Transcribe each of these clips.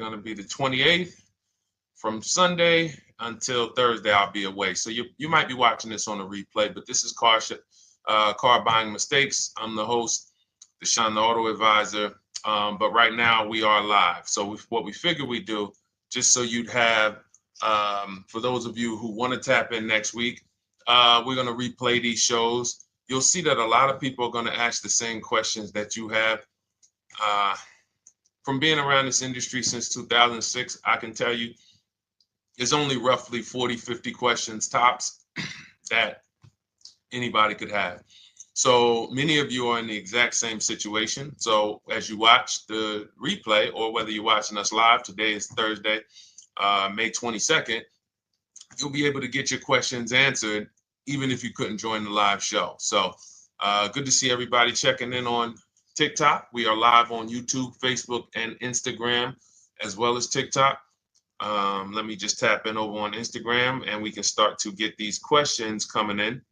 going to be the 28th. From Sunday until Thursday, I'll be away. So you might be watching this on a replay, but this is Car Buying Mistakes. I'm the host, Deshone the Auto Advisor. But right now we are live. So what we figure we do, just so you'd have, for those of you who want to tap in next week, we're going to replay these shows. You'll see that a lot of people are going to ask the same questions that you have. From being around this industry since 2006, I can tell you there's only roughly 40, 50 questions tops that anybody could have. So many of you are in the exact same situation. So as you watch the replay, or whether you're watching us live, today is Thursday, May 22nd, you'll be able to get your questions answered, even if you couldn't join the live show. So good to see everybody checking in on TikTok. We are live on YouTube, Facebook, and Instagram, as well as TikTok. Let me just tap in over on Instagram and we can start to get these questions coming in.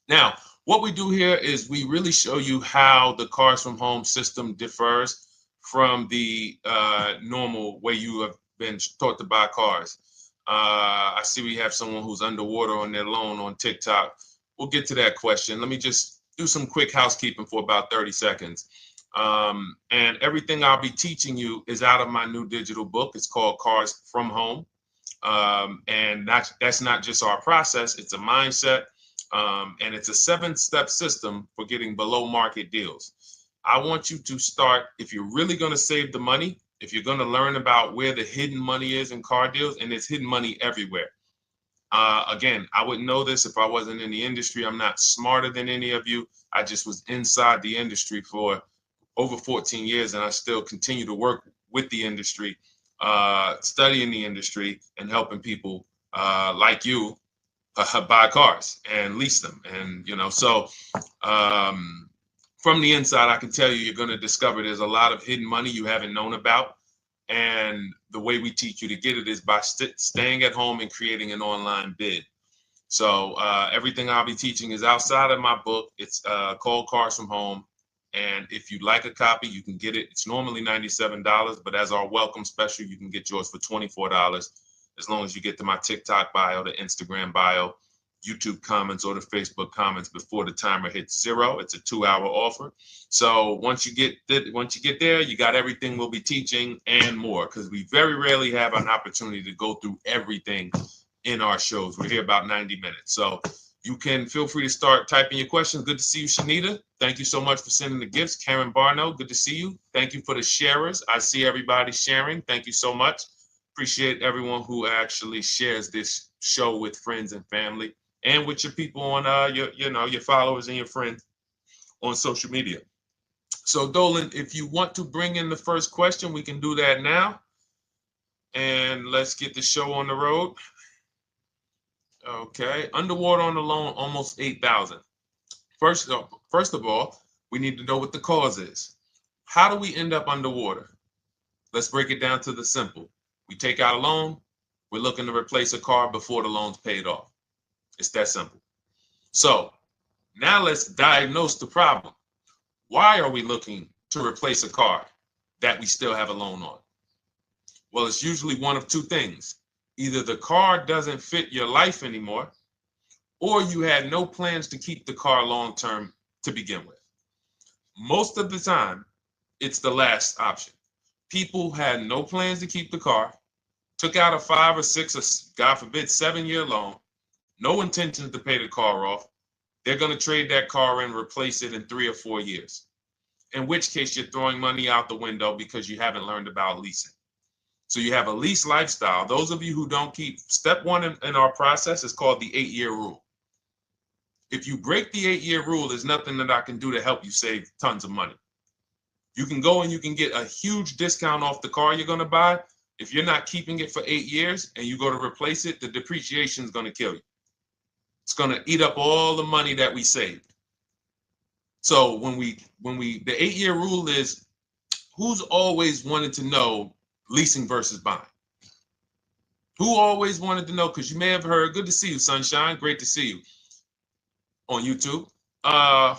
Now, what we do here is we really show you how the Cars from Home system differs from the normal way you have been taught to buy cars. I see we have someone who's underwater on their loan on TikTok. We'll get to that question. Let me just do some quick housekeeping for about 30 seconds. And everything I'll be teaching you is out of my new digital book. It's called Cars from Home. And that's not just our process, it's a mindset. And it's a 7-step system for getting below market deals. I want you to start, if you're really going to save the money, if you're going to learn about where the hidden money is in car deals, and there's hidden money everywhere. Again, I wouldn't know this if I wasn't in the industry. I'm not smarter than any of you. I just was inside the industry for over 14 years, and I still continue to work with the industry, studying the industry and helping people like you buy cars and lease them. And, so from the inside, I can tell you, you're going to discover there's a lot of hidden money you haven't known about. And the way we teach you to get it is by staying at home and creating an online bid. So everything I'll be teaching is outside of my book. It's called Cars from Home. And if you'd like a copy, you can get it. It's normally $97, but as our welcome special, you can get yours for $24, as long as you get to my TikTok bio, the Instagram bio, YouTube comments, or the Facebook comments before the timer hits 0. It's a 2-hour offer. So once you get there, you got everything we'll be teaching and more, because we very rarely have an opportunity to go through everything in our shows. We're here about 90 minutes. So you can feel free to start typing your questions. Good to see you, Shanita. Thank you so much for sending the gifts. Karen Barno, good to see you. Thank you for the sharers. I see everybody sharing. Thank you so much. Appreciate everyone who actually shares this show with friends and family, and with your people on your followers and your friends on social media. So Dolan, if you want to bring in the first question, we can do that now. And let's get the show on the road. Okay, underwater on the loan, almost 8,000. First of all, we need to know what the cause is. How do we end up underwater? Let's break it down to the simple. We take out a loan, we're looking to replace a car before the loan's paid off. It's that simple. So now let's diagnose the problem. Why are we looking to replace a car that we still have a loan on? Well, it's usually one of two things. Either the car doesn't fit your life anymore, or you had no plans to keep the car long-term to begin with. Most of the time, it's the last option. People had no plans to keep the car, took out a 5 or 6 or, God forbid, 7-year loan, no intention to pay the car off. They're going to trade that car and replace it in 3 or 4 years, in which case you're throwing money out the window because you haven't learned about leasing. So you have a lease lifestyle. Those of you who don't keep, step 1 in our process is called the 8-year rule. If you break the 8-year rule, there's nothing that I can do to help you save tons of money. You can go and you can get a huge discount off the car you're going to buy. If you're not keeping it for 8 years and you go to replace it, the depreciation is going to kill you. It's going to eat up all the money that we saved. So the 8-year rule is, who's always wanted to know leasing versus buying? Who always wanted to know? Because you may have heard, good to see you, Sunshine. Great to see you on YouTube.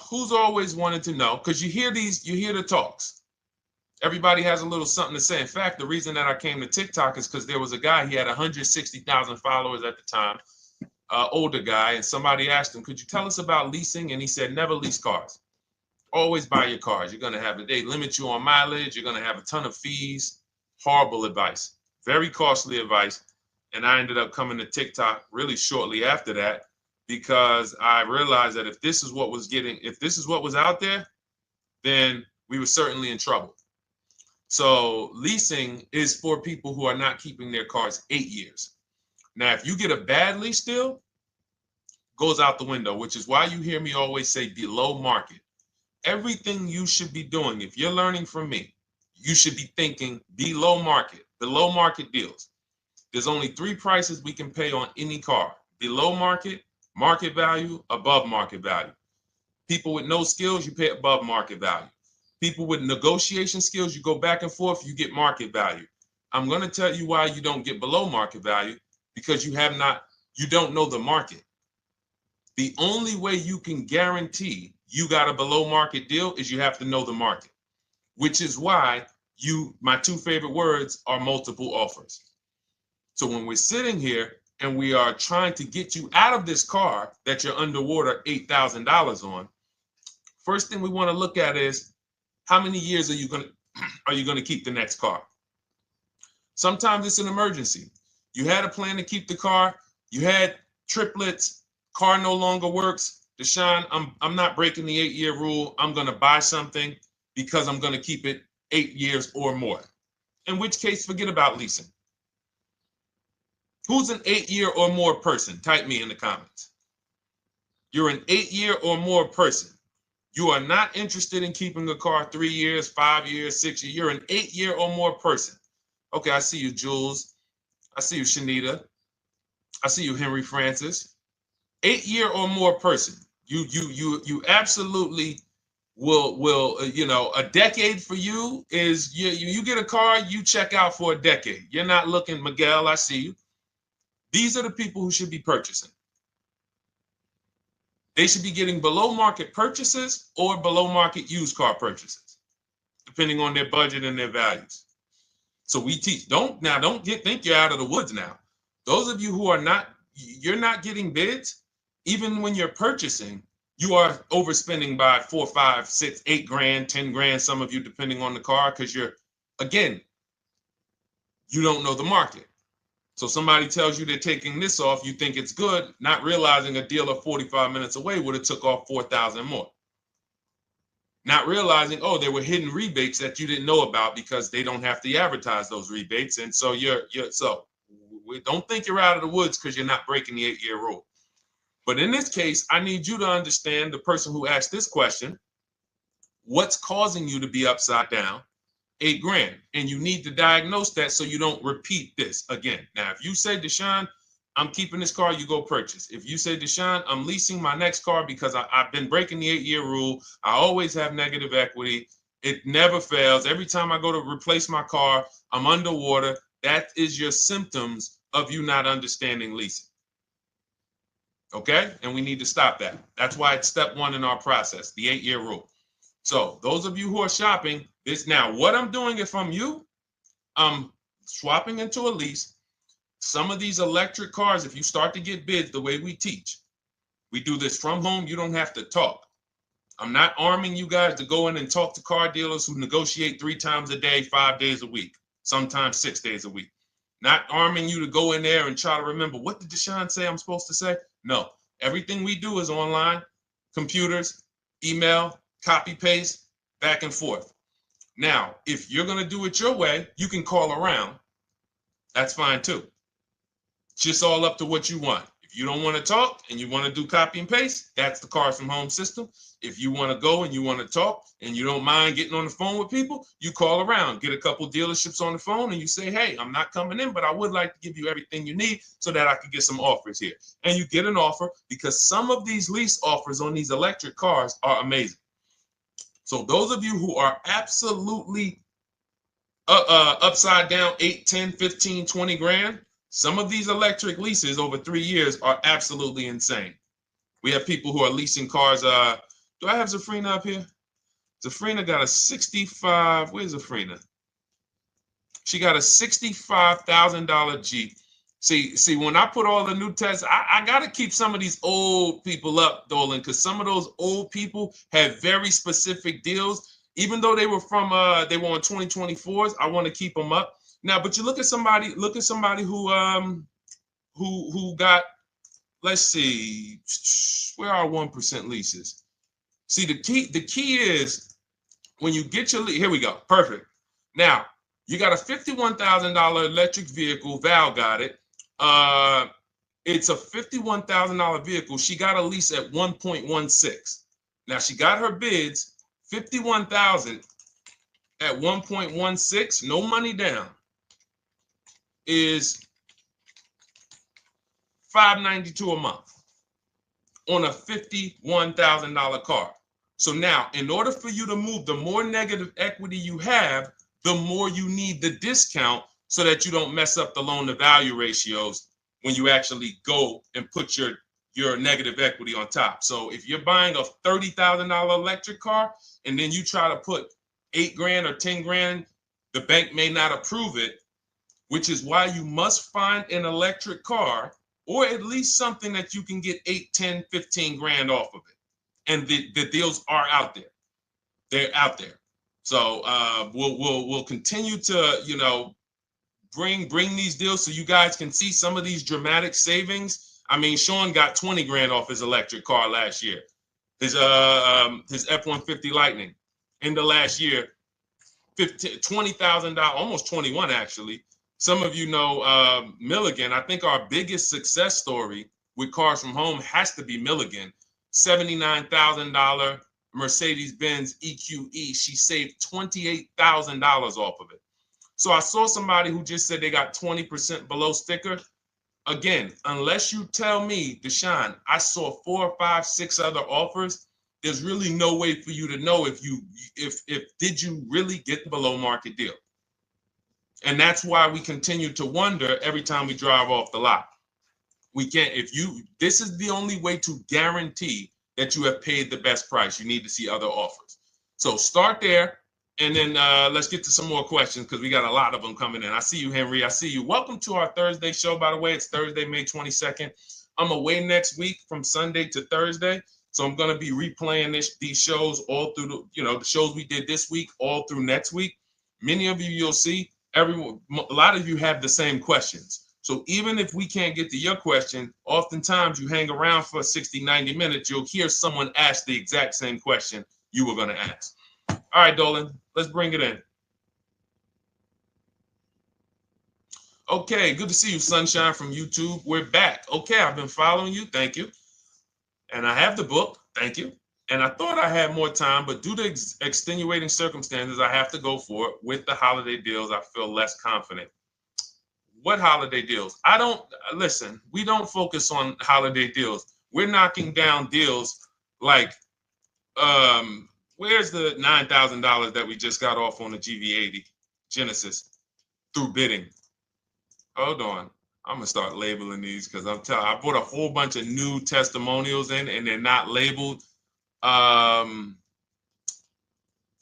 Who's always wanted to know? Because you hear the talks. Everybody has a little something to say. In fact, the reason that I came to TikTok is because there was a guy, he had 160,000 followers at the time, older guy, and somebody asked him, could you tell us about leasing? And he said, never lease cars. Always buy your cars. You're going to have they limit you on mileage. You're going to have a ton of fees. Horrible advice. Very costly advice. And I ended up coming to TikTok really shortly after that because I realized that if this is what was out there, then we were certainly in trouble. So leasing is for people who are not keeping their cars 8 years. Now, if you get a bad lease deal, goes out the window, which is why you hear me always say below market. Everything you should be doing, if you're learning from me, you should be thinking below market deals. There's only 3 prices we can pay on any car: below market, market value, above market value. People with no skills, you pay above market value. People with negotiation skills, you go back and forth, you get market value. I'm going to tell you why you don't get below market value, because you don't know the market. The only way you can guarantee you got a below market deal is you have to know the market, which is why my 2 favorite words are multiple offers. So when we're sitting here and we are trying to get you out of this car that you're underwater $8,000 on, first thing we want to look at is, how many years are you going to keep the next car? Sometimes it's an emergency. You had a plan to keep the car. You had triplets. Car no longer works. Deshone, I'm not breaking the 8-year rule. I'm going to buy something because I'm going to keep it 8 years or more. In which case, forget about leasing. Who's an 8-year or more person? Type me in the comments. You're an 8-year or more person. You are not interested in keeping a car 3 years, 5 years, 6 years. You're an 8-year or more person. Okay, I see you, Jules. I see you, Shanita. I see you, Henry Francis. 8-year or more person. You absolutely will a decade for you is you get a car, you check out for a decade. You're not looking, Miguel, I see you. These are the people who should be purchasing. They should be getting below market purchases or below market used car purchases, depending on their budget and their values. So we teach, think you're out of the woods now. Those of you who are not, you're not getting bids, even when you're purchasing, you are overspending by 4, 5, 6, 8 grand, 10 grand, some of you, depending on the car, because you don't know the market. So somebody tells you they're taking this off, you think it's good, not realizing a dealer 45 minutes away would have took off 4,000 more. Not realizing, there were hidden rebates that you didn't know about because they don't have to advertise those rebates. And so don't think you're out of the woods because you're not breaking the 8-year rule. But in this case, I need you to understand, the person who asked this question, what's causing you to be upside down? 8 grand. And you need to diagnose that so you don't repeat this again. Now, if you say, Deshone, I'm keeping this car, you go purchase. If you say, Deshone, I'm leasing my next car because I've been breaking the 8-year rule. I always have negative equity. It never fails. Every time I go to replace my car, I'm underwater. That is your symptoms of you not understanding leasing. Okay? And we need to stop that. That's why it's step 1 in our process, the 8-year rule. So those of you who are shopping this now, what I'm doing if I'm you, I'm swapping into a lease. Some of these electric cars, if you start to get bids the way we teach, we do this from home. You don't have to talk. I'm not arming you guys to go in and talk to car dealers who negotiate 3 times a day, 5 days a week, sometimes 6 days a week. Not arming you to go in there and try to remember, what did Deshone say I'm supposed to say? No, everything we do is online, computers, email, copy, paste, back and forth. Now, if you're going to do it your way, you can call around. That's fine too. It's just all up to what you want. If you don't want to talk and you want to do copy and paste, that's the Cars from Home system. If you want to go and you want to talk and you don't mind getting on the phone with people, you call around, get a couple dealerships on the phone and you say, hey, I'm not coming in, but I would like to give you everything you need so that I could get some offers here. And you get an offer because some of these lease offers on these electric cars are amazing. So those of you who are absolutely upside down 8, 10, 15, 20 grand, some of these electric leases over 3 years are absolutely insane. We have people who are leasing cars. Do I have Zafrina up here? Zafrina got a 65. Where's Zafrina? She got a $65,000 Jeep. See, when I put all the new tests, I got to keep some of these old people up, Dolan, because some of those old people have very specific deals. Even though they were on 2024s, I want to keep them up. Now, but you look at somebody who got, let's see, where are 1% leases? See, the key is when you get your lease, here we go, perfect. Now, you got a $51,000 electric vehicle, Val got it. It's a $51,000 vehicle. She got a lease at 1.16. Now she got her bids, 51,000 at 1.16, no money down, is $592 a month on a $51,000 car. So now, in order for you to move, the more negative equity you have, the more you need the discount so that you don't mess up the loan to value ratios when you actually go and put your negative equity on top. So if you're buying a $30,000 electric car and then you try to put $8,000 or $10,000, the bank may not approve it, which is why you must find an electric car or at least something that you can get 8, 10, 15 grand off of it. And the deals are out there. They're out there. So we'll continue to, bring these deals so you guys can see some of these dramatic savings. I mean, Sean got 20 grand off his electric car last year. His F-150 Lightning in the last year, $20,000, almost 21 actually. Some of you know Milligan. I think our biggest success story with Cars from Home has to be Milligan. $79,000 Mercedes-Benz EQE. She saved $28,000 off of it. So I saw somebody who just said they got 20% below sticker. Again, unless you tell me, Deshone, I saw 4, 5, 6 other offers, there's really no way for you to know if did you really get the below market deal. And that's why we continue to wonder every time we drive off the lot. We can't, this is the only way to guarantee that you have paid the best price. You need to see other offers. So start there. And then let's get to some more questions because we got a lot of them coming in. I see you, Henry. I see you. Welcome to our Thursday show, by the way. It's Thursday, May 22nd. I'm away next week from Sunday to Thursday. So I'm going to be replaying these shows all through, the shows we did this week, all through next week. Many of you, you'll see, a lot of you have the same questions. So even if we can't get to your question, oftentimes you hang around for 60, 90 minutes, you'll hear someone ask the exact same question you were going to ask. All right, Dolan, let's bring it in. Okay, good to see you, Sunshine from YouTube. We're back. Okay, I've been following you. Thank you. And I have the book. Thank you. And I thought I had more time, but due to extenuating circumstances, I have to go for it. With the holiday deals, I feel less confident. What holiday deals? Listen, we don't focus on holiday deals. We're knocking down deals like, where's the $9,000 that we just got off on the GV80 Genesis through bidding? Hold on. I'm going to start labeling these because I put a whole bunch of new testimonials in and they're not labeled.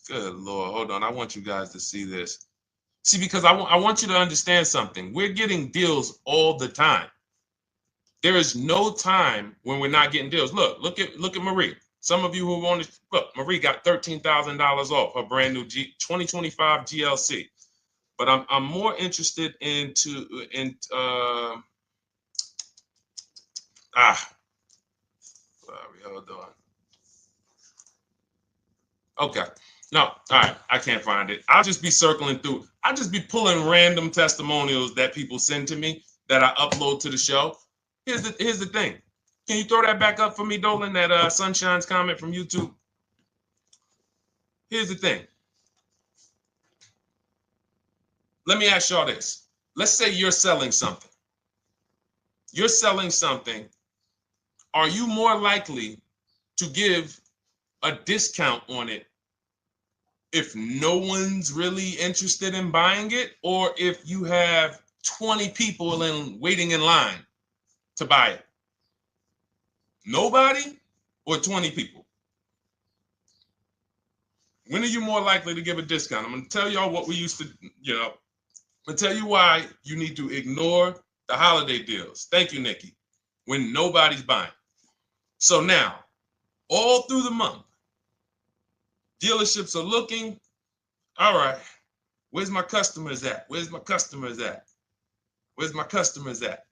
Good Lord. Hold on. I want you guys to see this. See, because I want you to understand something. We're getting deals all the time. There is no time when we're not getting deals. Look at Marie. Some of you who want to look, Marie got $13,000 off her brand new 2025 GLC. But I'm more interested sorry, hold on. Okay. No, all right, I can't find it. I'll just be circling through. I'll just be pulling random testimonials that people send to me that I upload to the show. Here's the thing. Can you throw that back up for me, Dolan, that Sunshine's comment from YouTube? Here's the thing. Let me ask y'all this. Let's say you're selling something. You're selling something. Are you more likely to give a discount on it if no one's really interested in buying it, or if you have 20 people waiting in line to buy it? Nobody or 20 people? When are you more likely to give a discount? I'm going to tell y'all what we used to, I'm going to tell you why you need to ignore the holiday deals. Thank you, Nikki. When nobody's buying. So now, all through the month, dealerships are looking, all right, where's my customers at? Where's my customers at? Where's my customers at?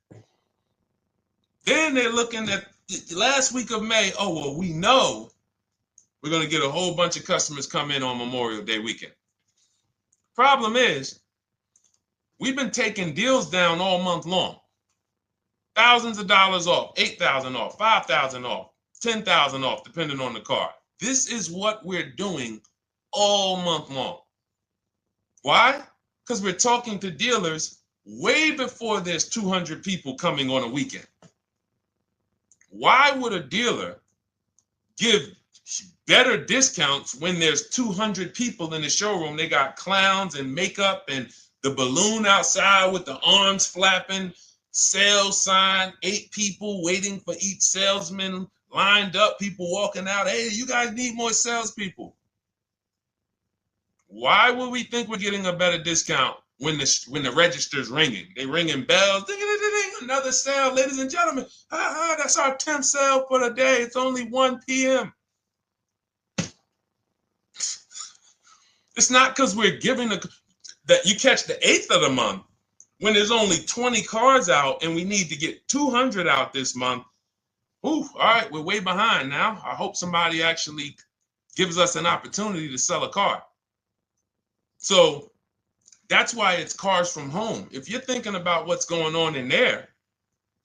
Then they're looking at the last week of May. Oh, well, we know we're going to get a whole bunch of customers come in on Memorial Day weekend. Problem is, we've been taking deals down all month long. Thousands of dollars off, 8,000 off, 5,000 off, 10,000 off, depending on the car. This is what we're doing all month long. Why? Because we're talking to dealers way before there's 200 people coming on a weekend. Why would a dealer give better discounts when there's 200 people in the showroom? They got clowns and makeup and the balloon outside with the arms flapping, sales sign, 8 people waiting for each salesman lined up, people walking out. Hey, you guys need more salespeople. Why would we think we're getting a better discount when the register's ringing? They ringing bells, ding, ding, ding, ding, another sale, ladies and gentlemen. That's our 10th sale for the day. It's only 1 p.m. It's not because we're giving that you catch the 8th of the month when there's only 20 cars out and we need to get 200 out this month. Ooh, all right, we're way behind now. I hope somebody actually gives us an opportunity to sell a car. So that's why it's cars from home. If you're thinking about what's going on in there,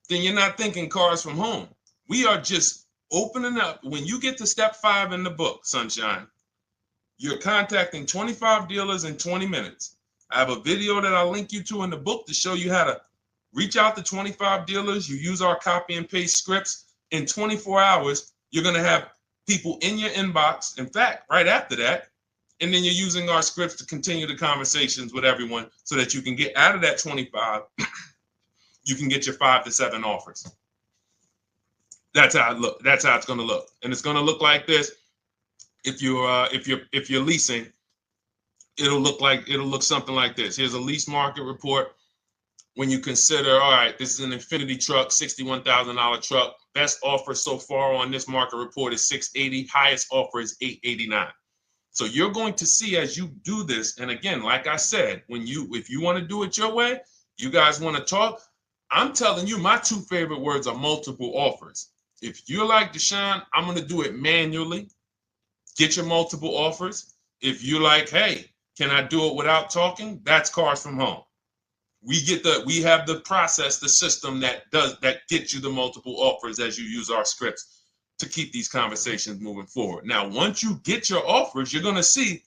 then you're not thinking cars from home. We are just opening up. When you get to step 5 in the book, Sunshine, you're contacting 25 dealers in 20 minutes. I have a video that I'll link you to in the book to show you how to reach out to 25 dealers. You use our copy and paste scripts. In 24 hours, you're going to have people in your inbox. In fact, right after that, and then you're using our scripts to continue the conversations with everyone so that you can get out of that 25, you can get your 5 to 7 offers. That's how it look. That's how it's going to look. And it's going to look like this. If you're leasing, it'll look something like this. Here's a lease market report. When you consider, all right, this is an Infinity truck, $61,000 truck. Best offer so far on this market report is $680. Highest offer is $889. So you're going to see as you do this, and again, like I said, if you want to do it your way, you guys want to talk, I'm telling you, my 2 favorite words are multiple offers. If you're like Deshone, I'm going to do it manually. Get your multiple offers. If you're like, hey, can I do it without talking? That's cars from home. We have the process, the system that gets you the multiple offers as you use our scripts to keep these conversations moving forward. Now, once you get your offers, you're going to see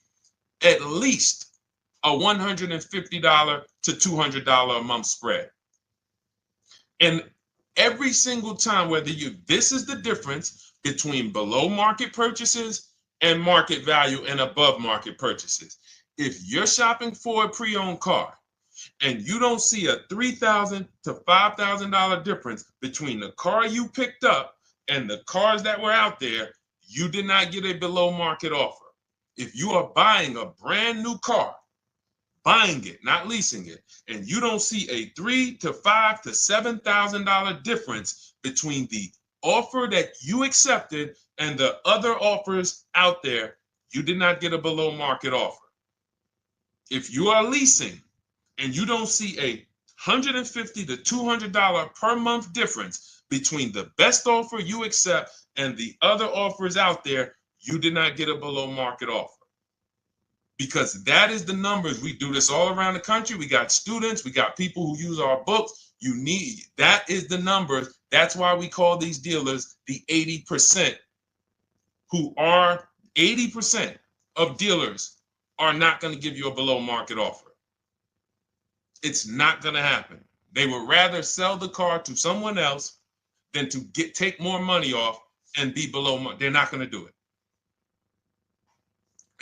at least a $150 to $200 a month spread. And every single time, this is the difference between below market purchases and market value and above market purchases. If you're shopping for a pre-owned car and you don't see a $3,000 to $5,000 difference between the car you picked up and the cars that were out there, you did not get a below market offer. If you are buying a brand new car, buying it, not leasing it, and you don't see a $3,000 to $5,000 to $7,000 difference between the offer that you accepted and the other offers out there, you did not get a below market offer. If you are leasing and you don't see a $150 to $200 per month difference between the best offer you accept and the other offers out there, you did not get a below market offer. Because that is the numbers. We do this all around the country. We got students, we got people who use our books. That is the numbers. That's why we call these dealers the 80%, who are 80% of dealers are not going to give you a below market offer. It's not going to happen. They would rather sell the car to someone else than to take more money off and be below market. They're not going to do it.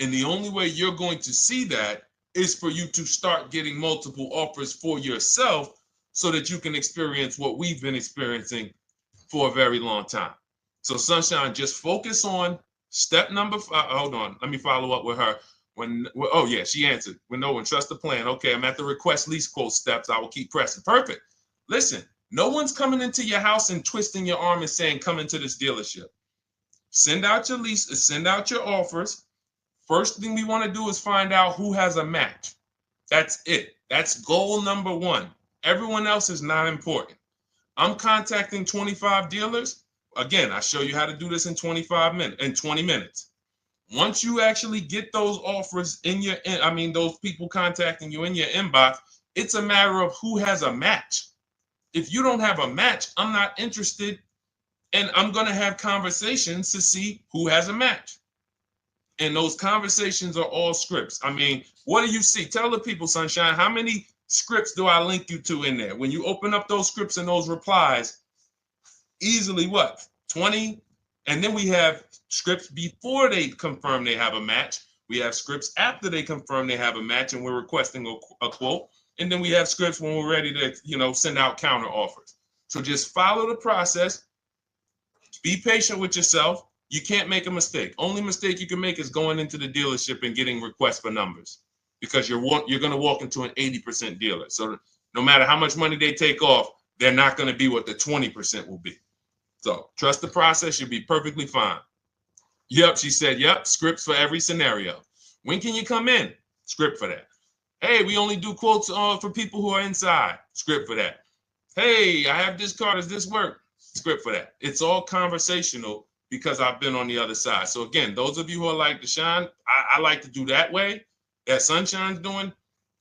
And the only way you're going to see that is for you to start getting multiple offers for yourself so that you can experience what we've been experiencing for a very long time. So Sunshine, just focus on Step number five, hold on, let me follow up with her. Oh yeah, she answered. When no one trusts the plan. Okay, I'm at the request lease quote steps. I will keep pressing. Perfect. Listen, no one's coming into your house and twisting your arm and saying, come into this dealership. Send out your leases, send out your offers. First thing we want to do is find out who has a match. That's it. That's goal number one. Everyone else is not important. I'm contacting 25 dealers. Again, I show you how to do this in 20 minutes. Once you actually get those offers in your, those people contacting you in your inbox, it's a matter of who has a match. If you don't have a match, I'm not interested, and I'm going to have conversations to see who has a match. And those conversations are all scripts. I mean, what do you see? Tell the people, Sunshine, how many scripts do I link you to in there? When you open up those scripts and those replies, easily what? 20? And then we have scripts before they confirm they have a match. We have scripts after they confirm they have a match and we're requesting a quote. And then we have scripts when we're ready to, send out counter offers. So just follow the process. Be patient with yourself. You can't make a mistake. Only mistake you can make is going into the dealership and getting requests for numbers, because you're going to walk into an 80% dealer. So no matter how much money they take off, they're not going to be what the 20% will be. So trust the process. You'll be perfectly fine. Yep, she said, yep, scripts for every scenario. When can you come in? Script for that. Hey, we only do quotes for people who are inside. Script for that. Hey, I have this car. Does this work? Script for that. It's all conversational because I've been on the other side. So again, those of you who are like Deshone, I like to do that way, that Sunshine's doing.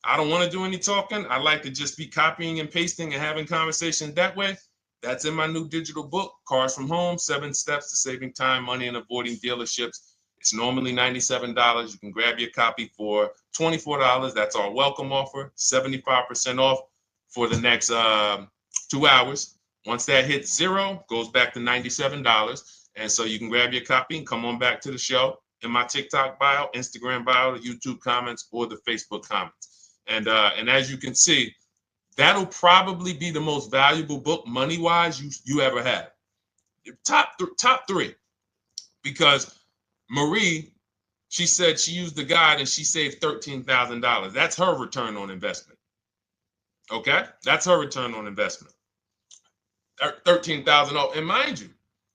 I don't want to do any talking. I like to just be copying and pasting and having conversations that way. That's in my new digital book, Cars from Home, 7 Steps to Saving Time, Money, and Avoiding Dealerships. It's normally $97. You can grab your copy for $24. That's our welcome offer, 75% off for the next 2 hours. Once that hits zero, goes back to $97. And so you can grab your copy and come on back to the show in my TikTok bio, Instagram bio, the YouTube comments, or the Facebook comments. And as you can see, that'll probably be the most valuable book money-wise you ever have. Top three. Because Marie, she said she used the guide and she saved $13,000. That's her return on investment. Okay? That's her return on investment. $13,000. And mind you,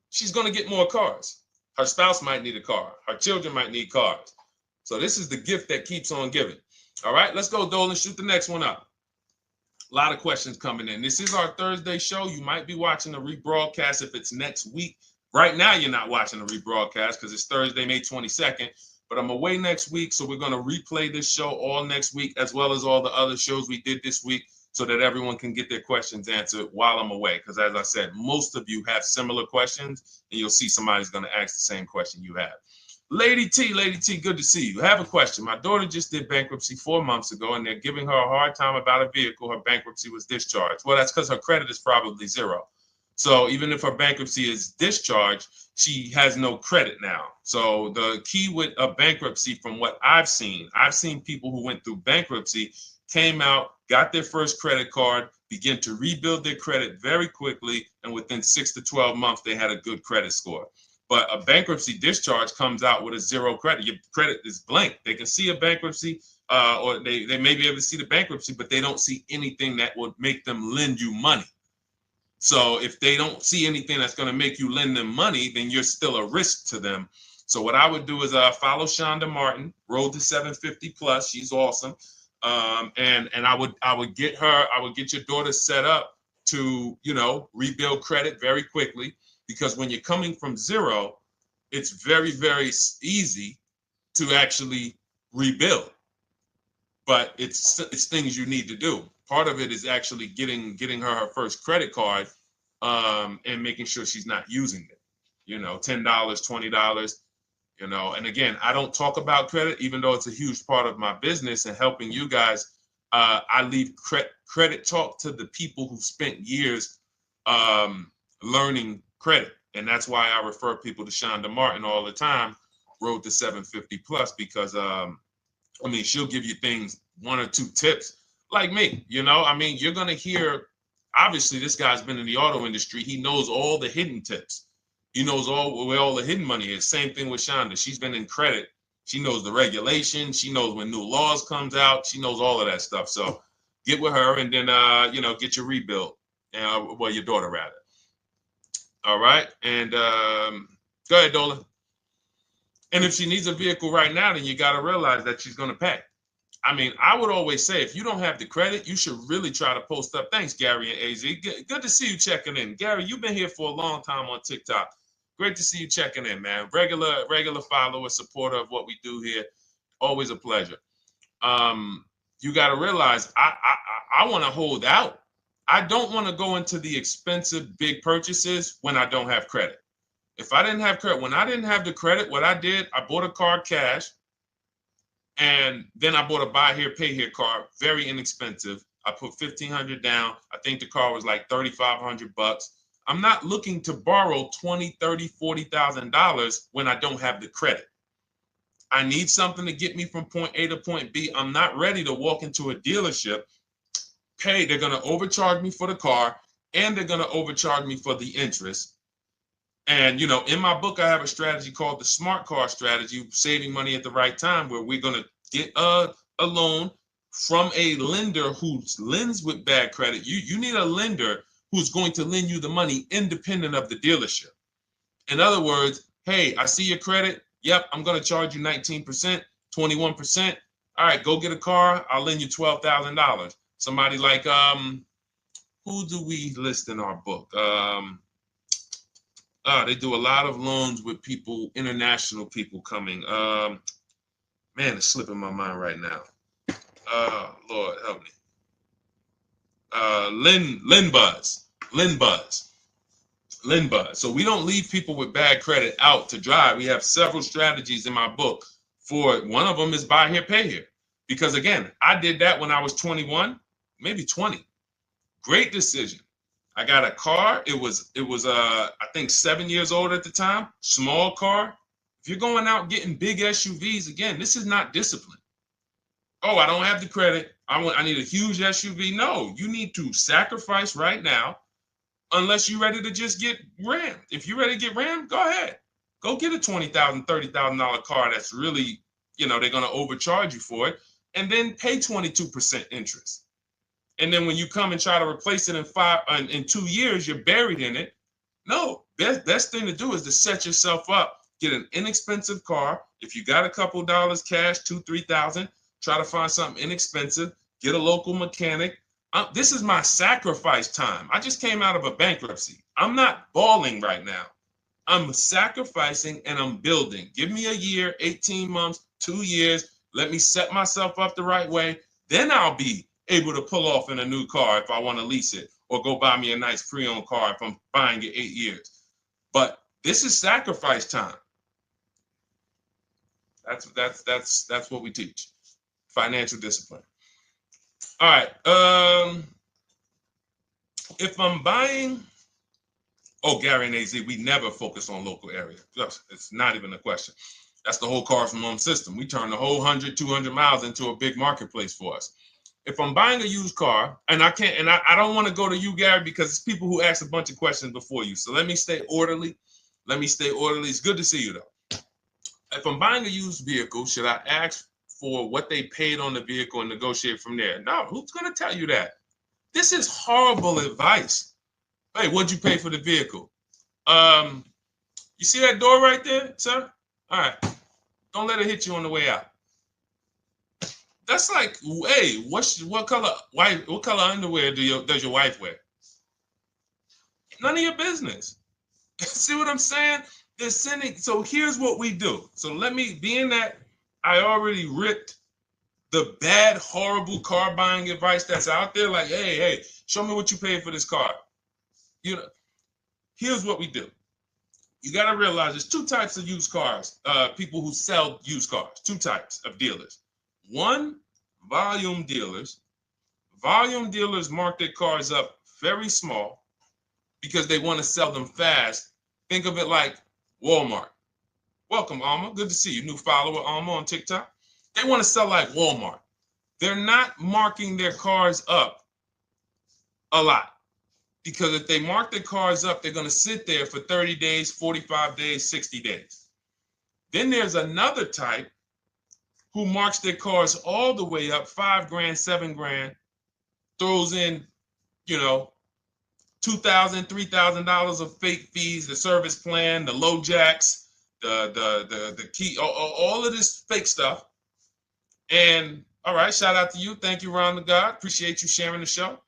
she's going to get more cars. Her spouse might need a car. Her children might need cars. So this is the gift that keeps on giving. All right, let's go, Dolan. Shoot the next one up. A lot of questions coming in. This is our Thursday show. You might be watching a rebroadcast if it's next week. Right now, you're not watching a rebroadcast because it's Thursday, May 22nd. But I'm away next week, so we're going to replay this show all next week, as well as all the other shows we did this week, so that everyone can get their questions answered while I'm away. Because as I said, most of you have similar questions, and you'll see somebody's going to ask the same question you have. Lady T, good to see you. I have a question. My daughter just did bankruptcy 4 months ago, and they're giving her a hard time about a vehicle. Her bankruptcy was discharged. Well, that's because her credit is probably zero. So even if her bankruptcy is discharged, she has no credit now. So the key with a bankruptcy, from what I've seen people who went through bankruptcy, came out, got their first credit card, began to rebuild their credit very quickly, and within 6 to 12 months, they had a good credit score. But a bankruptcy discharge comes out with a zero credit. Your credit is blank. They can see a bankruptcy, or they may be able to see the bankruptcy, but they don't see anything that would make them lend you money. So if they don't see anything that's going to make you lend them money, then you're still a risk to them. So what I would do is follow Shonda Martin, Road to 750 Plus. She's awesome. And I would get your daughter set up to, rebuild credit very quickly, because when you're coming from zero, it's very, very easy to actually rebuild. But it's things you need to do. Part of it is actually getting her first credit card, and making sure she's not using it. $10, $20. And again, I don't talk about credit, even though it's a huge part of my business and helping you guys. I leave credit talk to the people who spent years learning credit. And that's why I refer people to Shonda Martin all the time, Road to 750 Plus, because she'll give you things, 1 or 2 tips, like me. You're going to hear, obviously this guy's been in the auto industry. He knows all the hidden tips. He knows where all the hidden money is. Same thing with Shonda. She's been in credit. She knows the regulations. She knows when new laws comes out. She knows all of that stuff. So get with her and then, get your rebuild. Well, your daughter rather. All right. And go ahead, Dola. And if she needs a vehicle right now, then you got to realize that she's going to pay. I mean, I would always say if you don't have the credit, you should really try to post up. Thanks, Gary and AZ. Good to see you checking in. Gary, you've been here for a long time on TikTok. Great to see you checking in, man. Regular follower, supporter of what we do here. Always a pleasure. You got to realize I want to hold out. I don't want to go into the expensive big purchases when I don't have credit. If I didn't have credit, when I didn't have the credit, what I did, I bought a car cash. And then I bought a buy here, pay here car, very inexpensive. I put $1,500 down. I think the car was like $3,500. I'm not looking to borrow $20,000, $30,000, $40,000 when I don't have the credit. I need something to get me from point A to point B. I'm not ready to walk into a dealership, pay. They're going to overcharge me for the car, and they're going to overcharge me for the interest. And, in my book, I have a strategy called the smart car strategy, saving money at the right time, where we're going to get a loan from a lender who lends with bad credit. You need a lender who's going to lend you the money independent of the dealership. In other words, hey, I see your credit. Yep, I'm going to charge you 19%, 21%. All right, go get a car. I'll lend you $12,000. Somebody like, who do we list in our book? They do a lot of loans with people, international people coming. Man, it's slipping my mind right now. Lord help me. LendBuzz. So we don't leave people with bad credit out to dry. We have several strategies in my book. For one of them is buy here, pay here. Because again, I did that when I was 21, maybe 20. Great decision. I got a car. It was I think 7 years old at the time. Small car. If you're going out getting big SUVs, again, this is not discipline. Oh, I don't have the credit. I need a huge SUV. No, you need to sacrifice right now, unless you're ready to just get rammed. If you're ready to get rammed, go ahead. Go get a $20,000, $30,000 car that's really, they're going to overcharge you for it, and then pay 22% interest. And then when you come and try to replace it in 2 years, you're buried in it. No, best thing to do is to set yourself up. Get an inexpensive car. If you got a couple dollars cash, $2,000, $3,000, try to find something inexpensive. Get a local mechanic. This is my sacrifice time. I just came out of a bankruptcy. I'm not balling right now. I'm sacrificing and I'm building. Give me a year, 18 months, 2 years. Let me set myself up the right way. Then I'll be able to pull off in a new car if I want to lease it, or go buy me a nice pre-owned car if I'm buying it 8 years. But this is sacrifice time. That's what we teach. Financial discipline. All right. If I'm buying, Gary and AZ, we never focus on local area. It's not even a question. That's the whole car from home system. We turn the whole 100, 200 miles into a big marketplace for us. If I'm buying a used car, and I don't want to go to you, Gary, because it's people who ask a bunch of questions before you. So let me stay orderly. It's good to see you, though. If I'm buying a used vehicle, should I ask for what they paid on the vehicle and negotiate from there? No, who's going to tell you that? This is horrible advice. Hey, what'd you pay for the vehicle? You see that door right there, sir? All right. Don't let it hit you on the way out. That's like, hey, what color underwear does your wife wear? None of your business. See what I'm saying? They're sending. So here's what we do. So being that I already ripped the bad, horrible car buying advice that's out there, like, hey, show me what you paid for this car. Here's what we do. You got to realize there's two types of used cars, people who sell used cars, two types of dealers. One, volume dealers. Volume dealers mark their cars up very small because they want to sell them fast. Think of it like Walmart. Welcome, Alma. Good to see you. New follower, Alma, on TikTok. They want to sell like Walmart. They're not marking their cars up a lot. Because if they mark their cars up, they're going to sit there for 30 days, 45 days, 60 days. Then there's another type who marks their cars all the way up, 5 grand, 7 grand, throws in, you know, $2,000, $3,000 of fake fees, the service plan, the low jacks, the key, all of this fake stuff. And all right, shout out to you. Thank you, Ron the God. Appreciate you sharing the show.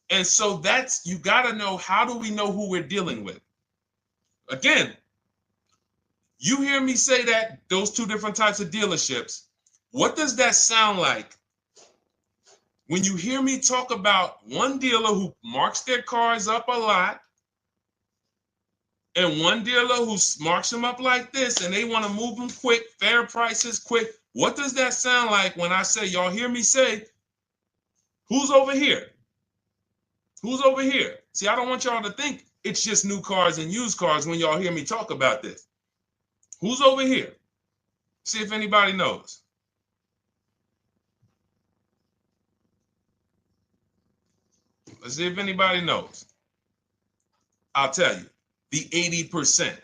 And so that's, you got to know, how do we know who we're dealing with? Again, you hear me say that, those two different types of dealerships. What does that sound like when you hear me talk about one dealer who marks their cars up a lot and one dealer who marks them up like this and they want to move them quick, fair prices, quick? What does that sound like when I say, y'all hear me say, who's over here? Who's over here? See, I don't want y'all to think it's just new cars and used cars when y'all hear me talk about this. Who's over here? See if anybody knows. Let's see if anybody knows. I'll tell you, the 80%.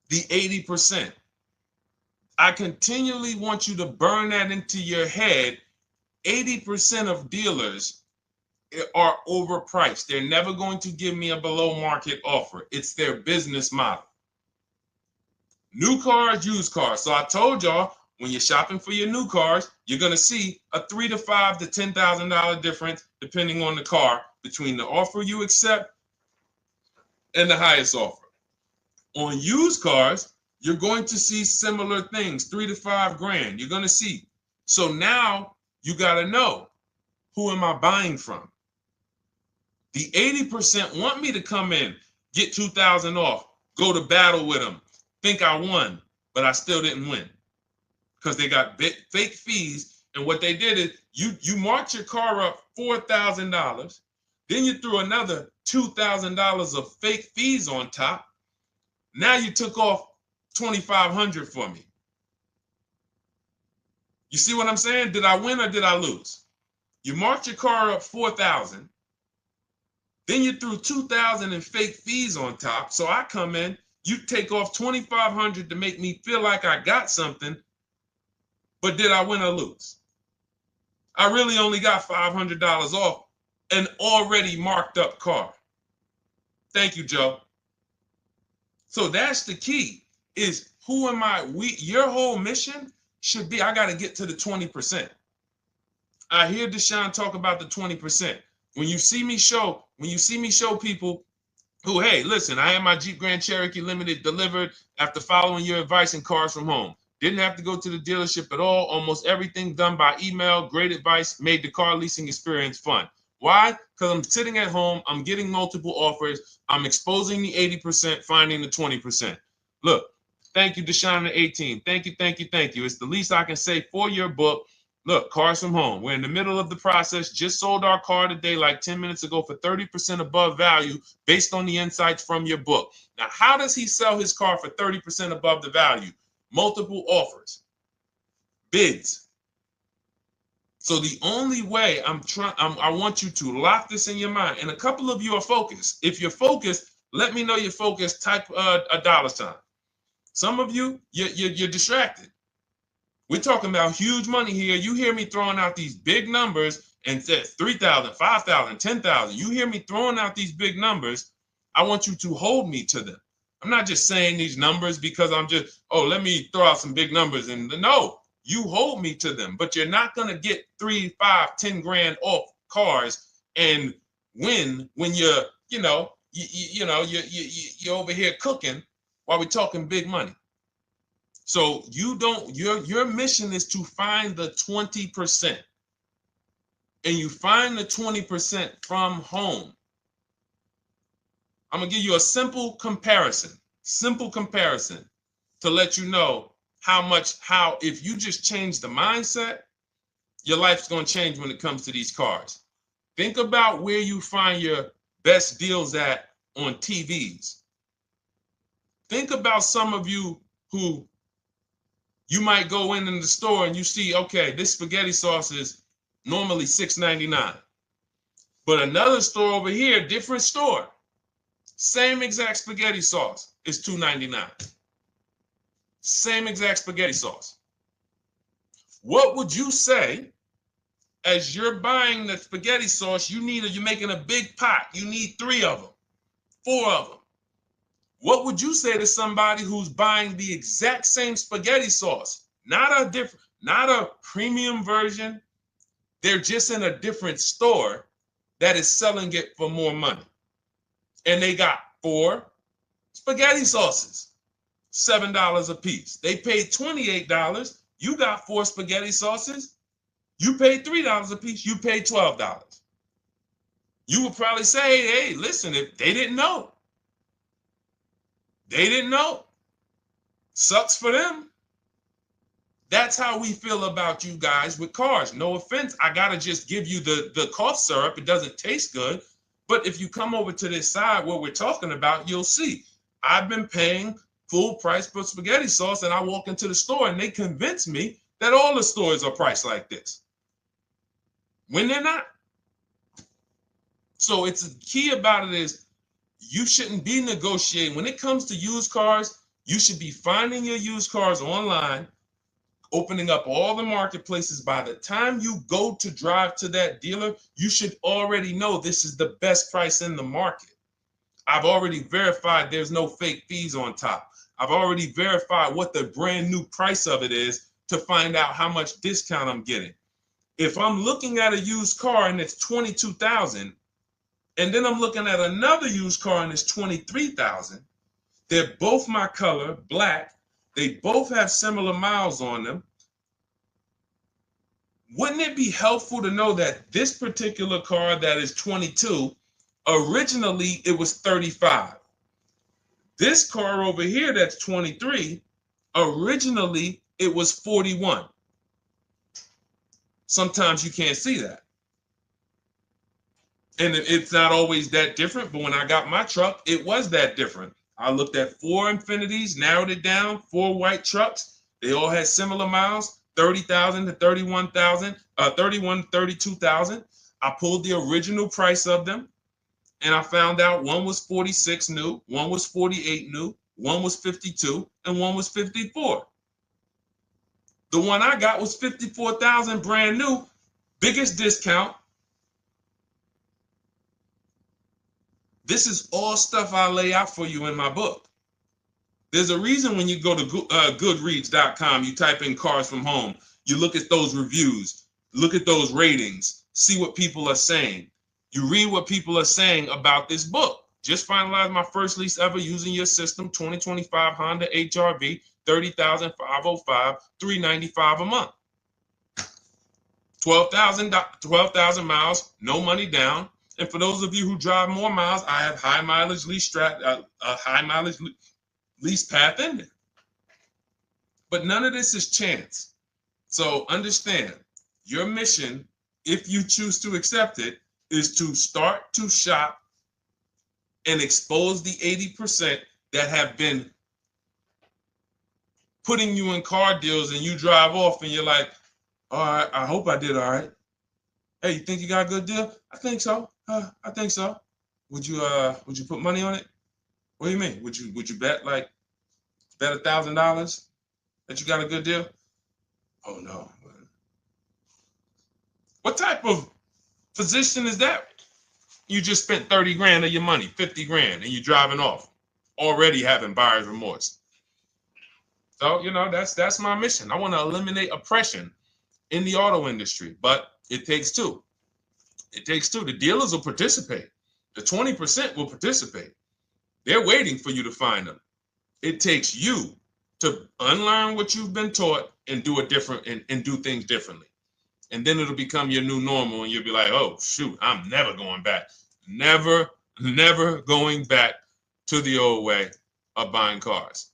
The 80%. I continually want you to burn that into your head. 80% of dealers are overpriced. They're never going to give me a below market offer. It's their business model. New cars, used cars. So I told y'all, when you're shopping for your new cars, you're going to see a $3,000 to $5,000 to $10,000 difference, depending on the car, between the offer you accept and the highest offer. On used cars, you're going to see similar things, 3 to 5 grand. You're going to see. So now you got to know, who am I buying from? The 80% want me to come in, get 2,000 off, go to battle with them, think I won, but I still didn't win because they got fake fees. And what they did is you marked your car up $4,000, then you threw another $2,000 of fake fees on top. Now you took off $2,500 for me. You see what I'm saying? Did I win or did I lose? You marked your car up $4,000. Then you threw $2,000 in fake fees on top. So I come in, you take off $2,500 to make me feel like I got something. But did I win or lose? I really only got $500 off an already marked up car. Thank you, Joe. So that's the key, is who am I? Your whole mission should be, I got to get to the 20%. I hear Deshone talk about the 20%. When you see me show people who, hey, listen, I had my Jeep Grand Cherokee Limited delivered after following your advice and cars from home. Didn't have to go to the dealership at all. Almost everything done by email. Great advice. Made the car leasing experience fun. Why? Because I'm sitting at home. I'm getting multiple offers. I'm exposing the 80%, finding the 20%. Look, thank you, Deshone the 18. Thank you, thank you, thank you. It's the least I can say for your book. Look, cars from home. We're in the middle of the process. Just sold our car today, like 10 minutes ago, for 30% above value based on the insights from your book. Now, how does he sell his car for 30% above the value? Multiple offers, bids. So the only way I want you to lock this in your mind. And a couple of you are focused. If you're focused, let me know you're focused. Type a $. Some of you, you're distracted. We're talking about huge money here. You hear me throwing out these big numbers and said 3,000, 5,000, 10,000. You hear me throwing out these big numbers. I want you to hold me to them. I'm not just saying these numbers because I'm just, oh, let me throw out some big numbers. And no, you hold me to them, but you're not going to get 3, 5, 10 grand off cars and win when you're over here cooking while we're talking big money. So your mission is to find the 20%. And you find the 20% from home. I'm going to give you a simple comparison to let you know how if you just change the mindset, your life's going to change when it comes to these cars. Think about where you find your best deals at on TVs. Think about some of you who you might go in the store and you see, okay, this spaghetti sauce is normally $6.99. But another store over here, different store, same exact spaghetti sauce is $2.99. Same exact spaghetti sauce. What would you say as you're buying the spaghetti sauce? You're making a big pot. You need 3 of them, 4 of them. What would you say to somebody who's buying the exact same spaghetti sauce? Not a premium version. They're just in a different store that is selling it for more money. And they got 4 spaghetti sauces, $7 a piece. They paid $28. You got 4 spaghetti sauces. You paid $3 a piece. You paid $12. You would probably say, hey, listen, if they didn't know. They didn't know. Sucks for them. That's how we feel about you guys with cars. No offense. I got to just give you the cough syrup. It doesn't taste good. But if you come over to this side where we're talking about, you'll see. I've been paying full price for spaghetti sauce, and I walk into the store and they convince me that all the stores are priced like this, when they're not. So it's the key about it is you shouldn't be negotiating. When it comes to used cars, you should be finding your used cars online, opening up all the marketplaces. By the time you go to drive to that dealer, you should already know this is the best price in the market. I've already verified there's no fake fees on top. I've already verified what the brand new price of it is to find out how much discount I'm getting. If I'm looking at a used car and it's $22,000, and then I'm looking at another used car and it's $23,000, they're both my color, black. They both have similar miles on them. Wouldn't it be helpful to know that this particular car that is 22, originally it was 35? This car over here that's 23, originally it was 41. Sometimes you can't see that. And it's not always that different, but when I got my truck, it was that different. I looked at 4 Infinities, narrowed it down, 4 white trucks. They all had similar miles, 30,000 to 31,000, 31, 32,000. I pulled the original price of them, and I found out one was 46 new, one was 48 new, one was 52, and one was 54. The one I got was 54,000 brand new, biggest discount. This is all stuff I lay out for you in my book. There's a reason when you go to Goodreads.com, you type in cars from home, you look at those reviews, look at those ratings, see what people are saying. You read what people are saying about this book. Just finalized my first lease ever using your system, 2025 Honda HRV, 30,505, $395 a month. 12,000 miles, no money down. And for those of you who drive more miles, I have high mileage lease lease path in there. But none of this is chance. So understand, your mission, if you choose to accept it, is to start to shop and expose the 80% that have been putting you in car deals, and you drive off and you're like, all right, I hope I did all right. Hey, you think you got a good deal? I think so. I think so. Would you put money on it? What do you mean? Would you bet $1,000 that you got a good deal? Oh no. What type of position is that? You just spent 30 grand of your money, 50 grand, and you're driving off, already having buyer's remorse. So, that's my mission. I want to eliminate oppression in the auto industry, but it takes two. It takes two. The dealers will participate. The 20% will participate. They're waiting for you to find them. It takes you to unlearn what you've been taught and do it different and do things differently. And then it'll become your new normal, and you'll be like, oh, shoot, I'm never going back. Never going back to the old way of buying cars.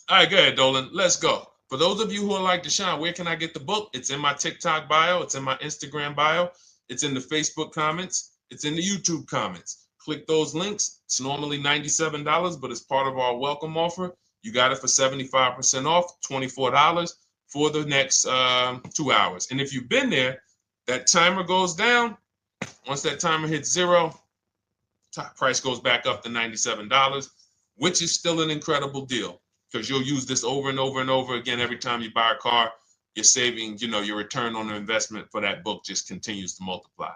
All right, go ahead, Dolan. Let's go. For those of you who are like Deshone, where can I get the book? It's in my TikTok bio. It's in my Instagram bio. It's in the Facebook comments. It's in the YouTube comments. Click those links. It's normally $97, but it's part of our welcome offer. You got it for 75% off, $24 for the next 2 hours. And if you've been there, that timer goes down. Once that timer hits 0, top price goes back up to $97, which is still an incredible deal because you'll use this over and over and over again every time you buy a car. You're saving, your return on the investment for that book just continues to multiply.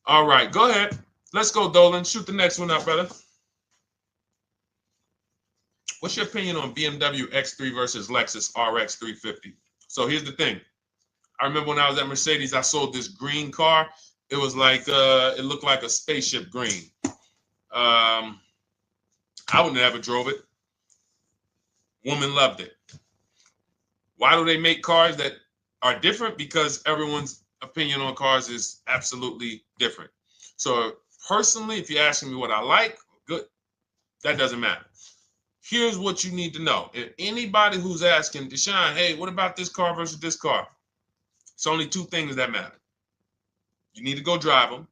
All right, go ahead. Let's go, Dolan. Shoot the next one up, brother. What's your opinion on BMW X3 versus Lexus RX 350? So here's the thing. I remember when I was at Mercedes, I sold this green car. It was like, it looked like a spaceship green. I would never drove it. Woman loved it. Why do they make cars that are different? Because everyone's opinion on cars is absolutely different. So personally, if you're asking me what I like, good, that doesn't matter. Here's what you need to know. If anybody who's asking, Deshone, hey, what about this car versus this car? It's only two things that matter. You need to go drive them.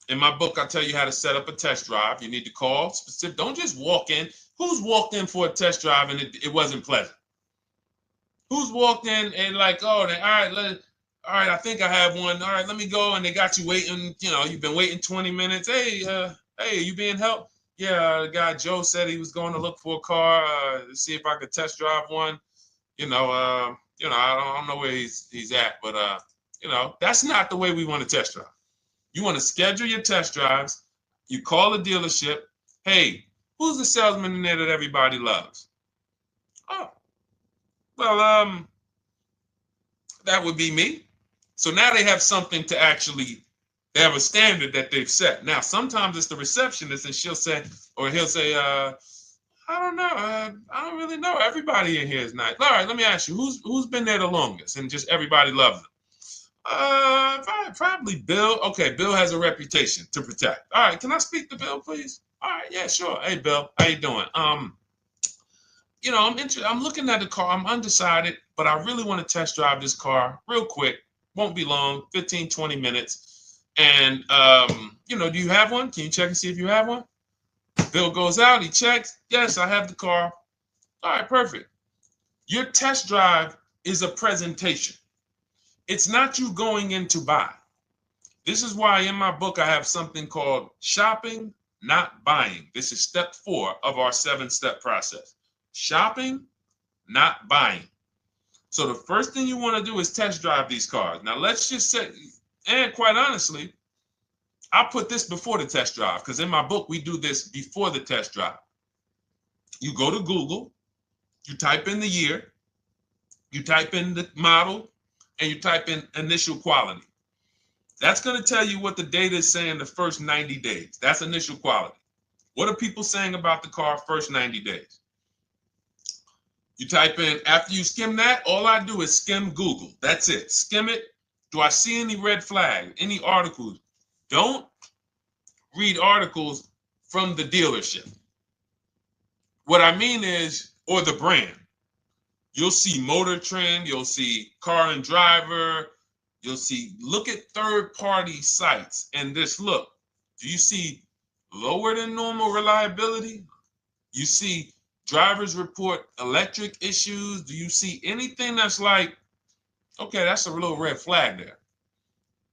In my book, I tell you how to set up a test drive. You need to call specific. Don't just walk in. Who's walked in for a test drive and it wasn't pleasant? Who's walked in and like, oh, all right, I think I have one. All right, let me go. And they got you waiting. You've been waiting 20 minutes. Hey, you being helped? Yeah, the guy Joe said he was going to look for a car to see if I could test drive one. I don't know where he's at, but that's not the way we want to test drive. You want to schedule your test drives. You call the dealership. Hey, who's the salesman in there that everybody loves? Oh, well, that would be me. So now they have something to actually, they have a standard that they've set. Now, sometimes it's the receptionist and he'll say, I don't know. I don't really know. Everybody in here is nice. All right, let me ask you, who's been there the longest? And just everybody loves them. Probably Bill. Okay, Bill has a reputation to protect. All right, can I speak to Bill, please? All right, yeah, sure. Hey, Bill, how you doing? I'm looking at the car. I'm undecided, but I really want to test drive this car real quick. Won't be long, 15, 20 minutes. And do you have one? Can you check and see if you have one? Bill goes out, he checks. Yes, I have the car. All right, perfect. Your test drive is a presentation. It's not you going in to buy. This is why in my book I have something called shopping, not buying. This is step 4 of our 7-step process. Shopping, not buying. So the first thing you want to do is test drive these cars. Now let's just say, and quite honestly, I put this before the test drive because in my book we do this before the test drive. You go to Google, you type in the year, you type in the model, and you type in initial quality. That's going to tell you what the data is saying the first 90 days. That's initial quality. What are people saying about the car first 90 days? You type in, after you skim that, all I do is skim Google. That's it. Skim it. Do I see any red flag, any articles? Don't read articles from the dealership. What I mean is, or the brand. You'll see Motor Trend, you'll see Car and Driver, look at third-party sites and just look. Do you see lower than normal reliability? You see drivers report electric issues? Do you see anything that's like, okay, that's a little red flag there?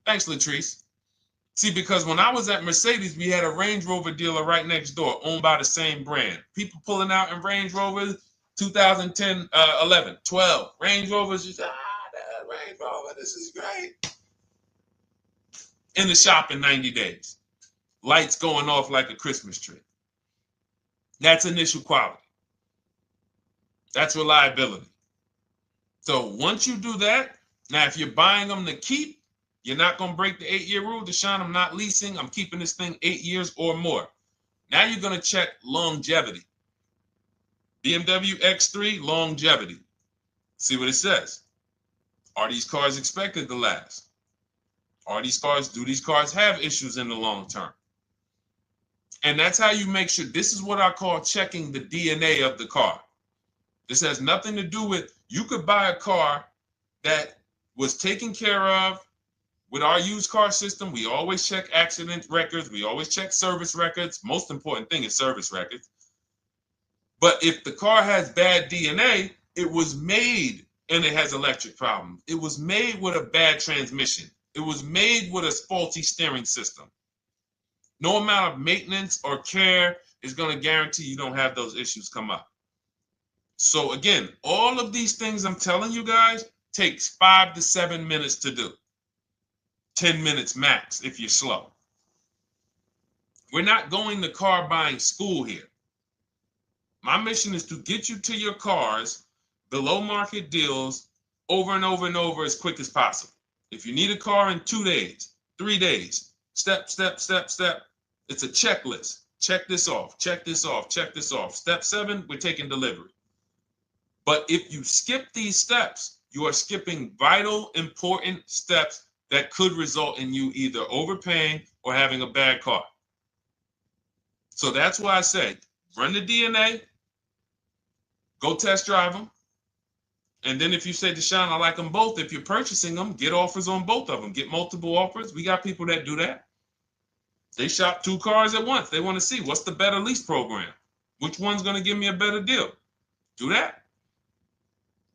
Thanks, Latrice. See, because when I was at Mercedes, we had a Range Rover dealer right next door owned by the same brand. People pulling out in Range Rovers, 2010, 11, 12. Range Rovers, that Range Rover, this is great. In the shop in 90 days. Lights going off like a Christmas tree. That's initial quality. That's reliability. So once you do that, now if you're buying them to keep, you're not going to break the 8-year rule. Deshone, I'm not leasing. I'm keeping this thing 8 years or more. Now you're going to check longevity. BMW X3, longevity. See what it says. Are these cars expected to last? Do these cars have issues in the long term? And that's how you make sure. This is what I call checking the DNA of the car. This has nothing to do with, you could buy a car that was taken care of. With our used car system, we always check accident records. We always check service records. Most important thing is service records. But if the car has bad DNA, it was made and it has electric problems. It was made with a bad transmission. It was made with a faulty steering system. No amount of maintenance or care is going to guarantee you don't have those issues come up. So again, all of these things I'm telling you guys takes 5 to 7 minutes to do. 10 minutes max if you're slow. We're not going to car buying school here. My mission is to get you to your cars below market deals over and over and over as quick as possible. If you need a car in 2 days, 3 days, step, step, step, step. It's a checklist. Check this off, check this off, check this off. Step 7, we're taking delivery. But if you skip these steps, you are skipping vital, important steps that could result in you either overpaying or having a bad car. So that's why I say, run the DNA, go test drive them. And then if you say, Deshone, I like them both, if you're purchasing them, get offers on both of them. Get multiple offers. We got people that do that. They shop 2 cars at once. They want to see what's the better lease program. Which one's going to give me a better deal? Do that.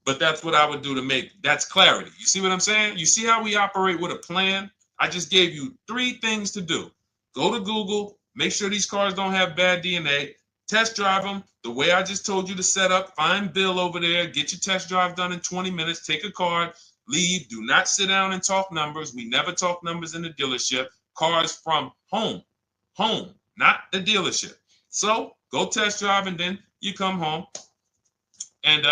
But that's what I would do to make, that's clarity. You see what I'm saying? You see how we operate with a plan? I just gave you 3 things to do. Go to Google, make sure these cars don't have bad DNA, test drive them the way I just told you to set up, find Bill over there, get your test drive done in 20 minutes, take a card, leave, do not sit down and talk numbers. We never talk numbers in the dealership. Cars from home, not the dealership. So go test drive and then you come home. And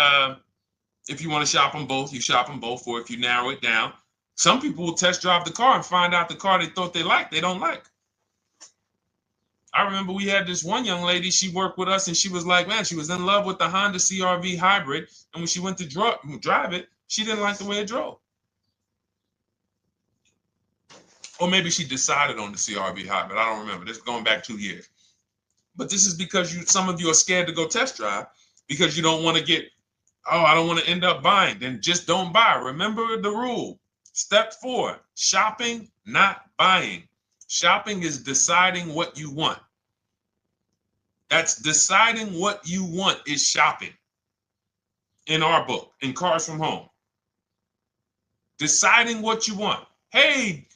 if you want to shop them both, you shop them both. Or if you narrow it down, some people will test drive the car and find out the car they thought they liked, they don't like. I remember we had this one young lady, she worked with us and she was like, man, she was in love with the Honda CR-V hybrid. And when she went to drive it, she didn't like the way it drove. Or maybe she decided on the CR-V hybrid. I don't remember. This is going back 2 years. But this is because some of you are scared to go test drive because you don't want to get, oh, I don't want to end up buying. Then just don't buy. Remember the rule. Step 4, shopping, not buying. Shopping is deciding what you want. That's deciding what you want is shopping. In our book, in Cars from Home. Deciding what you want. Hey,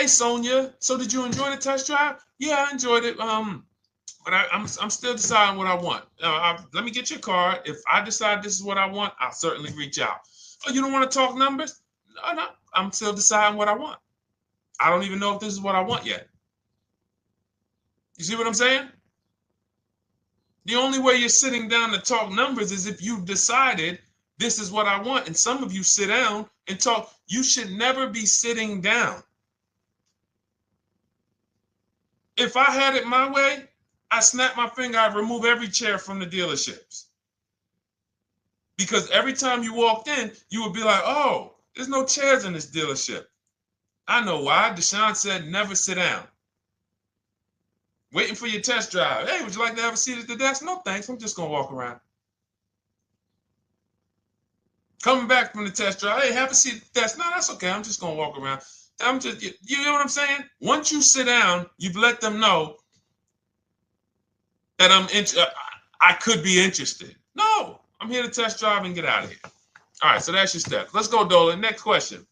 Sonia. So did you enjoy the test drive? Yeah, I enjoyed it. But I'm still deciding what I want. Let me get your card. If I decide this is what I want, I'll certainly reach out. Oh, you don't want to talk numbers? No, I'm still deciding what I want. I don't even know if this is what I want yet. You see what I'm saying? The only way you're sitting down to talk numbers is if you've decided this is what I want. And some of you sit down and talk. You should never be sitting down. If I had it my way, I snap my finger, I'd remove every chair from the dealerships. Because every time you walked in, you would be like, oh, there's no chairs in this dealership. I know why. Deshone said never sit down. Waiting for your test drive. Hey, would you like to have a seat at the desk? No, thanks. I'm just going to walk around. Coming back from the test drive. Hey, have a seat at the desk. No, that's okay. I'm just going to walk around. You know what I'm saying? Once you sit down, you've let them know that I could be interested. No, I'm here to test drive and get out of here. All right, so that's your steps. Let's go, Dolan. Next question.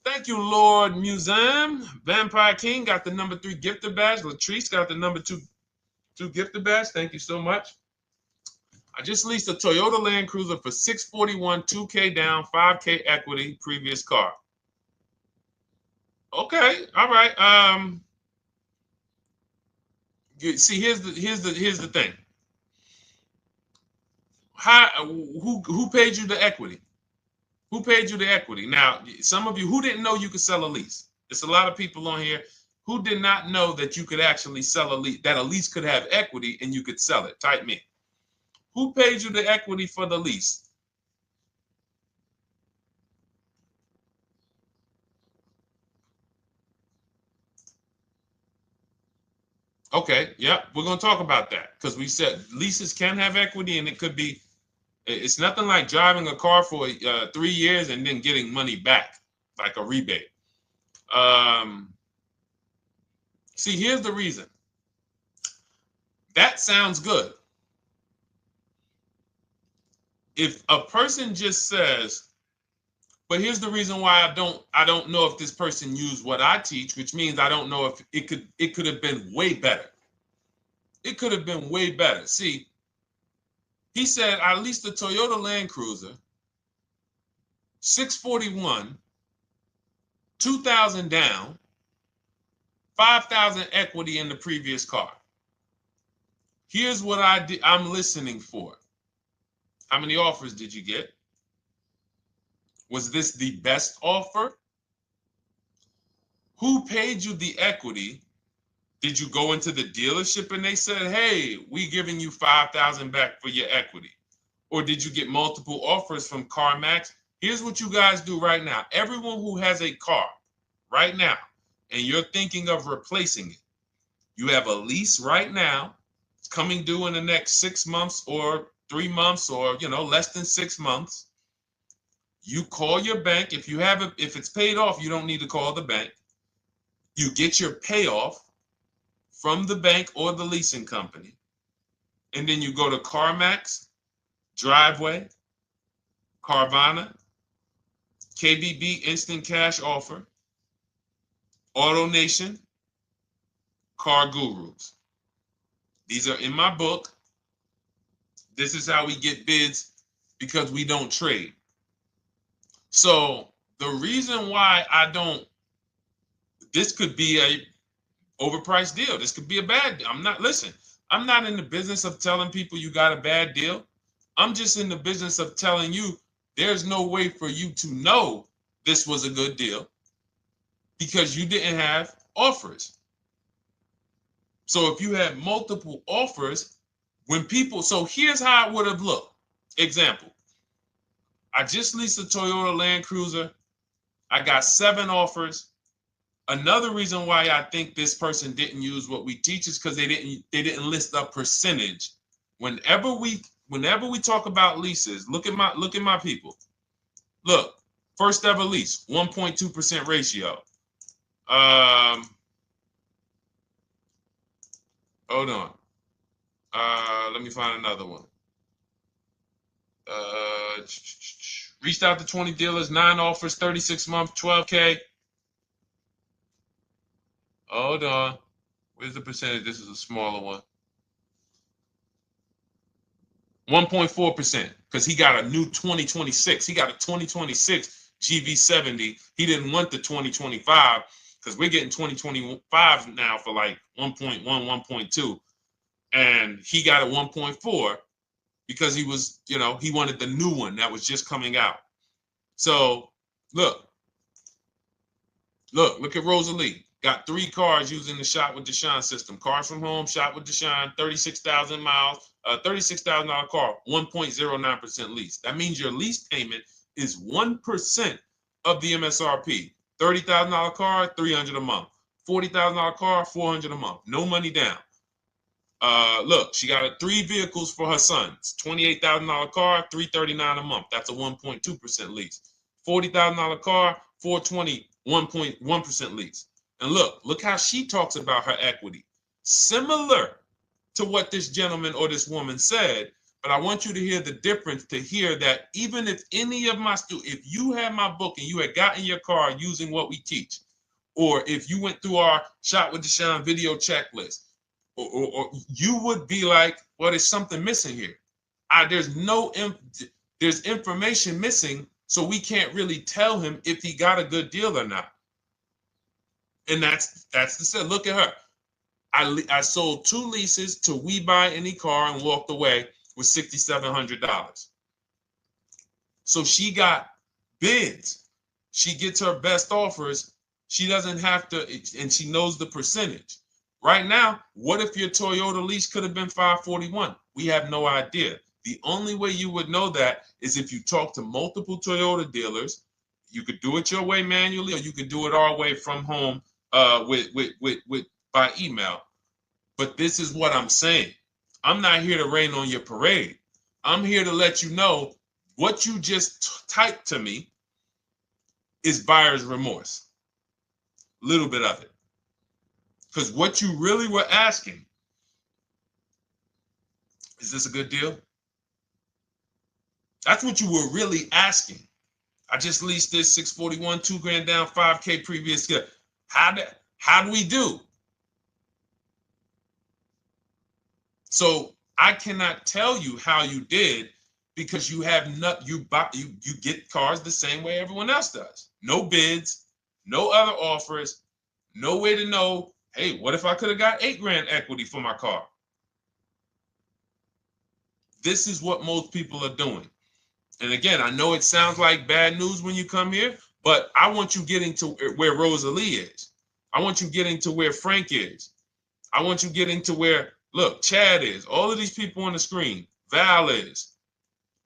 Thank you, Lord Museum. Vampire King got the number 3 gifter badge. Latrice got the number 2 gifter badge. Thank you so much. I just leased a Toyota Land Cruiser for $641, $2K down, $5K equity, previous car. Okay, all right. See, here's the thing. Who paid you the equity? Who paid you the equity? Now, some of you who didn't know you could sell a lease. There's a lot of people on here who did not know that you could actually sell a lease, that a lease could have equity and you could sell it. Type me. Who paid you the equity for the lease? Okay, yep, we're going to talk about that because we said leases can have equity and it could be, it's nothing like driving a car for 3 years and then getting money back, like a rebate. See, here's the reason. That sounds good. If a person just says, But here's the reason why I don't know if this person used what I teach, which means I don't know if it could have been way better. It could have been way better. See, he said I leased a Toyota Land Cruiser, 641, 2,000 down, 5,000 equity in the previous car. Here's what I'm listening for. How many offers did you get? Was this the best offer? Who paid you the equity? Did you go into the dealership and they said, hey, we giving you 5,000 back for your equity? Or did you get multiple offers from CarMax? Here's what you guys do right now. Everyone who has a car right now, and you're thinking of replacing it, you have a lease right now. It's coming due in the next 6 months or 3 months or, less than 6 months. You call your bank. If it's paid off, you don't need to call the bank. You get your payoff from the bank or the leasing company. And then you go to CarMax, Driveway, Carvana, KBB Instant Cash Offer, AutoNation, Car Gurus. These are in my book. This is how we get bids because we don't trade. So the reason why this could be a overpriced deal. This could be a bad deal. I'm not in the business of telling people you got a bad deal. I'm just in the business of telling you there's no way for you to know this was a good deal because you didn't have offers. So if you had multiple offers, so here's how it would have looked. Example, I just leased a Toyota Land Cruiser. I got 7 offers. Another reason why I think this person didn't use what we teach is because they didn't list a percentage. Whenever we talk about leases, look at my people. Look, first ever lease, 1.2% ratio. Hold on. Let me find another one. Reached out to 20 dealers, 9 offers, 36 months, 12K. Hold on. Where's the percentage? This is a smaller one. 1.4%, because he got a new 2026. He got a 2026 GV70. He didn't want the 2025 because we're getting 2025 now for like 1.1, 1.2. And he got a 1.4 because he was, he wanted the new one that was just coming out. So look at Rosalie. Got 3 cars using the Shop with Deshone system. Cars from home, Shop with Deshone, 36,000 miles, $36,000 car, 1.09% lease. That means your lease payment is 1% of the MSRP. $30,000 car, $300 a month. $40,000 car, $400 a month. No money down. Look, she got 3 vehicles for her sons. $28,000 car, $339 a month. That's a 1.2% lease. $40,000 car, $420, 1.1% lease. And look how she talks about her equity. Similar to what this gentleman or this woman said, but I want you to hear the difference, to hear that even if any of my students, if you had my book and you had gotten your car using what we teach, or if you went through our Shop with Deshone video checklist, or you would be like, well, there's something missing here. There's information missing, so we can't really tell him if he got a good deal or not. And that's the set. Look at her. I sold 2 leases to We Buy Any Car and walked away with $6,700. So she got bids. She gets her best offers. She doesn't have to, and she knows the percentage. Right now, what if your Toyota lease could have been 541? We have no idea. The only way you would know that is if you talk to multiple Toyota dealers. You could do it your way manually, or you could do it our way from home by email. But this is what I'm saying. I'm not here to rain on your parade. I'm here to let you know what you just typed to me is buyer's remorse. A little bit of it. Because what you really were asking, is this a good deal? That's what you were really asking. I just leased this 641, 2 grand down, 5K previous. How do we do? So I cannot tell you how you did because you have not you get cars the same way everyone else does. No bids, no other offers, no way to know, hey, what if I could have got 8 grand equity for my car? This is what most people are doing. And again, I know it sounds like bad news when you come here, but I want you getting to where Rosalie is. I want you getting to where Frank is. I want you getting to where, look, Chad is. All of these people on the screen. Val is.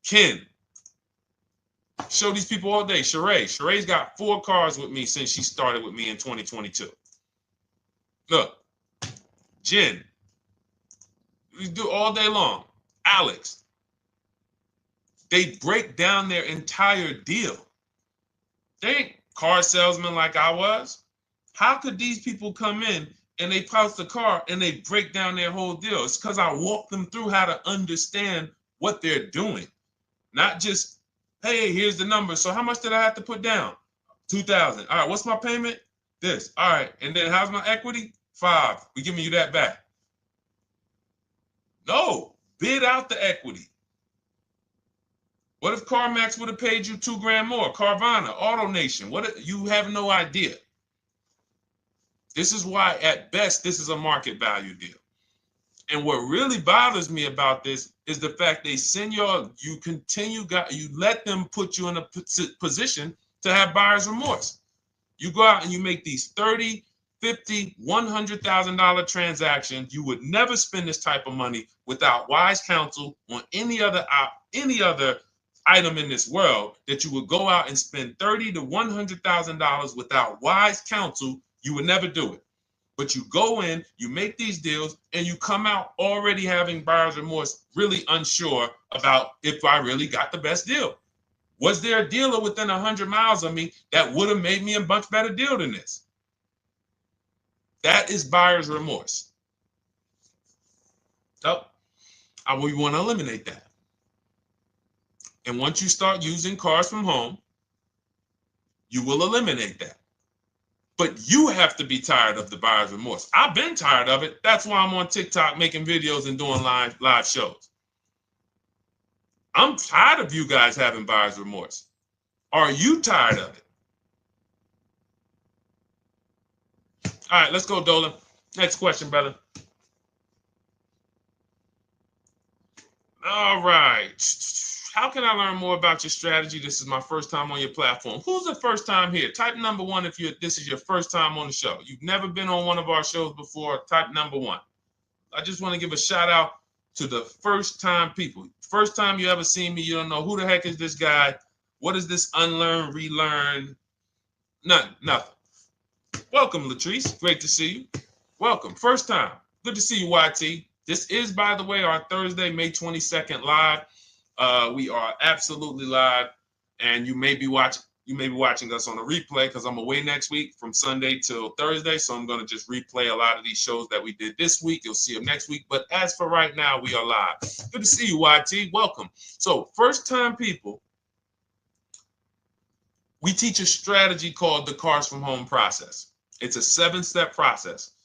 Ken. Show these people all day. Sheree. Sheree's got 4 cars with me since she started with me in 2022. Look. Jen. We do all day long. Alex. They break down their entire deal. They ain't car salesmen like I was. How could these people come in and they post the car and they break down their whole deal? It's because I walk them through how to understand what they're doing. Not just, hey, here's the number. So how much did I have to put down? 2,000. All right, what's my payment? This. All right, and then how's my equity? 5. We giving you that back. No, bid out the equity. What if CarMax would have paid you 2 grand more? Carvana, AutoNation, what? You have no idea. This is why, at best, this is a market value deal. And what really bothers me about this is the fact they send you let them put you in a position to have buyer's remorse. You go out and you make these $30,000, $50,000, $100,000 transactions. You would never spend this type of money without wise counsel on any other item in this world, that you would go out and spend $30,000 to $100,000 without wise counsel. You would never do it. But you go in, you make these deals, and you come out already having buyer's remorse, really unsure about if I really got the best deal. Was there a dealer within 100 miles of me that would have made me a much better deal than this? That is buyer's remorse. So we want to eliminate that. And once you start using cars from home, you will eliminate that. But you have to be tired of the buyer's remorse. I've been tired of it. That's why I'm on TikTok making videos and doing live shows. I'm tired of you guys having buyer's remorse. Are you tired of it? All right, let's go, Dolan. Next question, brother. All right. How can I learn more about your strategy? This is my first time on your platform. Who's the first time here? Type number 1 if this is your first time on the show. You've never been on one of our shows before. Type number 1. I just want to give a shout out to the first time people. First time you ever seen me, you don't know who the heck is this guy. What is this unlearn, relearn? Nothing. Welcome, Latrice. Great to see you. Welcome. First time. Good to see you, YT. This is, by the way, our Thursday, May 22nd live. We are absolutely live, and you may be watching us on a replay because I'm away next week from Sunday till Thursday. So I'm going to just replay a lot of these shows that we did this week. You'll see them next week. But as for right now, we are live. Good to see you, YT. Welcome. So first time people, we teach a strategy called the Cars from Home process. It's a 7-step process.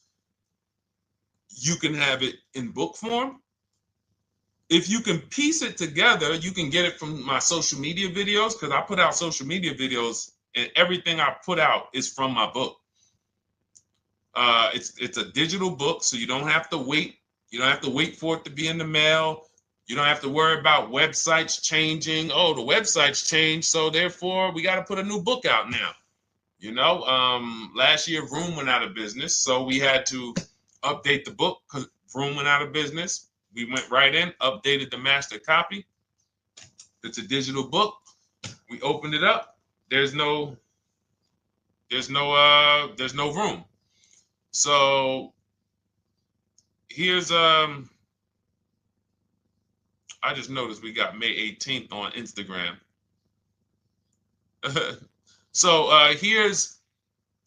You can have it in book form. If you can piece it together, you can get it from my social media videos, because I put out social media videos and everything I put out is from my book. It's a digital book, so you don't have to wait. You don't have to wait for it to be in the mail. You don't have to worry about websites changing. Oh, the website's changed, so therefore we got to put a new book out now. You know, last year Vroom went out of business, so we had to update the book because Vroom went out of business. We went right in, updated the master copy. It's a digital book. We opened it up. There's no room. So here's I just noticed we got May 18th on Instagram. So here's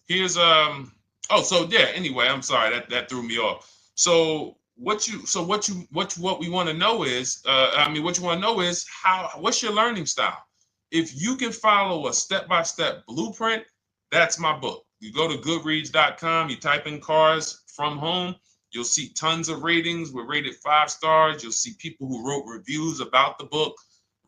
anyway, I'm sorry, that threw me off. So what we want to know is, what's your learning style? If you can follow a step-by-step blueprint, that's my book. You go to goodreads.com, you type in cars from home, you'll see tons of ratings. We're rated 5 stars. You'll see people who wrote reviews about the book,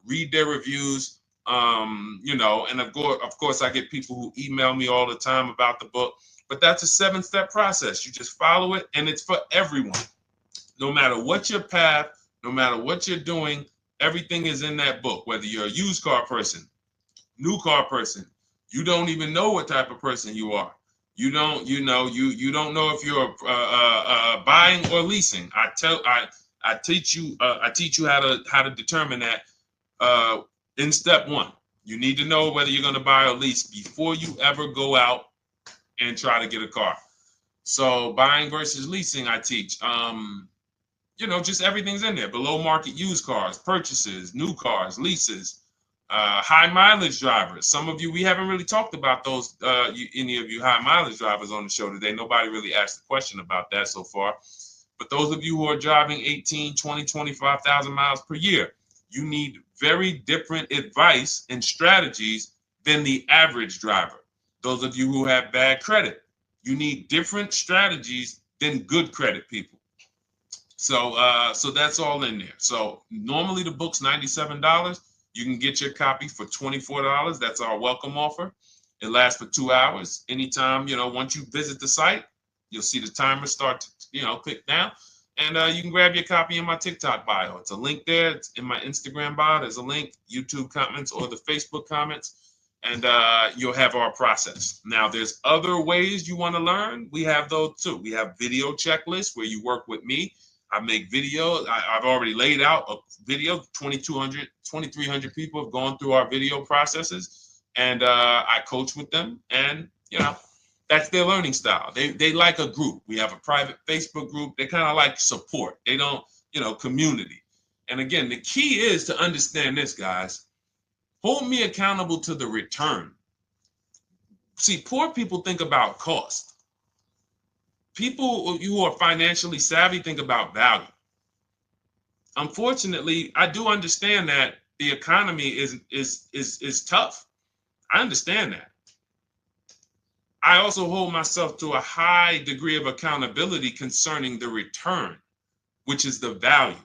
read their reviews. And of course, I get people who email me all the time about the book. But that's a 7-step process. You just follow it, and it's for everyone. No matter what your path, no matter what you're doing, everything is in that book. Whether you're a used car person, new car person, you don't even know what type of person you are. You don't know if you're buying or leasing. I teach you how to determine that in step 1. You need to know whether you're going to buy or lease before you ever go out and try to get a car. So buying versus leasing, I teach. Just everything's in there. Below market used cars, purchases, new cars, leases, high mileage drivers. Some of you, we haven't really talked about those, any of you high mileage drivers on the show today. Nobody really asked a question about that so far. But those of you who are driving 18, 20, 25,000 miles per year, you need very different advice and strategies than the average driver. Those of you who have bad credit, you need different strategies than good credit people. So that's all in there. So normally the book's $97. You can get your copy for $24. That's our welcome offer. It lasts for 2 hours. Anytime, once you visit the site, you'll see the timer start to, click down. And you can grab your copy in my TikTok bio. It's a link there. It's in my Instagram bio. There's a link, YouTube comments or the Facebook comments. And you'll have our process. Now, there's other ways you want to learn. We have those too. We have video checklists where you work with me. I make videos. I've already laid out a video. 2,300 people have gone through our video processes. And I coach with them. And, that's their learning style. They like a group. We have a private Facebook group. They kind of like support. They don't, community. And again, the key is to understand this, guys. Hold me accountable to the return. See, poor people think about cost. People who are financially savvy think about value. Unfortunately, I do understand that the economy is tough. I understand that. I also hold myself to a high degree of accountability concerning the return, which is the value.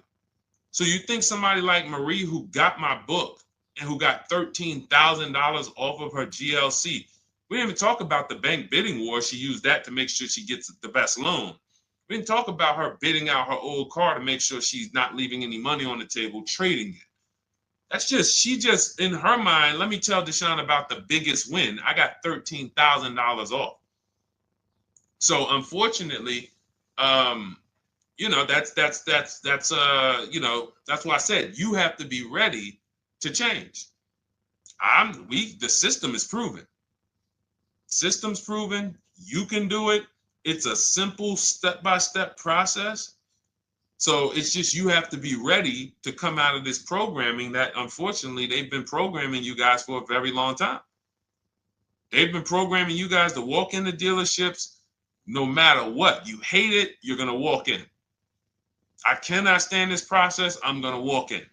So you think somebody like Marie, who got my book and who got $13,000 off of her GLC, we didn't even talk about the bank bidding war. She used that to make sure she gets the best loan. We didn't talk about her bidding out her old car to make sure she's not leaving any money on the table, trading it. She just, in her mind, let me tell Deshone about the biggest win. I got $13,000 off. So unfortunately, that's why I said you have to be ready to change. The system is proven. System's proven. You can do it. It's a simple step-by-step process. So it's just you have to be ready to come out of this programming that, unfortunately, they've been programming you guys for a very long time. They've been programming you guys to walk into dealerships no matter what. You hate it, you're going to walk in. I cannot stand this process, I'm going to walk in.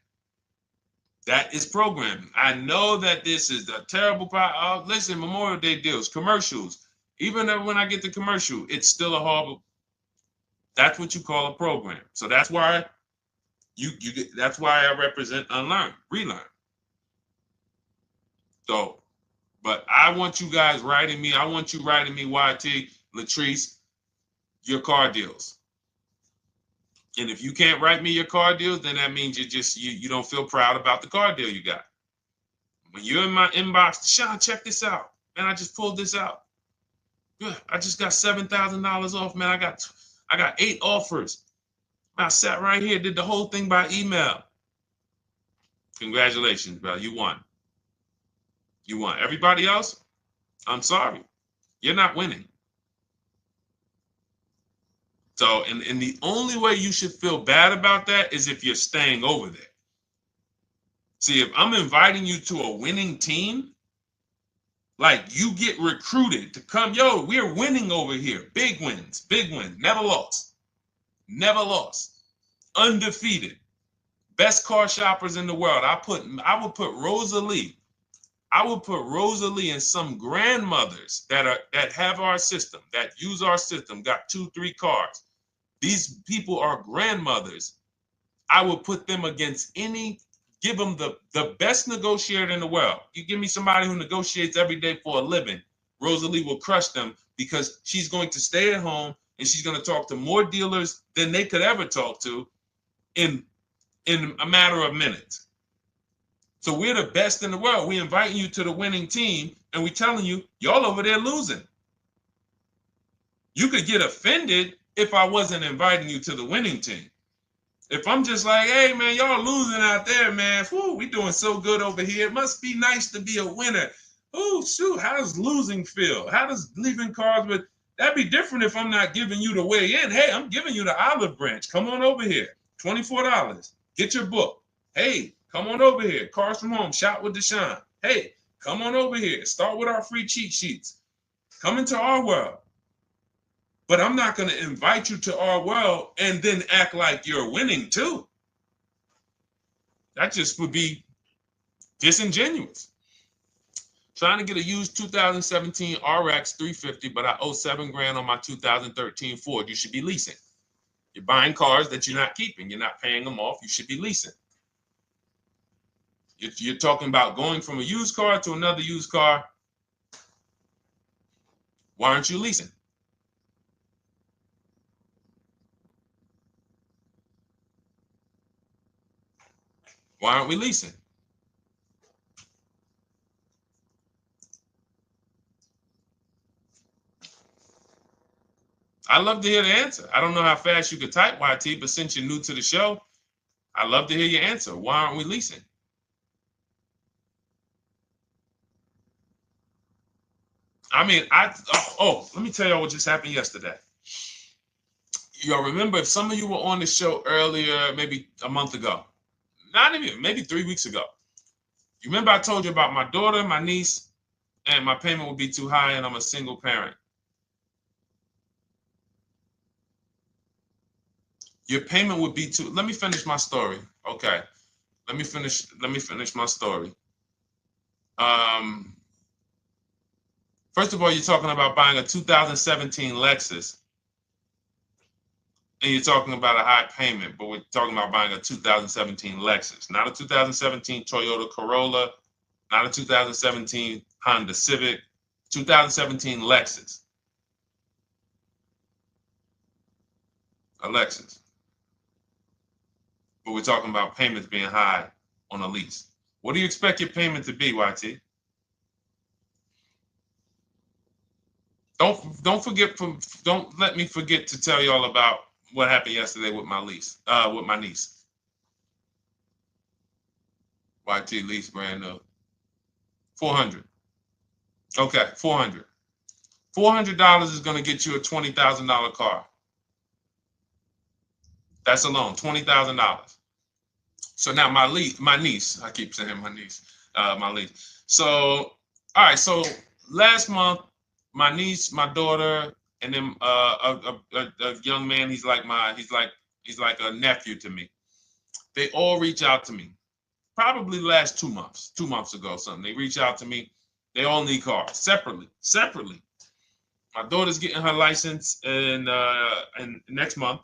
That is programming. I know that this is a terrible problem. Listen, Memorial Day deals, commercials. Even when I get the commercial, it's still a horrible. That's what you call a program. So that's why that's why I represent unlearn, relearn. So, but I want you guys writing me. I want you writing me, YT, Latrice, your car deals. And if you can't write me your car deals, then that means you don't feel proud about the car deal you got. When you're in my inbox, Deshone, check this out. Man, I just pulled this out. Good. I just got $7,000 off, man. I got 8 offers. I sat right here, did the whole thing by email. Congratulations, bro. You won. You won. Everybody else, I'm sorry. You're not winning. So, and the only way you should feel bad about that is if you're staying over there. See, if I'm inviting you to a winning team, like you get recruited to come, yo, we're winning over here. Big wins, never lost. Never lost. Undefeated. Best car shoppers in the world. I would put Rosalie I will put Rosalie and some grandmothers that have our system, that use our system, got 2-3 cars. These people are grandmothers. I will put them against give them the best negotiator in the world. You give me somebody who negotiates every day for a living, Rosalie will crush them because she's going to stay at home and she's going to talk to more dealers than they could ever talk to in a matter of minutes. So we're the best in the world. We're inviting you to the winning team, and we're telling you, y'all over there losing. You could get offended if I wasn't inviting you to the winning team. If I'm just like, hey, man, y'all losing out there, man. Whew, we doing so good over here. It must be nice to be a winner. Oh, shoot, how does losing feel? How does leaving cards with... That'd be different if I'm not giving you the way in. Hey, I'm giving you the olive branch. Come on over here. $24. Get your book. Hey, come on over here. Cars from Home. Shop with Deshone. Hey, come on over here. Start with our free cheat sheets. Come into our world. But I'm not going to invite you to our world and then act like you're winning too. That just would be disingenuous. Trying to get a used 2017 RX 350, but I owe $7,000 on my 2013 Ford. You should be leasing. You're buying cars that you're not keeping. You're not paying them off. You should be leasing. If you're talking about going from a used car to another used car, why aren't you leasing? Why aren't we leasing? I'd love to hear the answer. I don't know how fast you could type, YT, but since you're new to the show, I'd love to hear your answer. Why aren't we leasing? I mean, let me tell y'all what just happened yesterday. Y'all remember, if some of you were on the show earlier, maybe a month ago, not even, maybe 3 weeks ago. You remember I told you about my daughter, my niece, and my payment would be too high, and I'm a single parent. Your payment would be too... Let me finish my story. Okay. Let me finish my story. First of all, you're talking about buying a 2017 Lexus, and you're talking about a high payment, but we're talking about buying a 2017 Lexus, not a 2017 Toyota Corolla, not a 2017 Honda Civic, 2017 Lexus. A Lexus. But we're talking about payments being high on a lease. What do you expect your payment to be, YT? Don't let me forget to tell y'all about what happened yesterday with my niece. YT lease brand new. $400. Okay, $400. $400 is going to get you a $20,000 car. That's alone, $20,000. So now my niece, I keep saying my niece, my lease. So, all right, so last month, my niece, my daughter, and then a young man, he's like a nephew to me. They all reach out to me. Probably the last 2 months, 2 months ago, something. They reach out to me. They all need cars separately. My daughter's getting her license in next month.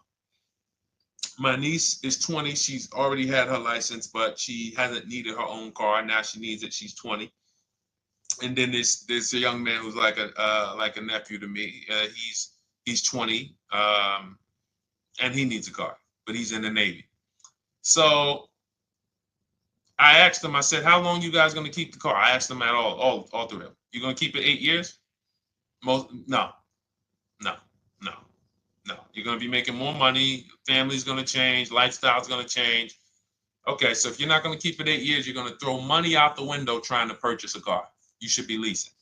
My niece is 20. She's already had her license, but she hasn't needed her own car. Now she needs it. She's 20. And then there's a young man who's like a nephew to me. He's 20, and he needs a car, but he's in the Navy. So I asked them. I said, "How long you guys going to keep the car?" I asked them at all three of them. You going to keep it 8 years? No. You're going to be making more money. Family's going to change. Lifestyle's going to change. Okay, so if you're not going to keep it 8 years, you're going to throw money out the window trying to purchase a car. You should be leasing.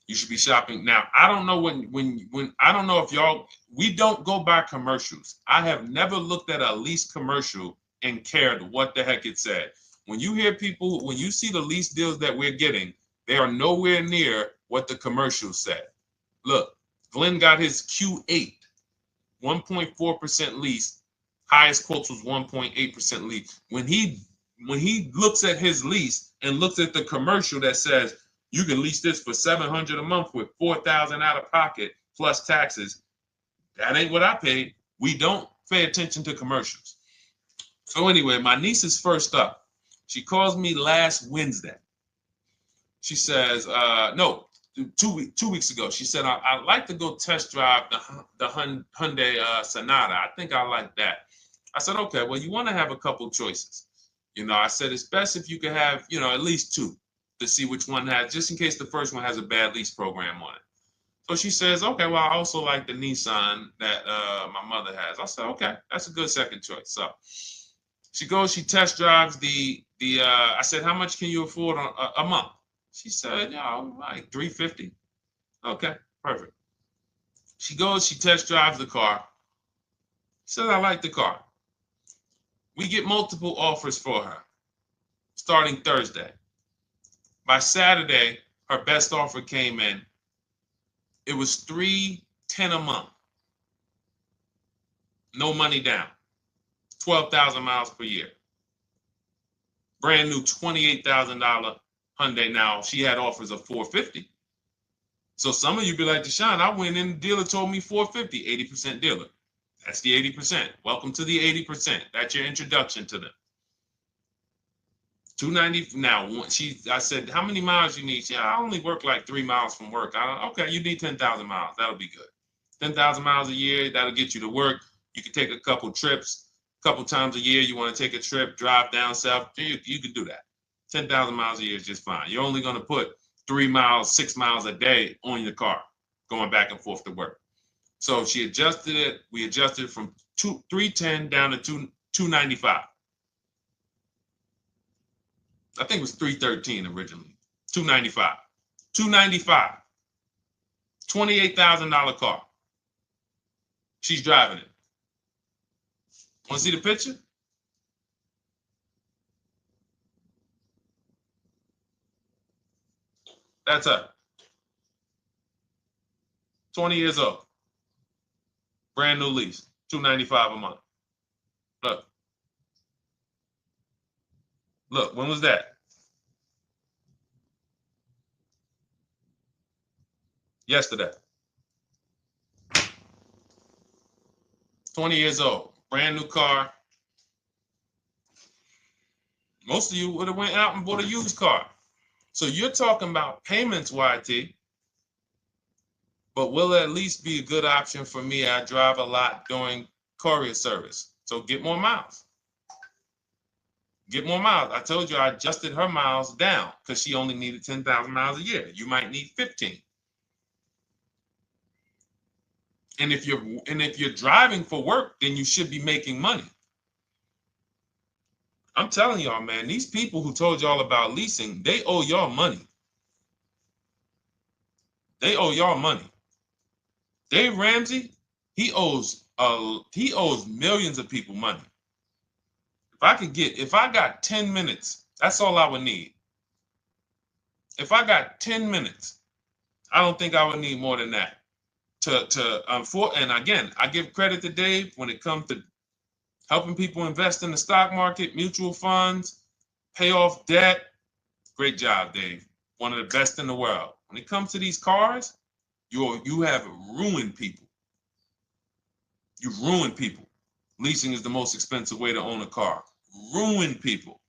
You should be shopping. Now, I don't know when I don't know if y'all, we don't go by commercials. I have never looked at a lease commercial and cared what the heck it said. When you hear people, when you see the lease deals that we're getting, they are nowhere near what the commercial said. Look, Glenn got his Q8, 1.4% lease. Highest quotes was 1.8% lease. When he when he looks at his lease and looks at the commercial that says you can lease this for $700 a month with $4,000 out of pocket plus taxes, that ain't what I paid. We don't pay attention to commercials. So anyway, my niece is first up. She calls me last Wednesday. She says, no, 2 weeks ago. She said, I'd like to go test drive the Hyundai Sonata. I think I like that. I said, okay, well, you want to have a couple choices. I said, it's best if you could have, at least two to see which one has, just in case the first one has a bad lease program on it. So she says, okay, well, I also like the Nissan that my mother has. I said, okay, that's a good second choice. So she goes, she test drives I said, how much can you afford a month? She said, like $350. Okay, perfect. She goes, she test drives the car. She said, I like the car. We get multiple offers for her starting Thursday. By Saturday, her best offer came in. It was $310 a month. No money down. 12,000 miles per year. Brand new $28,000 Hyundai. Now, she had offers of $450. So some of you be like, Deshone, I went in, the dealer told me $450, 80% dealer. That's the 80%. Welcome to the 80%. That's your introduction to them. $290. Now, I said, how many miles you need? She said, I only work like 3 miles from work. Okay, you need 10,000 miles. That'll be good. 10,000 miles a year, that'll get you to work. You can take a couple trips, a couple times a year. You want to take a trip, drive down south, you can do that. 10,000 miles a year is just fine. You're only going to put 3 miles, 6 miles a day on your car, going back and forth to work. So she adjusted it. We adjusted it from 310 down to 295. I think it was 313 originally. 295. 295. $28,000 car. She's driving it. Want to see the picture? That's her. 20 years old. Brand new lease. $295 a month. Look. Look, when was that? Yesterday. 20 years old. Brand new car. Most of you would have went out and bought a used car. So you're talking about payments, YT. But will it at least be a good option for me? I drive a lot during courier service. So get more miles. Get more miles. I told you I adjusted her miles down because she only needed 10,000 miles a year. You might need 15. And if you're driving for work, then you should be making money. I'm telling y'all, man, these people who told y'all about leasing, they owe y'all money. They owe y'all money. Dave Ramsey, he owes millions of people money. If I got 10 minutes, that's all I would need. If I got 10 minutes, I don't think I would need more than that. And again, I give credit to Dave when it comes to helping people invest in the stock market, mutual funds, pay off debt. Great job, Dave. One of the best in the world. When it comes to these cars, you have ruined people. You've ruined people. Leasing is the most expensive way to own a car. Ruined people.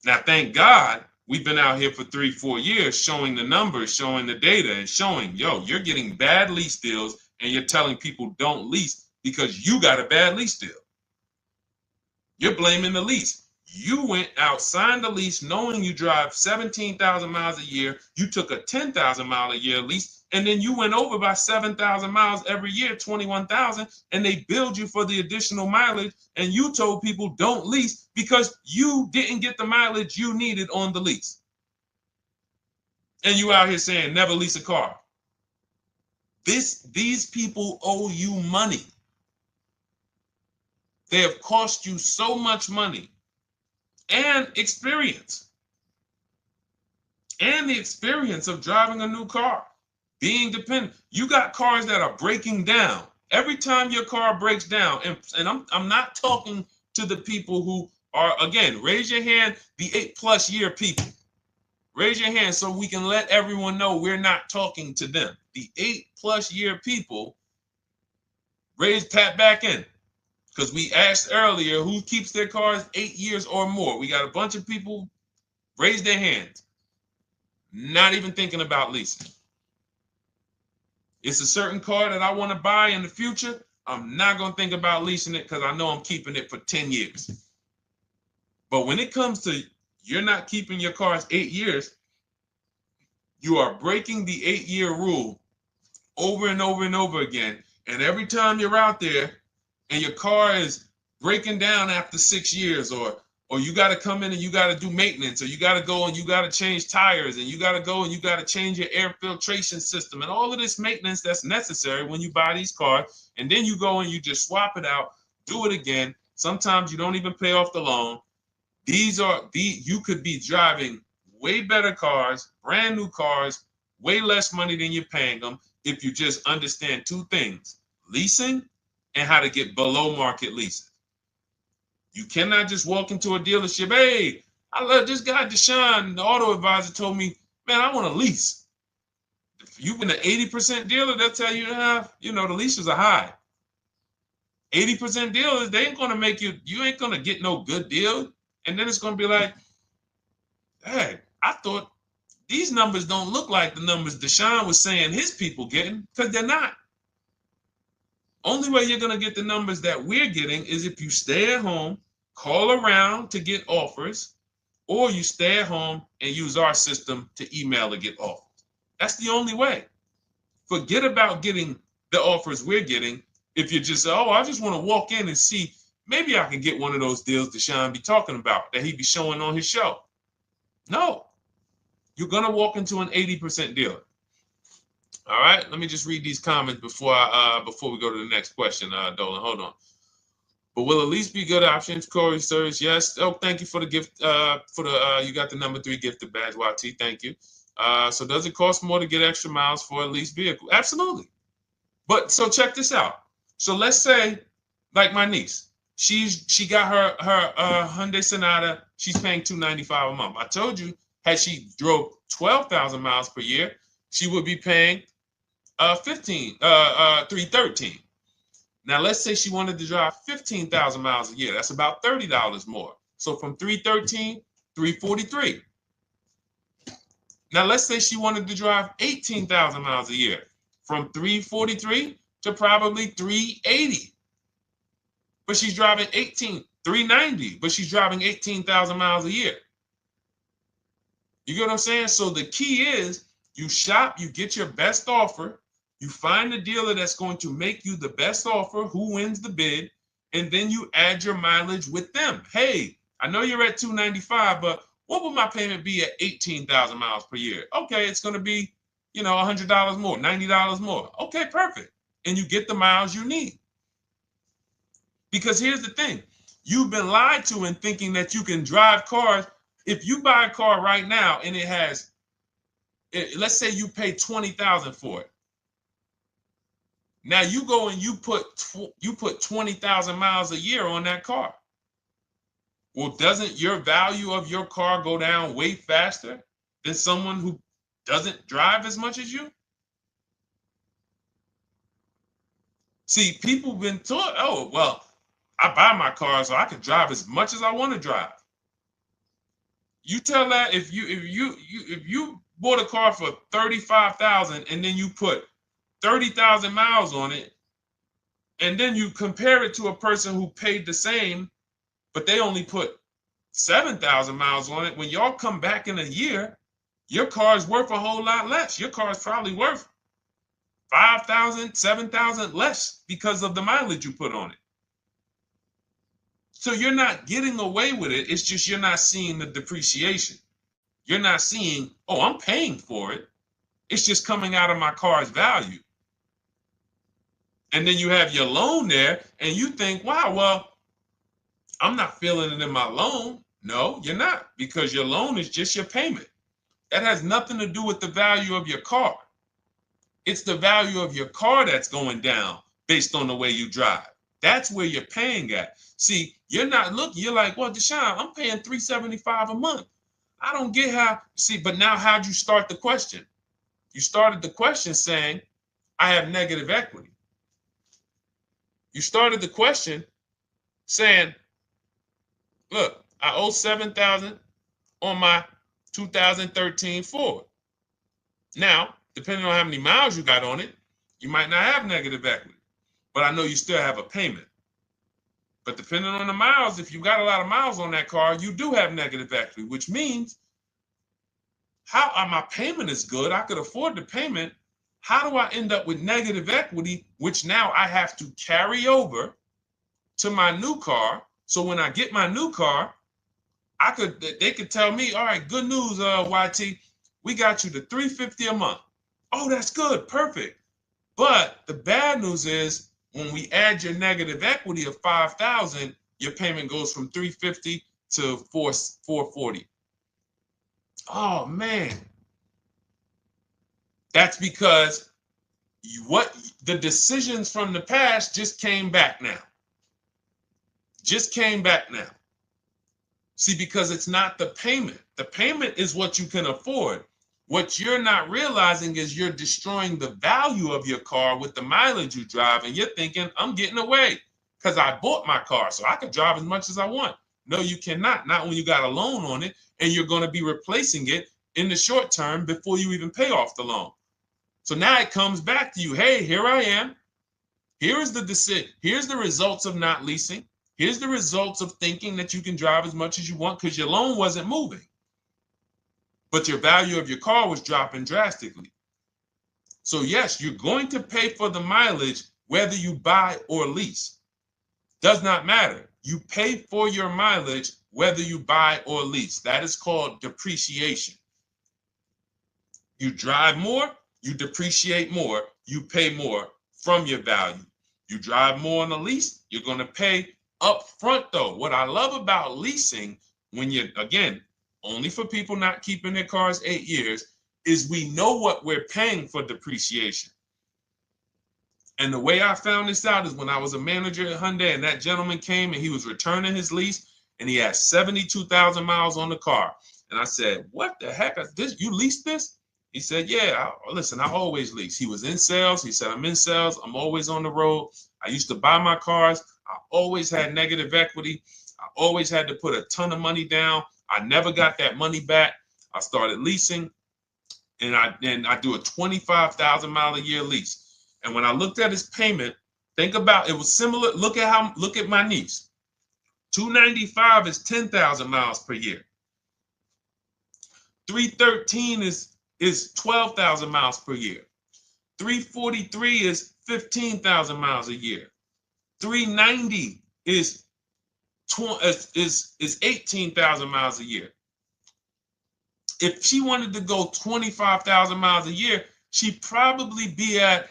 Now, thank God, we've been out here for 3-4 years showing the numbers, showing the data, and showing, you're getting bad lease deals, and you're telling people don't lease because you got a bad lease deal. You're blaming the lease. You went out, signed the lease, knowing you drive 17,000 miles a year. You took a 10,000 mile a year lease, and then you went over by 7,000 miles every year, 21,000, and they billed you for the additional mileage, and you told people don't lease because you didn't get the mileage you needed on the lease. And you out here saying never lease a car. These people owe you money. They have cost you so much money and experience. And the experience of driving a new car, being dependent. You got cars that are breaking down. Every time your car breaks down, and I'm not talking to the people who Or again, raise your hand, the 8+ year people. Raise your hand so we can let everyone know we're not talking to them. The 8+ year people, tap back in. Because we asked earlier who keeps their cars 8 years or more. We got a bunch of people raise their hands. Not even thinking about leasing. It's a certain car that I want to buy in the future. I'm not going to think about leasing it because I know I'm keeping it for 10 years. But when it comes to you're not keeping your cars 8 years, you are breaking the 8-year rule over and over and over again. And every time you're out there and your car is breaking down after 6 years, or you got to come in and you got to do maintenance, or you got to go and you got to change tires, and you got to go and you got to change your air filtration system, and all of this maintenance that's necessary when you buy these cars, and then you go and you just swap it out, do it again. Sometimes you don't even pay off the loan. You could be driving way better cars, brand new cars, way less money than you're paying them if you just understand 2 things: leasing and how to get below market leasing. You cannot just walk into a dealership. Hey, I love this guy, Deshone, the auto advisor, told me, man, I want to lease. If you've been an 80% dealer, they'll tell you, the leases are high. 80% dealers, they ain't going to make you ain't going to get no good deal. And then it's going to be like, hey, I thought these numbers don't look like the numbers Deshone was saying his people getting, because they're not. Only way you're going to get the numbers that we're getting is if you stay at home, call around to get offers, or you stay at home and use our system to email to get offers. That's the only way. Forget about getting the offers we're getting. If you just say, oh, I just want to walk in and see, maybe I can get one of those deals Deshone be talking about that he be showing on his show. No, you're going to walk into an 80% dealer. All right, let me just read these comments before we go to the next question, Dolan. Hold on. But will a lease be good options? Corey Sirs, yes. Oh, thank you for the gift. You got the number 3 gifted badge, YT. Thank you. So does it cost more to get extra miles for a leased vehicle? Absolutely. But so check this out. So let's say, like my niece, she got her Hyundai Sonata. She's paying $295 a month. I told you, had she drove 12,000 miles per year, she would be paying $313. Now let's say she wanted to drive 15,000 miles a year. That's about $30 more. So from $313, $343. Now let's say she wanted to drive 18,000 miles a year, from $343 to probably $380. But she's driving $390, but she's driving 18,000 miles a year. You get what I'm saying? So the key is you shop, you get your best offer, you find the dealer that's going to make you the best offer, who wins the bid, and then you add your mileage with them. Hey, I know you're at $295, but what would my payment be at 18,000 miles per year? Okay, it's going to be, $100 more, $90 more. Okay, perfect. And you get the miles you need. Because here's the thing. You've been lied to in thinking that you can drive cars. If you buy a car right now and it has, let's say you pay $20,000 for it. Now you go and you put 20,000 miles a year on that car. Well, doesn't your value of your car go down way faster than someone who doesn't drive as much as you? See, people have been taught, oh, well, I buy my car so I can drive as much as I want to drive. You tell that if you bought a car for $35,000 and then you put 30,000 miles on it, and then you compare it to a person who paid the same, but they only put 7,000 miles on it, when y'all come back in a year, your car is worth a whole lot less. Your car is probably worth 5,000, 7,000 less because of the mileage you put on it. So you're not getting away with it. It's just you're not seeing the depreciation. You're not seeing, oh, I'm paying for it. It's just coming out of my car's value. And then you have your loan there and you think, wow, well, I'm not feeling it in my loan. No, you're not, because your loan is just your payment. That has nothing to do with the value of your car. It's the value of your car that's going down based on the way you drive. That's where you're paying at. See, you're not looking, you're like, well, Deshone, I'm paying $375 a month. I don't get how, see, but now how'd you start the question? You started the question saying, I have negative equity. You started the question saying, look, I owe $7,000 on my 2013 Ford. Now, depending on how many miles you got on it, you might not have negative equity, but I know you still have a payment. But depending on the miles, if you got a lot of miles on that car, you do have negative equity, which means my payment is good. I could afford the payment. How do I end up with negative equity, which now I have to carry over to my new car? So when I get my new car, they could tell me, all right, good news, YT, we got you to $350 a month. Oh, that's good, perfect. But the bad news is when we add your negative equity of $5,000, your payment goes from $350 to $440. Oh man, that's because the decisions from the past just came back now. Just came back now. See, because it's not the payment. The payment is what you can afford. What you're not realizing is you're destroying the value of your car with the mileage you drive, and you're thinking, I'm getting away because I bought my car, so I can drive as much as I want. No, you cannot. Not when you got a loan on it, and you're going to be replacing it in the short term before you even pay off the loan. So now it comes back to you. Hey, here I am. Here is the decision. Here's the results of not leasing. Here's the results of thinking that you can drive as much as you want because your loan wasn't moving. But your value of your car was dropping drastically. So yes, you're going to pay for the mileage whether you buy or lease. Does not matter. You pay for your mileage whether you buy or lease. That is called depreciation. You drive more, you depreciate more, you pay more from your value. You drive more on a lease, you're going to pay up front though. What I love about leasing, when you're, again, only for people not keeping their cars 8 years, is we know what we're paying for depreciation. And the way I found this out is when I was a manager at Hyundai and that gentleman came and he was returning his lease and he had 72,000 miles on the car. And I said, what the heck? You leased this? He said, yeah, listen, I always lease. He was in sales. He said, I'm in sales. I'm always on the road. I used to buy my cars. I always had negative equity. I always had to put a ton of money down. I never got that money back. I started leasing, and I do a 25,000 mile a year lease. And when I looked at his payment, think about it was similar. Look at my niece. 295 is 10,000 miles per year. 313 is 12,000 miles per year. 343 is 15,000 miles a year. 390 is 18,000 miles a year. If she wanted to go 25,000 miles a year, she'd probably be at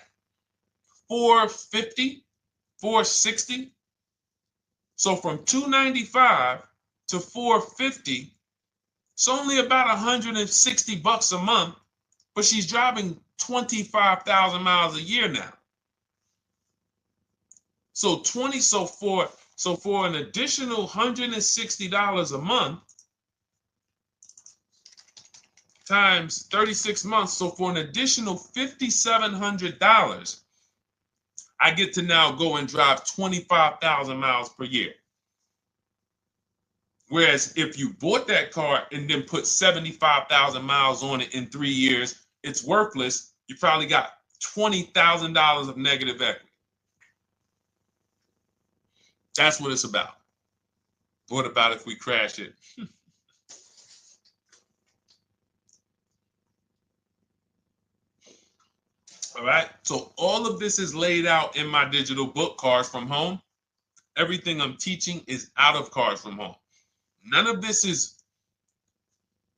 450, 460. So from 295 to 450, it's only about 160 bucks a month, but she's driving 25,000 miles a year now. So for an additional $160 a month times 36 months, so for an additional $5,700, I get to now go and drive 25,000 miles per year. Whereas if you bought that car and then put 75,000 miles on it in 3 years, it's worthless. You probably got $20,000 of negative equity. That's what it's about. What about if we crash it? All right. So all of this is laid out in my digital book, Cars from Home. Everything I'm teaching is out of Cars from Home. None of this is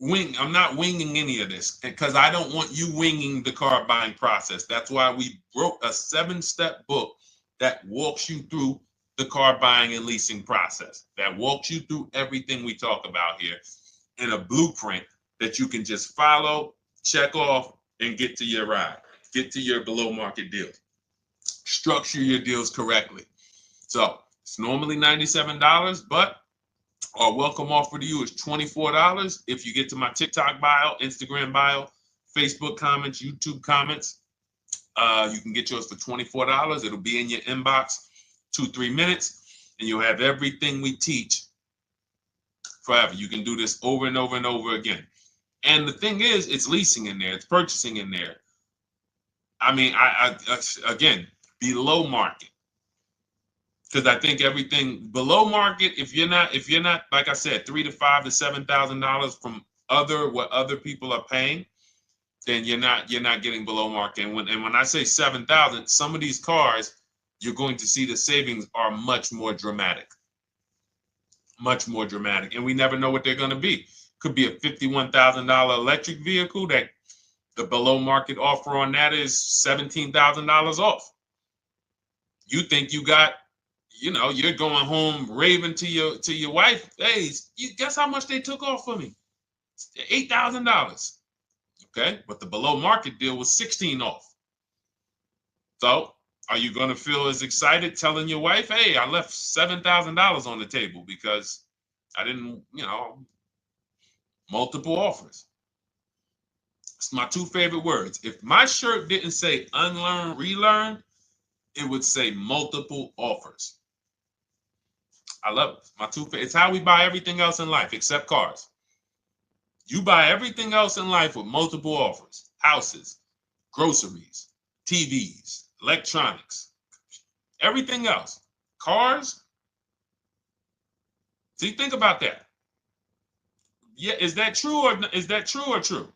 I'm not winging any of this because I don't want you winging the car buying process. That's why we wrote a 7-step book that walks you through the car buying and leasing process, that walks you through everything we talk about here in a blueprint that you can just follow, check off, and get to your ride, get to your below market deals, structure your deals correctly. So it's normally $97, but our welcome offer to you is $24 if you get to my TikTok bio, Instagram bio, Facebook comments, YouTube comments. You can get yours for $24. It'll be in your inbox 2-3 minutes, and you'll have everything we teach forever. You can do this over and over and over again. And the thing is, it's leasing in there, it's purchasing in there. I mean, I again, below market. Because I think everything below market, if you're not, like I said, $3,000 to $5,000 to $7,000 from what other people are paying, then you're not getting below market. And when I say 7,000, some of these cars, you're going to see the savings are much more dramatic. Much more dramatic. And we never know what they're going to be. Could be a $51,000 electric vehicle that the below market offer on that is $17,000 off. You think you got, you're going home raving to your wife. Hey, you guess how much they took off for me? $8,000. Okay, but the below market deal was 16 off. So are you going to feel as excited telling your wife, hey, I left $7,000 on the table because I didn't, multiple offers. It's my two favorite words. If my shirt didn't say unlearn, relearn, it would say multiple offers. I love it. My two favorite. It's how we buy everything else in life except cars. You buy everything else in life with multiple offers. Houses, groceries, TVs, electronics, everything else. Cars. See, think about that. Yeah, is that true or true?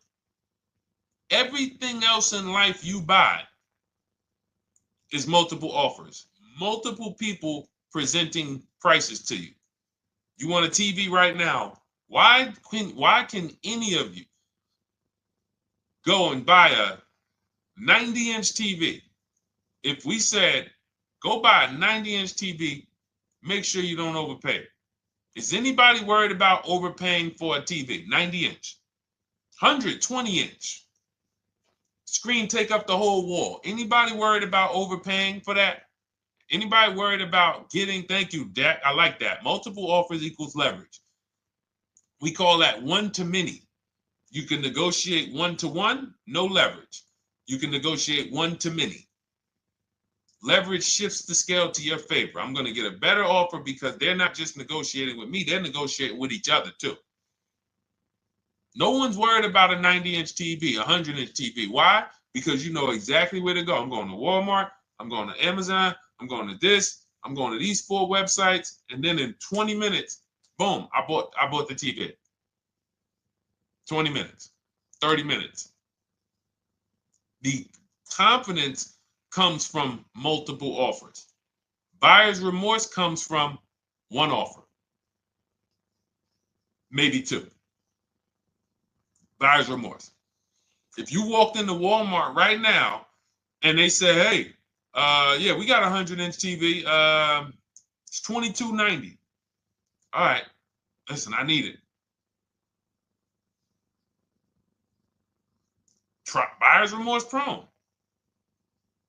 Everything else in life you buy is multiple offers. Multiple people presenting prices to you. You want a TV right now. Why can any of you go and buy a 90-inch TV? If we said, go buy a 90-inch TV, make sure you don't overpay. Is anybody worried about overpaying for a TV? 90-inch, 120-inch. Screen take up the whole wall. Anybody worried about overpaying for that? Anybody worried about getting, thank you, Dak, I like that. Multiple offers equals leverage. We call that one to many. You can negotiate 1-to-1, no leverage. You can negotiate 1 to many. Leverage shifts the scale to your favor. I'm going to get a better offer because they're not just negotiating with me, they're negotiating with each other too. No one's worried about a 90-inch TV, a 100-inch TV. Why? Because you know exactly where to go. I'm going to Walmart, I'm going to Amazon, I'm going to this, I'm going to these 4 websites, and then in 20 minutes, boom, I bought the TV. 20 minutes, 30 minutes. The confidence comes from multiple offers. Buyer's remorse comes from one offer, maybe 2. Buyer's remorse. If you walked into Walmart right now and they say, hey, yeah, we got a 100-inch TV. It's $22.90. All right, listen, I need it. Buyer's remorse prone.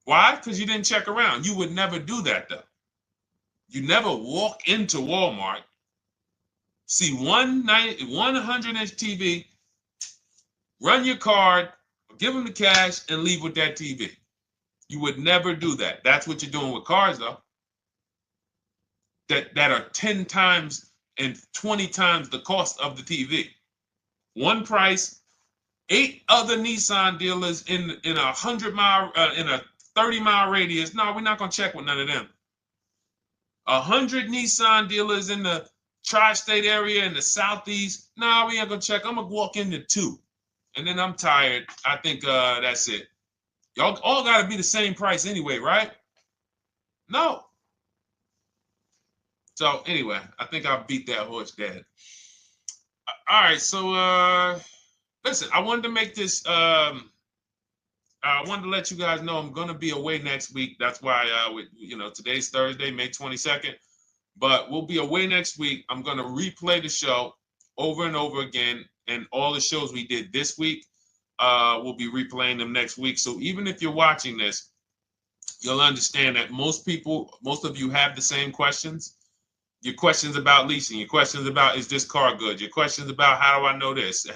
Why? Because you didn't check around. You would never do that, though. You never walk into Walmart, see one 100-inch TV, run your card, give them the cash, and leave with that TV. You would never do that. That's what you're doing with cars, though. That are 10 times and 20 times the cost of the TV. One price, 8 other Nissan dealers in a 100-mile, in a 30-mile radius. No, we're not going to check with none of them. 100 Nissan dealers in the tri-state area in the southeast. No, we ain't going to check. I'm going to walk into 2. And then I'm tired. I think that's it. Y'all all got to be the same price anyway, right? No. So anyway, I think I beat that horse dead. All right, so listen, I wanted to make this. I wanted to let you guys know I'm gonna be away next week. That's why today's Thursday, May 22nd, but we'll be away next week. I'm gonna replay the show over and over again, and all the shows we did this week, we'll be replaying them next week. So even if you're watching this you'll understand that most of you have the same questions. Your questions about leasing, your questions about, is this car good? Your questions about, how do I know this?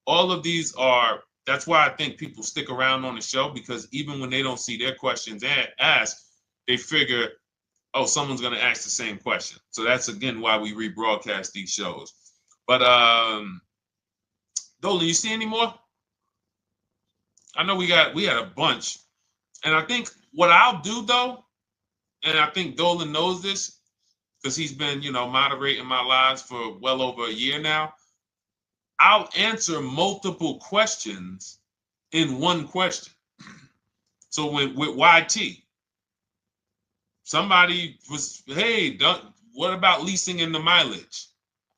All of these are, that's why I think people stick around on the show, because even when they don't see their questions asked, they figure, oh, someone's going to ask the same question. So that's, again, why we rebroadcast these shows. But Dolan, you see any more? I know we had a bunch. And I think what I'll do, though, and I think Dolan knows this because he's been, moderating my lives for well over a year now, I'll answer multiple questions in one question. So with YT, somebody was, hey, what about leasing in the mileage?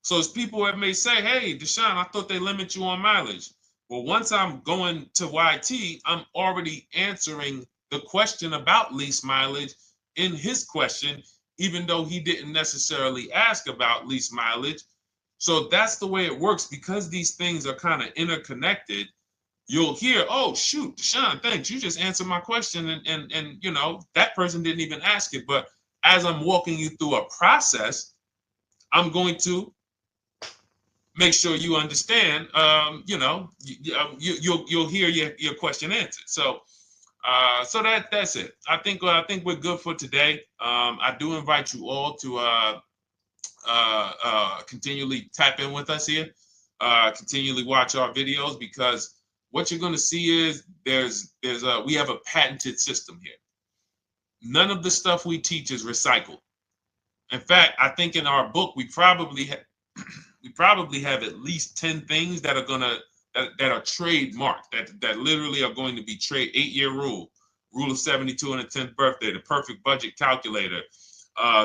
So it's people that may say, hey, Deshone, I thought they limit you on mileage. Well, once I'm going to YT, I'm already answering the question about lease mileage in his question, even though he didn't necessarily ask about lease mileage. So that's the way it works. Because these things are kind of interconnected, you'll hear, oh, shoot, Deshone, thanks. You just answered my question. And that person didn't even ask it. But as I'm walking you through a process, I'm going to make sure you understand, you'll hear your question answered. So that's it. I think we're good for today. I do invite you all to continually tap in with us here, continually watch our videos, because what you're going to see is we have a patented system here. None of the stuff we teach is recycled. In fact, I think in our book we probably have at least 10 things that are trademarked, that literally are going to be 8-year rule of 72 on the 10th birthday, the perfect budget calculator,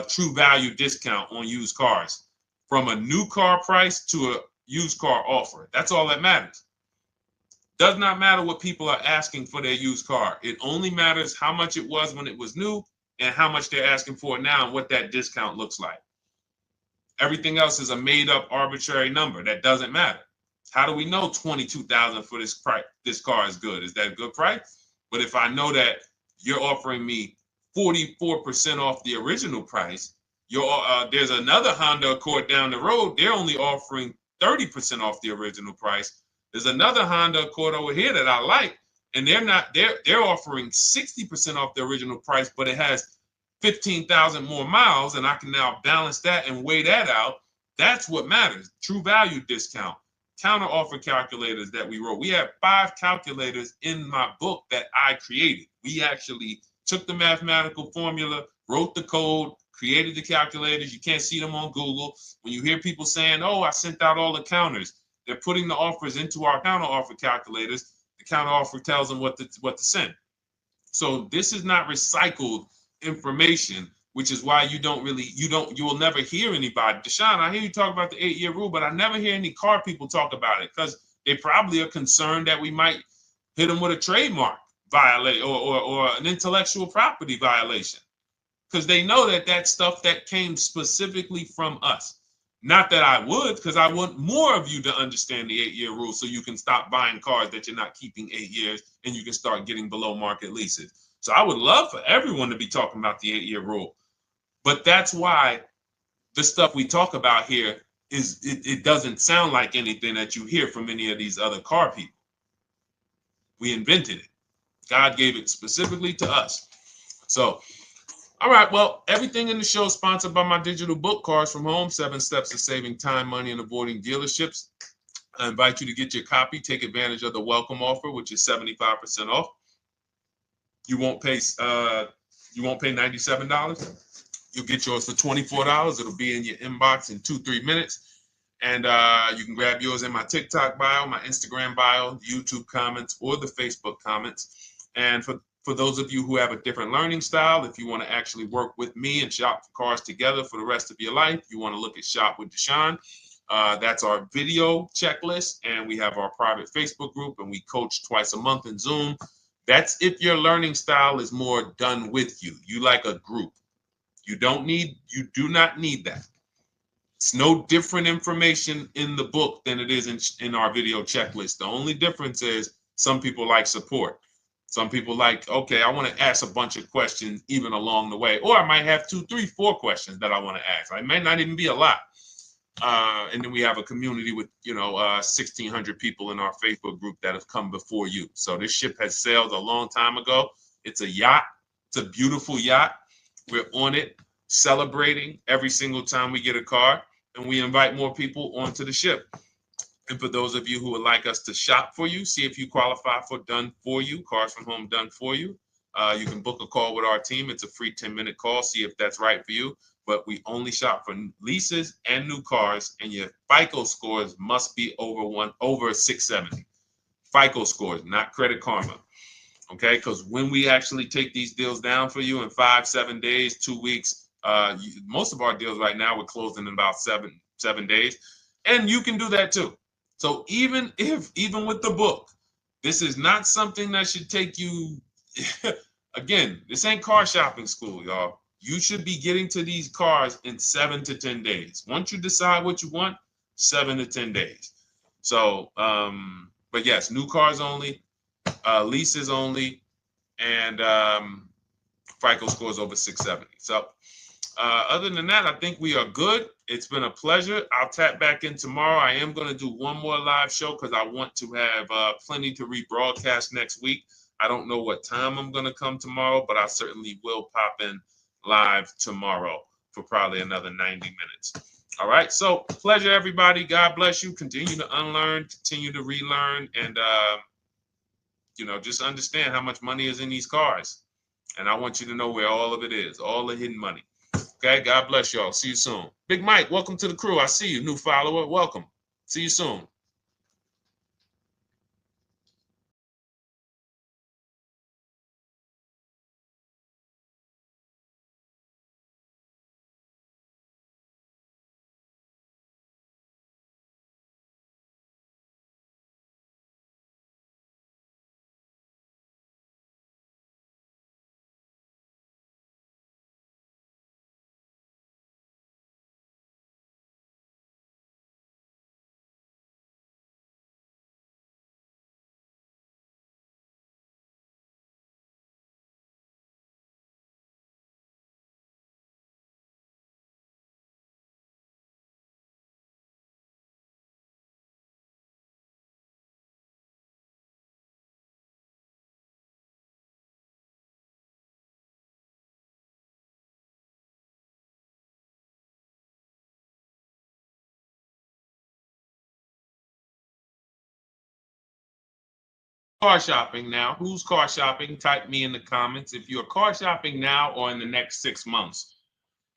true value discount on used cars, from a new car price to a used car offer. That's all that matters. Does not matter what people are asking for their used car. It only matters how much it was when it was new and how much they're asking for it now and what that discount looks like. Everything else is a made-up arbitrary number that doesn't matter. How do we know $22,000 for this price? This car is good. Is that a good price? But if I know that you're offering me 44% off the original price, there's another Honda Accord down the road. They're only offering 30% off the original price. There's another Honda Accord over here that I like, and they're offering 60% off the original price, but it has 15,000 more miles, and I can now balance that and weigh that out. That's what matters. True value discount, counter offer calculators that we wrote. We have 5 calculators in my book that I created. We actually took the mathematical formula, wrote the code, created the calculators. You can't see them on Google. When you hear people saying, oh, I sent out all the counters, they're putting the offers into our counter offer calculators. The counter offer tells them what to send. So this is not recycled information, which is why you will never hear anybody. Deshone, I hear you talk about the 8-year rule, but I never hear any car people talk about it, because they probably are concerned that we might hit them with a trademark violation or an intellectual property violation, because they know that that's stuff that came specifically from us. Not that I would, because I want more of you to understand the 8-year rule, so you can stop buying cars that you're not keeping 8 years, and you can start getting below market leases. So I would love for everyone to be talking about the 8-year rule. But that's why the stuff we talk about here it doesn't sound like anything that you hear from any of these other car people. We invented it. God gave it specifically to us. So, all right, well, everything in the show is sponsored by my digital book, Cars from Home, 7 Steps to Saving Time, Money, and Avoiding Dealerships. I invite you to get your copy. Take advantage of the welcome offer, which is 75% off. You won't pay $97. You'll get yours for $24. It'll be in your inbox in 2-3 minutes. And you can grab yours in my TikTok bio, my Instagram bio, YouTube comments, or the Facebook comments. And for those of you who have a different learning style, if you want to actually work with me and shop for cars together for the rest of your life, you want to look at Shop with Deshone. That's our video checklist. And we have our private Facebook group, and we coach twice a month in Zoom. That's if your learning style is more done with you. You like a group. You do not need that. It's no different information in the book than it is in our video checklist. The only difference is some people like support. Some people like, okay, I want to ask a bunch of questions even along the way, or I might have 2, 3, 4 questions that I want to ask. It may not even be a lot. And then we have a community with, 1,600 people in our Facebook group that have come before you. So this ship has sailed a long time ago. It's a yacht. It's a beautiful yacht. We're on it, celebrating every single time we get a car, and we invite more people onto the ship. And for those of you who would like us to shop for you, see if you qualify for Done For You, Cars from Home Done For You. You can book a call with our team. It's a free 10-minute call. See if that's right for you. But we only shop for leases and new cars, and your FICO scores must be over 670. FICO scores, not Credit Karma. Okay, because when we actually take these deals down for you in 5, 7 days, 2 weeks, most of our deals right now we're closing in about seven days, and you can do that too. So even with the book, this is not something that should take you. Again, this ain't car shopping school, y'all. You should be getting to these cars in 7 to 10 days. Once you decide what you want, 7 to 10 days. So, but yes, new cars only, leases only, and FICO scores over 670. So other than that, I think we are good. It's been a pleasure. I'll tap back in tomorrow. I am going to do one more live show because I want to have plenty to rebroadcast next week. I don't know what time I'm going to come tomorrow, but I certainly will pop in live tomorrow for probably another 90 minutes. All right. So pleasure, everybody. God bless you. Continue to unlearn, continue to relearn, and, just understand how much money is in these cars. And I want you to know where all of it is, all the hidden money. Okay, God bless y'all. See you soon. Big Mike, welcome to the crew. I see you, new follower. Welcome. See you soon. Car shopping now. Who's car shopping? Type me in the comments if you're car shopping now or in the next 6 months.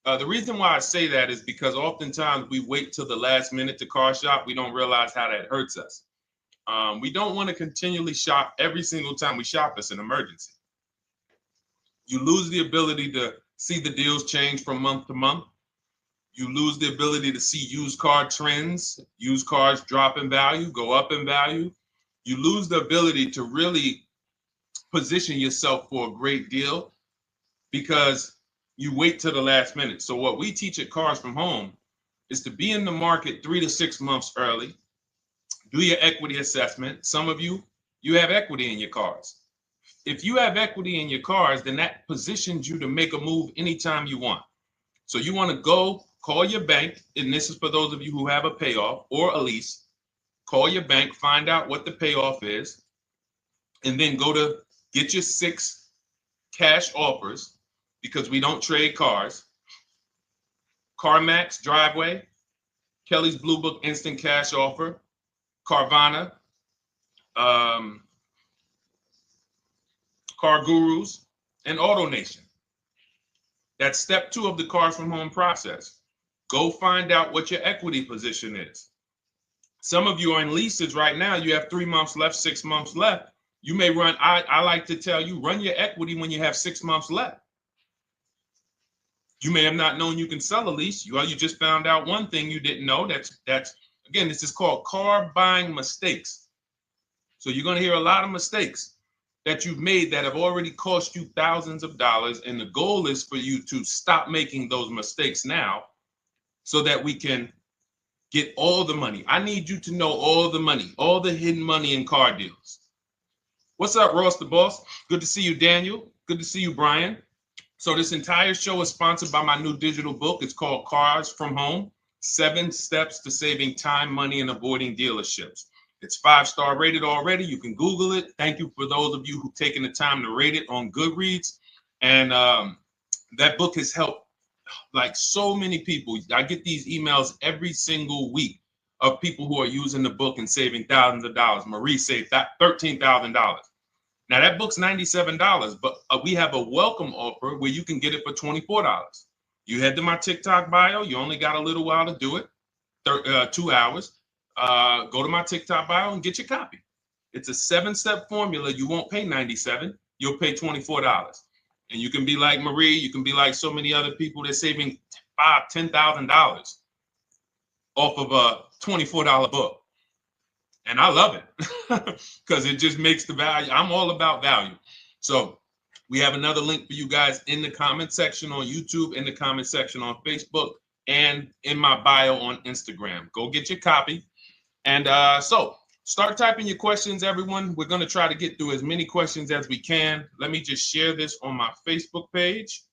The reason why I say that is because oftentimes we wait till the last minute to car shop. We don't realize how that hurts us. We don't want to continually shop every single time we shop. It's an emergency. You lose the ability to see the deals change from month to month. You lose the ability to see used car trends, used cars drop in value, go up in value. You lose the ability to really position yourself for a great deal because you wait till the last minute. So what we teach at Cars from Home is to be in the market 3 to 6 months early. Do your equity assessment. Some of you have equity in your cars. If you have equity in your cars, then that positions you to make a move anytime you want. So you want to go call your bank, and this is for those of you who have a payoff or a lease. Call your bank, find out what the payoff is, and then go to get your 6 cash offers because we don't trade cars. CarMax, Driveway, Kelly's Blue Book Instant Cash Offer, Carvana, Car Gurus, and AutoNation. That's step 2 of the Cars from Home process. Go find out what your equity position is. Some of you are in leases right now. You have 3 months left, 6 months left. You may run, I like to tell you, run your equity when you have 6 months left. You may have not known you can sell a lease. You just found out one thing you didn't know. That's again, this is called car buying mistakes. So you're going to hear a lot of mistakes that you've made that have already cost you thousands of dollars. And the goal is for you to stop making those mistakes now so that we can get all the money. I need you to know all the money, all the hidden money in car deals. What's up, Ross the Boss? Good to see you, Daniel. Good to see you, Brian. So this entire show is sponsored by my new digital book. It's called Cars from Home, 7 Steps to Saving Time, Money, and Avoiding Dealerships. It's 5-star rated already. You can Google it. Thank you for those of you who've taken the time to rate it on Goodreads. And that book has helped like so many people. I get these emails every single week of people who are using the book and saving thousands of dollars. Marie saved $13,000. Now that book's $97, but we have a welcome offer where you can get it for $24. You head to my TikTok bio. You only got a little while to do it, 2 hours. Go to my TikTok bio and get your copy. It's a 7-step formula. You won't pay $97. You'll pay $24. And you can be like Marie. You can be like so many other people. They're saving $5,000, $10,000 off of a $24 book. And I love it because it just makes the value. I'm all about value. So we have another link for you guys in the comment section on YouTube, in the comment section on Facebook, and in my bio on Instagram. Go get your copy. And so start typing your questions, everyone. We're going to try to get through as many questions as we can. Let me just share this on my Facebook page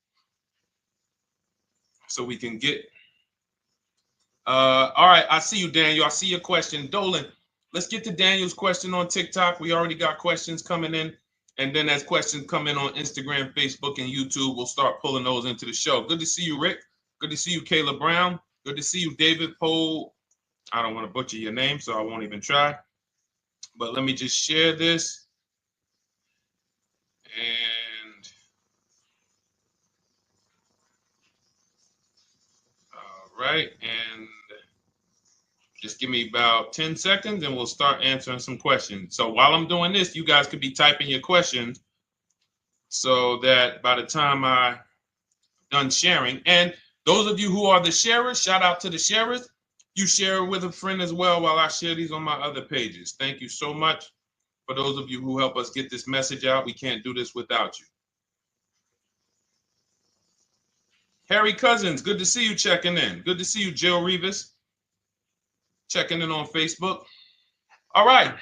so we can get. All right. I see you, Daniel. I see your question. Dolan, let's get to Daniel's question on TikTok. We already got questions coming in. And then as questions come in on Instagram, Facebook, and YouTube, we'll start pulling those into the show. Good to see you, Rick. Good to see you, Kayla Brown. Good to see you, David Poe. I don't want to butcher your name, so I won't even try. But let me just share this. And all right. And just give me about 10 seconds and we'll start answering some questions. So while I'm doing this, you guys could be typing your questions so that by the time I'm done sharing, and those of you who are the sharers, shout out to the sharers. You share it with a friend as well while I share these on my other pages. Thank you so much for those of you who help us get this message out. We can't do this without you. Harry Cousins, good to see you checking in. Good to see you, Jill Rivas, checking in on Facebook. All right.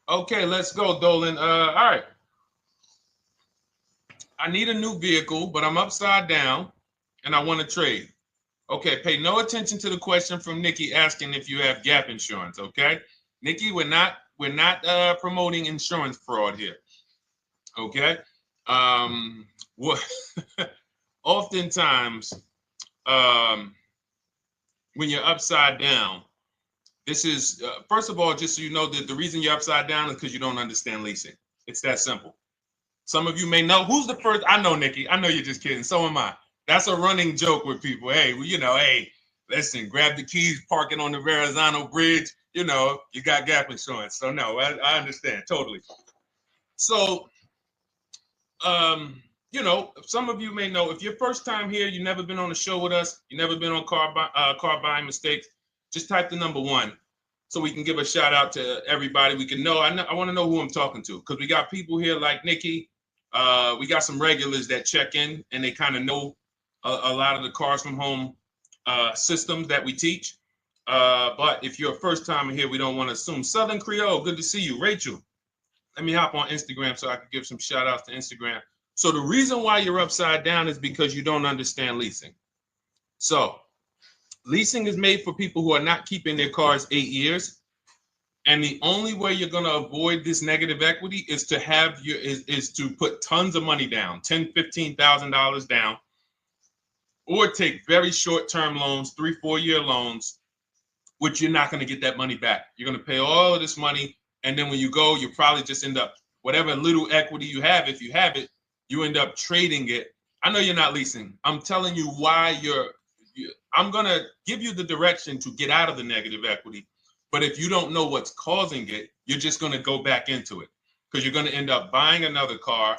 Okay, let's go, Dolan. All right. I need a new vehicle, but I'm upside down and I want to trade. Okay, pay no attention to the question from Nikki asking if you have gap insurance, okay? Nikki, we're not promoting insurance fraud here, okay? Oftentimes, when you're upside down, this is, first of all, just so you know that the reason you're upside down is because you don't understand leasing. It's that simple. Some of you may know, who's the first? I know, Nikki. I know you're just kidding. So am I. That's a running joke with people. Hey, well, you know, hey, listen, grab the keys, park it on the Verrazano Bridge. You know, you got gap insurance. So no, I understand totally. So, you know, some of you may know, if you're first time here, you've never been on a show with us, you've never been on car buying mistakes, just type the number 1 so we can give a shout out to everybody. We can know. I want to know who I'm talking to because we got people here like Nikki. We got some regulars that check in and they kind of know a lot of the Cars from Home systems that we teach. But if you're a first timer here, we don't want to assume. Southern Creole, good to see you. Rachel, let me hop on Instagram so I can give some shout outs to Instagram. So the reason why you're upside down is because you don't understand leasing. So leasing is made for people who are not keeping their cars 8 years. And the only way you're going to avoid this negative equity is to have is to put tons of money down, $10,000, $15,000 down, or take very short-term loans, 3-4 year loans, which you're not going to get that money back. You're going to pay all of this money. And then when you go, you probably just end up, whatever little equity you have, if you have it, you end up trading it. I know you're not leasing. I'm telling you why I'm going to give you the direction to get out of the negative equity. But if you don't know what's causing it, you're just going to go back into it because you're going to end up buying another car,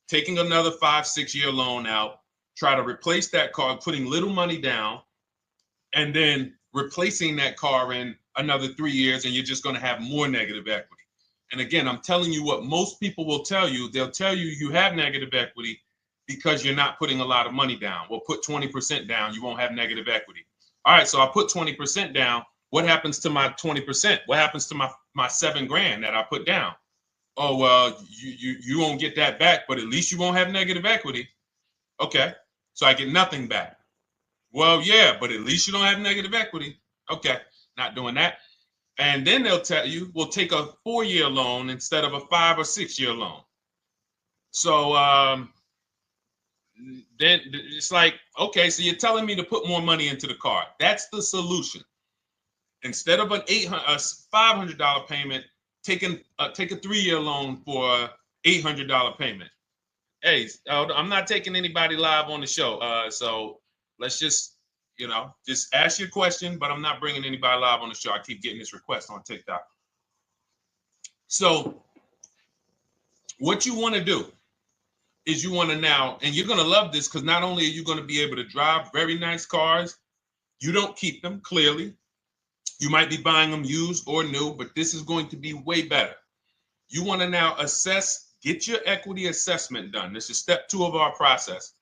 taking another 5-6 year loan out, try to replace that car, putting little money down, and then replacing that car in another 3 years, and you're just going to have more negative equity. And again, I'm telling you what most people will tell you. They'll tell you you have negative equity because you're not putting a lot of money down. Well, put 20% down, you won't have negative equity. All right, so I put 20% down. What happens to my 20%? What happens to my my $7,000 that I put down. Oh, well, you won't get that back, but at least you won't have negative equity. Okay, so I get nothing back. Well, yeah, but at least you don't have negative equity. Okay, not doing that. And then they'll tell you, we'll take a 4-year loan instead of a 5 or 6 year loan. So then it's like, okay, so you're telling me to put more money into the car. That's the solution. Instead of a $500 payment, take a 3-year loan for a $800 payment. Hey, I'm not taking anybody live on the show. So let's just ask your question, but I'm not bringing anybody live on the show. I keep getting this request on TikTok. So what you want to do is you want to now, and you're going to love this because not only are you going to be able to drive very nice cars, you don't keep them, clearly. You might be buying them used or new, but this is going to be way better. You want to now assess, get your equity assessment done. This is step 2 of our process.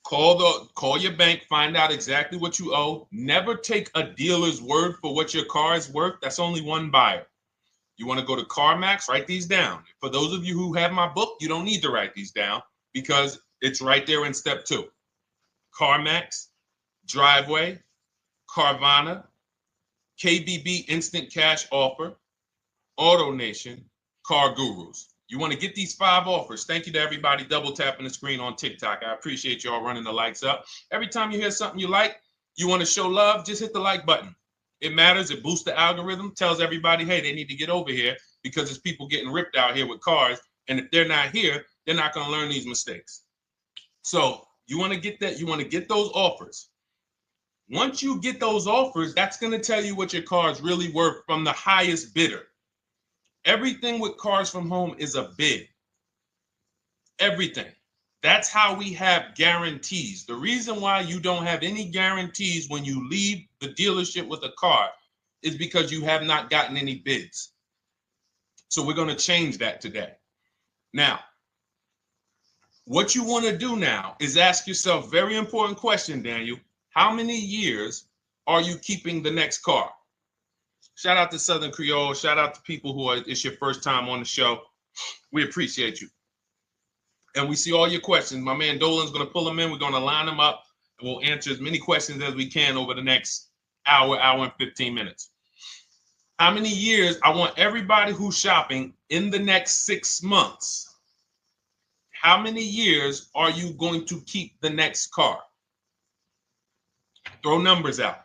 Call your bank, find out exactly what you owe. Never take a dealer's word for what your car is worth. That's only one buyer. You want to go to CarMax, write these down. For those of you who have my book, you don't need to write these down because it's right there in step 2. CarMax, Driveway, Carvana, KBB Instant Cash Offer, AutoNation, Car Gurus. You want to get these 5 offers. Thank you to everybody double tapping the screen on TikTok. I appreciate y'all running the likes up. Every time you hear something you like, you want to show love, just hit the like button. It matters. It boosts the algorithm, tells everybody, hey, they need to get over here because there's people getting ripped out here with cars. And if they're not here, they're not going to learn these mistakes. So you want to get that. You want to get those offers. Once you get those offers, that's going to tell you what your car is really worth from the highest bidder. Everything with Cars from Home is a bid. Everything. That's how we have guarantees. The reason why you don't have any guarantees when you leave the dealership with a car is because you have not gotten any bids. So we're going to change that today. Now, what you want to do now is ask yourself, very important question, Daniel. How many years are you keeping the next car? Shout out to Southern Creole. Shout out to people who it's your first time on the show. We appreciate you. And we see all your questions. My man Dolan's going to pull them in. We're going to line them up. And we'll answer as many questions as we can over the next hour and 15 minutes. How many years? I want everybody who's shopping in the next 6 months. How many years are you going to keep the next car? Throw numbers out.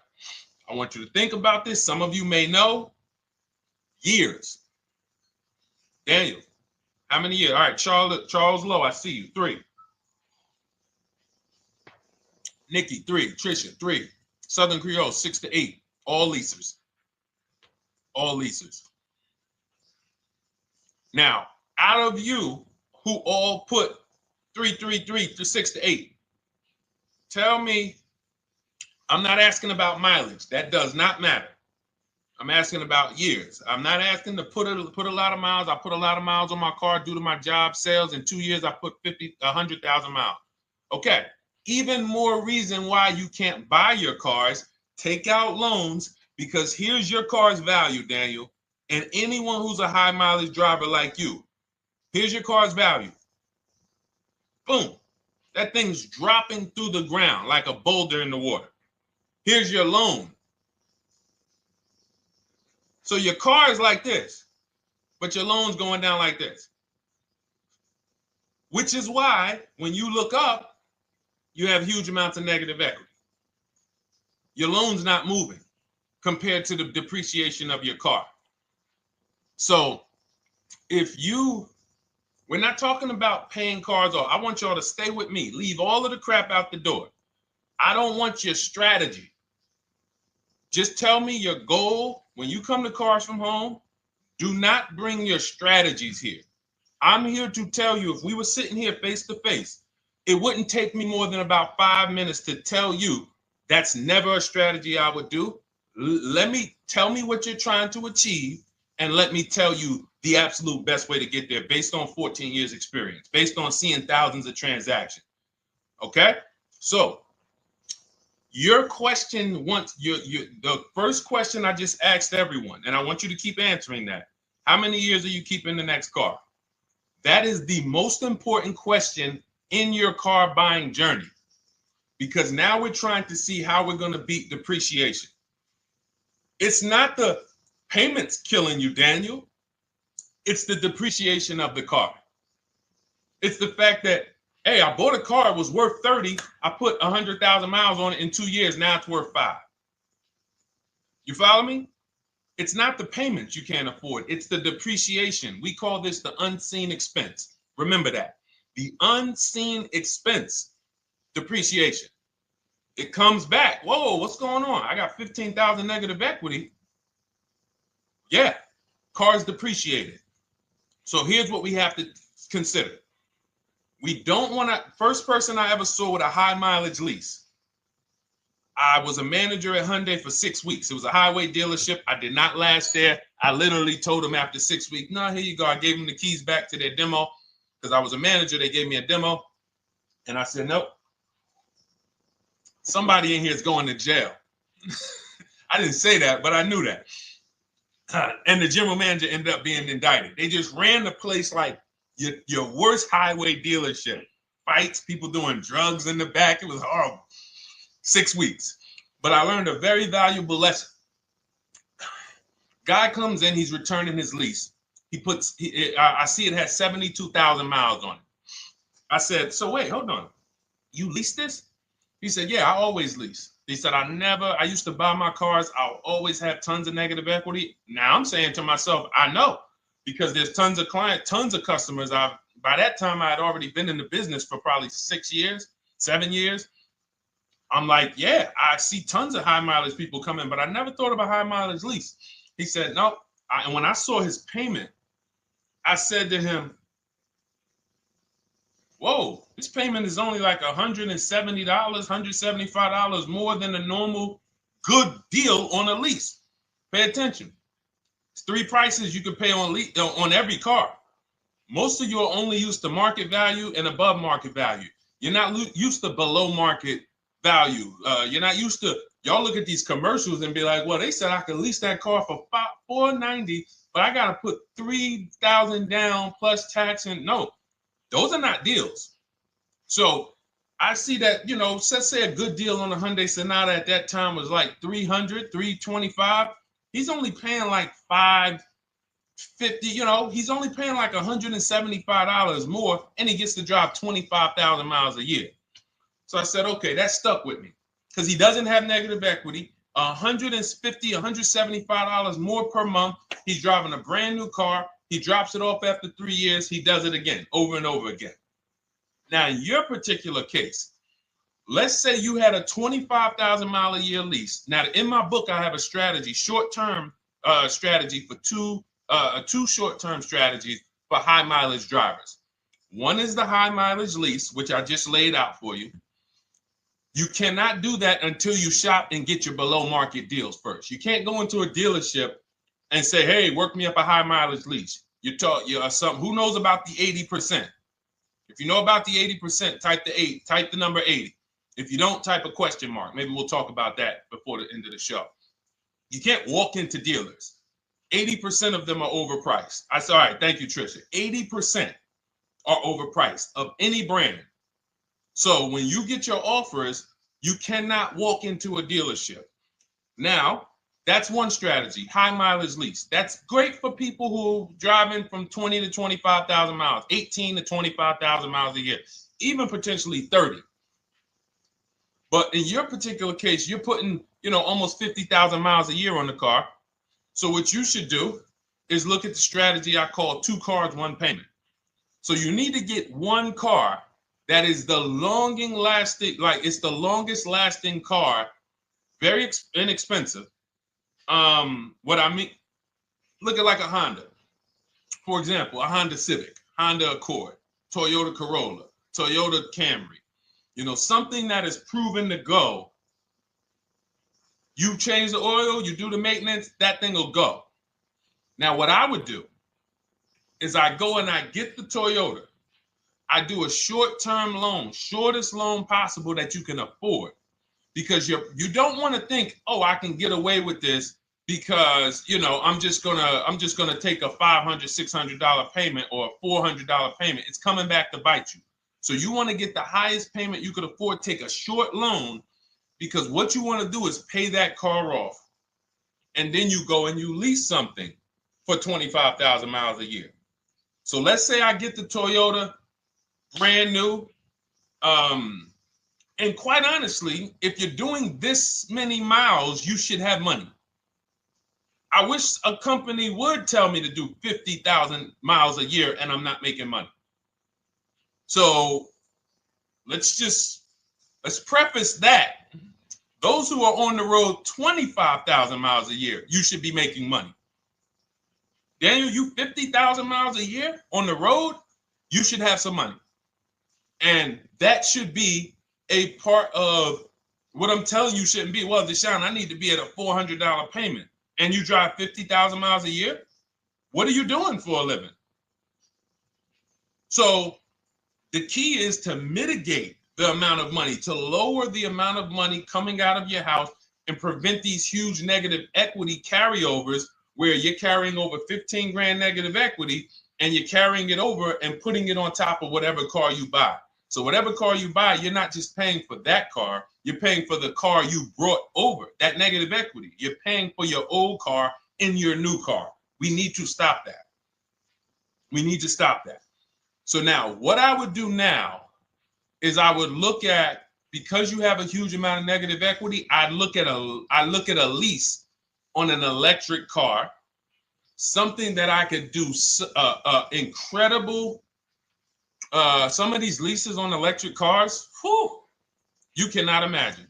I want you to think about this. Some of you may know. Years. Daniel, how many years? All right, Charles Lowe, I see you. 3. Nikki, 3. Trisha, 3. Southern Creole, 6 to 8. All leasers. All leasers. Now, out of you who all put 3 to 6 to 8, tell me. I'm not asking about mileage. That does not matter. I'm asking about years. I'm not asking to put a lot of miles. I put a lot of miles on my car due to my job sales. In 2 years, I put 100,000 miles. Okay. Even more reason why you can't buy your cars. Take out loans because here's your car's value, Daniel. And anyone who's a high mileage driver like you, here's your car's value. Boom. That thing's dropping through the ground like a boulder in the water. Here's your loan. So your car is like this, but your loan's going down like this. Which is why when you look up, you have huge amounts of negative equity. Your loan's not moving compared to the depreciation of your car. So we're not talking about paying cars off. I want y'all to stay with me. Leave all of the crap out the door. I don't want your strategy. Just tell me your goal. When you come to Cars from Home, do not bring your strategies here. I'm here to tell you, if we were sitting here face to face, it wouldn't take me more than about 5 minutes to tell you that's never a strategy I would do. Tell me what you're trying to achieve, and let me tell you the absolute best way to get there based on 14 years experience, based on seeing thousands of transactions. Okay? So Your question the first question I just asked everyone, and I want you to keep answering that. How many years are you keeping the next car? That is the most important question in your car buying journey, because now we're trying to see how we're going to beat depreciation. It's not the payments killing you, Daniel. It's the depreciation of the car. It's the fact that, hey, I bought a car, it was worth 30. I put 100,000 miles on it in 2 years. Now it's worth 5. You follow me? It's not the payments you can't afford. It's the depreciation. We call this the unseen expense. Remember that. The unseen expense, depreciation. It comes back. Whoa, what's going on? I got 15,000 negative equity. Yeah, car's depreciated. So here's what we have to consider. We don't want to, first person I ever saw with a high mileage lease. I was a manager at Hyundai for 6 weeks. It was a highway dealership. I did not last there. I literally told them after 6 weeks, no, here you go. I gave them the keys back to their demo because I was a manager. They gave me a demo. And I said, nope. Somebody in here is going to jail. I didn't say that, but I knew that. And the general manager ended up being indicted. They just ran the place like your worst highway dealership. Fights, people doing drugs in the back. It was horrible. 6 weeks. But I learned a very valuable lesson. Guy comes in, he's returning his lease. I see it has 72,000 miles on it. I said, so wait, hold on. You leased this? He said, yeah, I always lease. He said, I used to buy my cars. I'll always have tons of negative equity. Now I'm saying to myself, I know, because there's tons of clients, tons of customers. By that time, I had already been in the business for probably 6 years, 7 years. I'm like, yeah, I see tons of high mileage people coming, but I never thought of a high mileage lease. He said, no. And when I saw his payment, I said to him, whoa, this payment is only like $170, $175 more than a normal good deal on a lease. Pay attention. It's 3 prices you can pay on every car. Most of you are only used to market value and above market value. You're not used to below market value. You're not used to, y'all look at these commercials and be like, well, they said I could lease that car for $490, but I got to put $3,000 down plus tax. And no, those are not deals. So I see that, let's say a good deal on a Hyundai Sonata at that time was like $300, $325. He's only paying like $550, he's only paying like $175 more, and he gets to drive 25,000 miles a year. So I said, okay, that stuck with me because he doesn't have negative equity. $150, $175 more per month. He's driving a brand new car. He drops it off after 3 years. He does it again, over and over again. Now, in your particular case, let's say you had a 25,000 mile a year lease. Now, in my book, I have a strategy, short-term strategy for two short-term strategies for high mileage drivers. One is the high mileage lease, which I just laid out for you. You cannot do that until you shop and get your below market deals first. You can't go into a dealership and say, hey, work me up a high mileage lease. You're something. Who knows about the 80%? If you know about the 80%, type the number 80. If you don't, type a question mark. Maybe we'll talk about that before the end of the show. You can't walk into dealers. 80% of them are overpriced. I said, all right, thank you, Trisha. 80% are overpriced of any brand. So when you get your offers, you cannot walk into a dealership. Now, that's one strategy, high mileage lease. That's great for people who are driving from 20 to 25,000 miles, 18 to 25,000 miles a year, even potentially 30. But in your particular case, you're putting, almost 50,000 miles a year on the car. So what you should do is look at the strategy I call 2 cars, 1 payment. So you need to get one car that is the longest lasting car, very inexpensive. What I mean, look at like a Honda. For example, a Honda Civic, Honda Accord, Toyota Corolla, Toyota Camry. Something that is proven to go. You change the oil, you do the maintenance, that thing will go. Now, what I would do is I go and I get the Toyota. I do a short-term loan, shortest loan possible that you can afford. because you don't want to think, oh, I can get away with this because, you know, I'm just gonna take a $500, $600 payment or a $400 payment. It's coming back to bite you. So you want to get the highest payment you could afford, take a short loan, because what you want to do is pay that car off. And then you go and you lease something for 25,000 miles a year. So let's say I get the Toyota brand new. And quite honestly, if you're doing this many miles, you should have money. I wish a company would tell me to do 50,000 miles a year and I'm not making money. So let's preface that. Those who are on the road 25,000 miles a year, you should be making money. Daniel, you 50,000 miles a year on the road, you should have some money. And that should be a part of what I'm telling you shouldn't be. Well, Deshone, I need to be at a $400 payment. And you drive 50,000 miles a year? What are you doing for a living? So the key is to mitigate the amount of money, to lower the amount of money coming out of your house and prevent these huge negative equity carryovers where you're carrying over 15 grand negative equity and you're carrying it over and putting it on top of whatever car you buy. So whatever car you buy, you're not just paying for that car, you're paying for the car you brought over, that negative equity. You're paying for your old car in your new car. We need to stop that. We need to stop that. So now what I would do now is I would look at, because you have a huge amount of negative equity, I look at a lease on an electric car, something that I could do incredible. Some of these leases on electric cars, whew, you cannot imagine.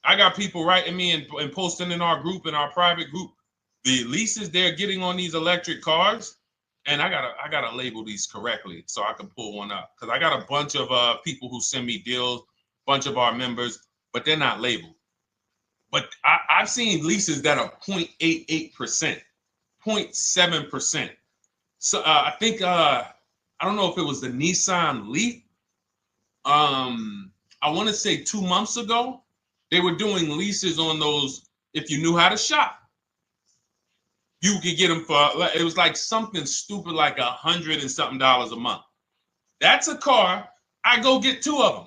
I got people writing me and posting in our group, in our private group, the leases they're getting on these electric cars. And I gotta label these correctly so I can pull one up, because I got a bunch of people who send me deals, bunch of our members, but they're not labeled. But I've seen leases that are 0.88%, 0.7%. So I think I don't know if it was the Nissan Leaf. I want to say 2 months ago, they were doing leases on those. If you knew how to shop, you could get them for, it was like something stupid like $100 and something a month. That's a car. I go get 2 of them.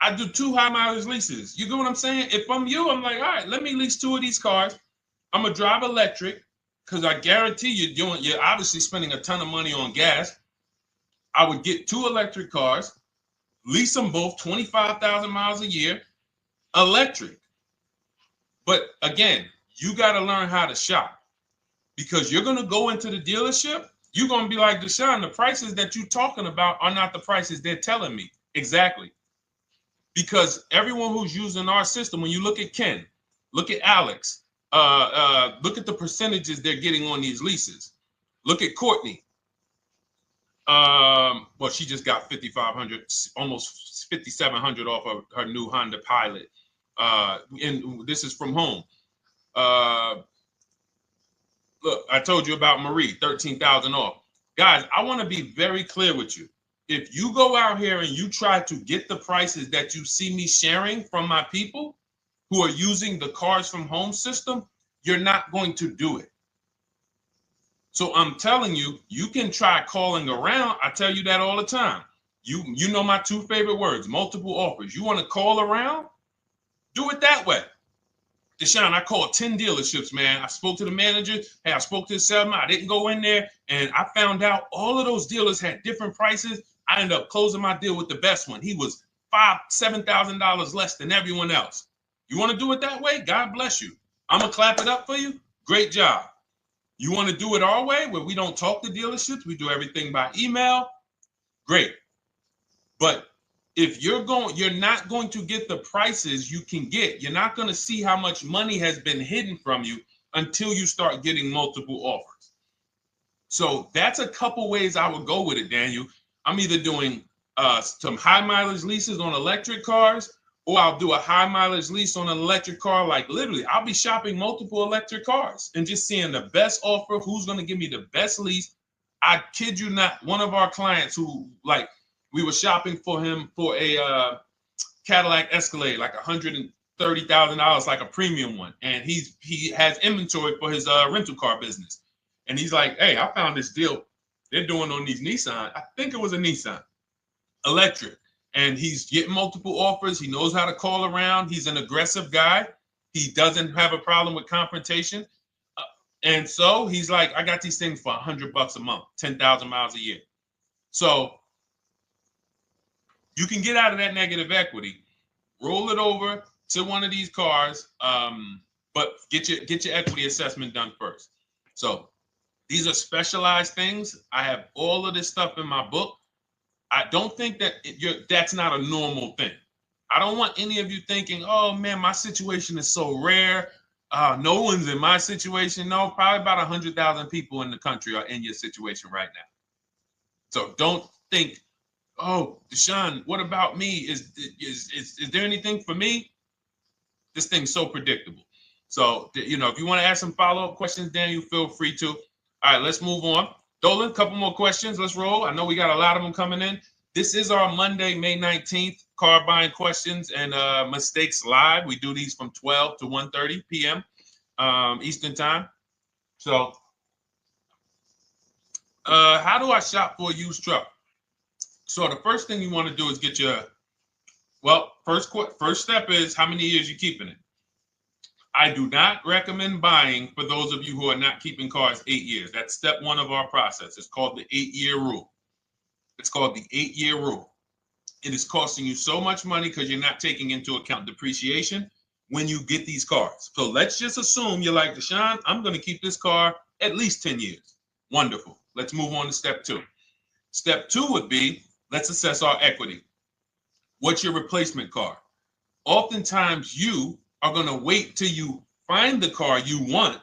I do 2 high mileage leases. You get what I'm saying? If I'm you, I'm like, all right, let me lease 2 of these cars. I'm gonna drive electric, because I guarantee you're obviously spending a ton of money on gas. I would get 2 electric cars, lease them both 25,000 miles a year, electric. But again, you got to learn how to shop, because you're going to go into the dealership. You're going to be like, Deshone, the prices that you're talking about are not the prices they're telling me. Exactly. Because everyone who's using our system, when you look at Ken, look at Alex, look at the percentages they're getting on these leases. Look at Courtney. Well, she just got 5,500, almost 5,700 off of her new Honda Pilot. And this is from home. Look, I told you about Marie, 13,000 off. Guys, I want to be very clear with you. If you go out here and you try to get the prices that you see me sharing from my people who are using the Cars from Home system, you're not going to do it. So I'm telling you, you can try calling around. I tell you that all the time. You know my 2 favorite words, multiple offers. You want to call around? Do it that way. Deshone, I called 10 dealerships, man. I spoke to the manager. Hey, I spoke to the salesman. I didn't go in there, and I found out all of those dealers had different prices. I ended up closing my deal with the best one. He was $5,000, $7,000 less than everyone else. You want to do it that way? God bless you. I'm going to clap it up for you. Great job. You want to do it our way, where we don't talk to dealerships? We do everything by email? Great. But if you're not going to get the prices you can get. You're not going to see how much money has been hidden from you until you start getting multiple offers. So that's a couple ways I would go with it, Daniel. I'm either doing some high mileage leases on electric cars, or I'll do a high mileage lease on an electric car. Like literally, I'll be shopping multiple electric cars and just seeing the best offer, who's going to give me the best lease. I kid you not, one of our clients who, like, we were shopping for him for a Cadillac Escalade, like $30,000, like a premium one, and he has inventory for his rental car business, and he's like, hey, I found this deal they're doing on these Nissan. I think it was a Nissan electric, and he's getting multiple offers. He knows how to call around. He's an aggressive guy. He doesn't have a problem with confrontation, and so he's like, I got these things for $100 a month, 10,000 miles a year. So you can get out of that negative equity, roll it over to one of these cars, but get your equity assessment done first. So these are specialized things. I have all of this stuff in my book. I don't think that that's not a normal thing. I don't want any of you thinking, oh man, my situation is so rare. No one's in my situation. No, probably about 100,000 people in the country are in your situation right now. So don't think, oh, Deshone, what about me? Is there anything for me? This thing's so predictable. So, if you want to ask some follow-up questions, Daniel, feel free to. All right, let's move on. Dolan, a couple more questions. Let's roll. I know we got a lot of them coming in. This is our Monday, May 19th, car buying questions and mistakes live. We do these from 12 to 1:30 p.m. Eastern time. So, how do I shop for a used truck? So the first thing you want to do is get your, first step is how many years you keeping it. I do not recommend buying for those of you who are not keeping cars 8 years. That's step one of our process. It's called the 8-year rule. It's called the 8-year rule. It is costing you so much money because you're not taking into account depreciation when you get these cars. So let's just assume you're like, Deshone, I'm going to keep this car at least 10 years. Wonderful. Let's move on to step two. Step two would be, let's assess our equity. What's your replacement car? Oftentimes you are going to wait till you find the car you want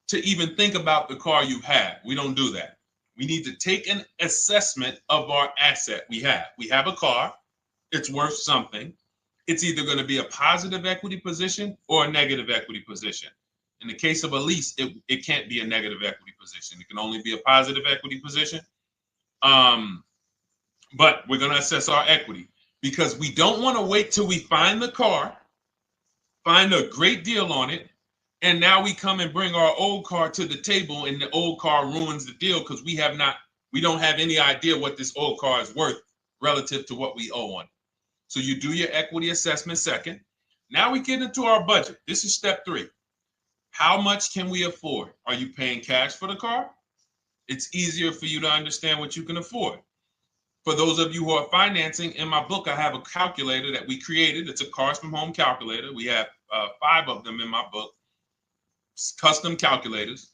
to even think about the car you have. We don't do that. We need to take an assessment of our asset we have. We have a car. It's worth something. It's either going to be a positive equity position or a negative equity position. In the case of a lease, it can't be a negative equity position. It can only be a positive equity position. But we're going to assess our equity because we don't want to wait till we find the car, find a great deal on it, and now we come and bring our old car to the table and the old car ruins the deal because we don't have any idea what this old car is worth relative to what we owe on it. So you do your equity assessment second. Now we get into our budget. This is step three. How much can we afford? Are you paying cash for the car? It's easier for you to understand what you can afford. For those of you who are financing, in my book, I have a calculator that we created. It's a Cars from Home calculator. We have 5 of them in my book, custom calculators.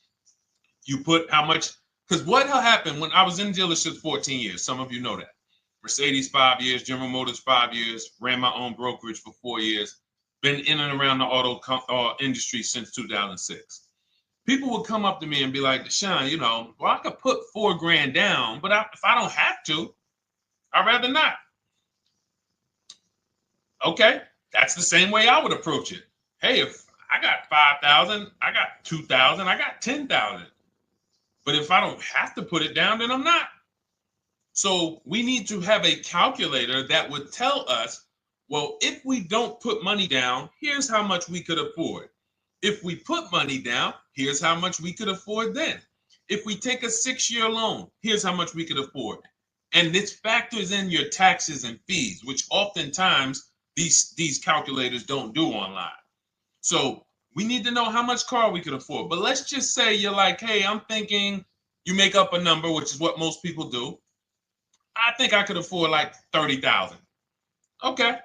You put how much, because what happened when I was in dealerships 14 years, some of you know that. Mercedes 5 years, General Motors 5 years, ran my own brokerage for 4 years, been in and around the auto industry since 2006. People would come up to me and be like, Deshone, I could put $4,000 down, but if I don't have to, I'd rather not. Okay, that's the same way I would approach it. Hey, if I got 5,000, I got 2,000, I got 10,000. But if I don't have to put it down, then I'm not. So we need to have a calculator that would tell us, well, if we don't put money down, here's how much we could afford. If we put money down, here's how much we could afford then. If we take a 6-year loan, here's how much we could afford. And this factors in your taxes and fees, which oftentimes these calculators don't do online. So we need to know how much car we could afford. But let's just say you're like, hey, I'm thinking, you make up a number, which is what most people do. I think I could afford like 30,000. Okay.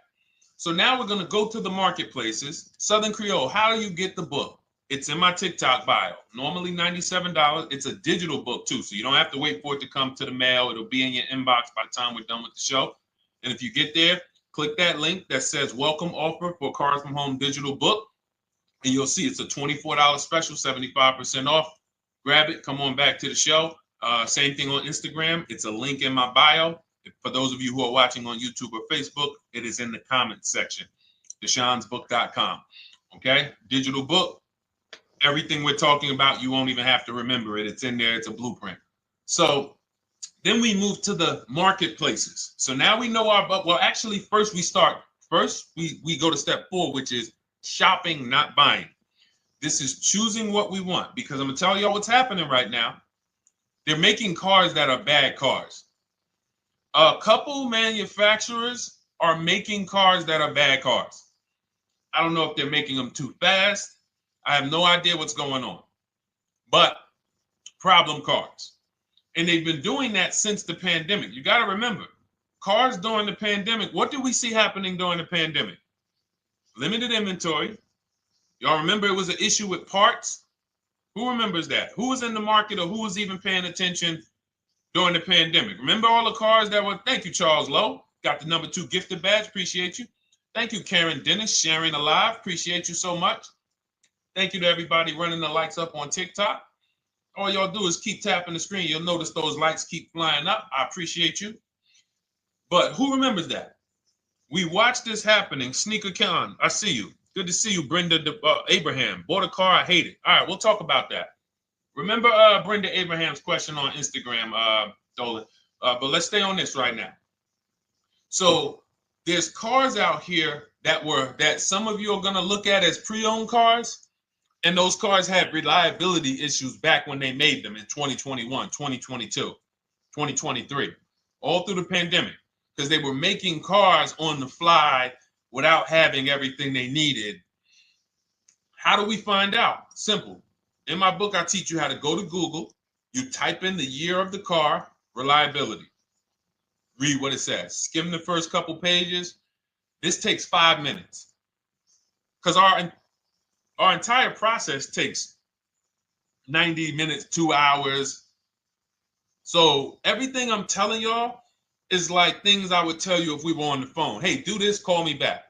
So now we're going to go to the marketplaces. Southern Creole, how do you get the book? It's in my TikTok bio. Normally $97. It's a digital book too, so you don't have to wait for it to come to the mail. It'll be in your inbox by the time we're done with the show. And if you get there, click that link that says welcome offer for Cars from Home digital book. And you'll see it's a $24 special, 75% off. Grab it. Come on back to the show. Same thing on Instagram. It's a link in my bio. For those of you who are watching on YouTube or Facebook, it is in the comments section. DeshonesBook.com. Okay? Digital book. Everything we're talking about, you won't even have to remember it. It's in there. It's a blueprint. So then we move to the marketplaces. So now we know actually first we go to step 4, which is shopping, not buying. This is choosing what we want, because I'm gonna tell y'all what's happening right now. They're making cars that are bad cars. A couple manufacturers are making cars that are bad cars. I don't know if they're making them too fast. I have no idea what's going on, but problem cars. And they've been doing that since the pandemic. You got to remember, cars during the pandemic, what did we see happening during the pandemic? Limited inventory. Y'all remember it was an issue with parts? Who remembers that? Who was in the market, or who was even paying attention during the pandemic? Remember all the cars that were, thank you, Charles Lowe. Got the number 2 gifted badge, appreciate you. Thank you, Karen Dennis, sharing alive, appreciate you so much. Thank you to everybody running the likes up on TikTok. All y'all do is keep tapping the screen. You'll notice those likes keep flying up. I appreciate you. But who remembers that? We watched this happening. Sneaker Con, I see you. Good to see you, Brenda Abraham. Bought a car, I hate it. All right, we'll talk about that. Remember Brenda Abraham's question on Instagram, Dolan. But let's stay on this right now. So there's cars out here that some of you are going to look at as pre-owned cars, and those cars had reliability issues back when they made them in 2021, 2022, 2023, all through the pandemic, because they were making cars on the fly without having everything they needed. How do we find out? Simple. In my book, I teach you how to go to Google. You type in the year of the car, reliability. Read what it says. Skim the first couple pages. This takes 5 minutes, because our entire process takes 90 minutes, 2 hours. So everything I'm telling y'all is like things I would tell you if we were on the phone. Hey, do this, call me back.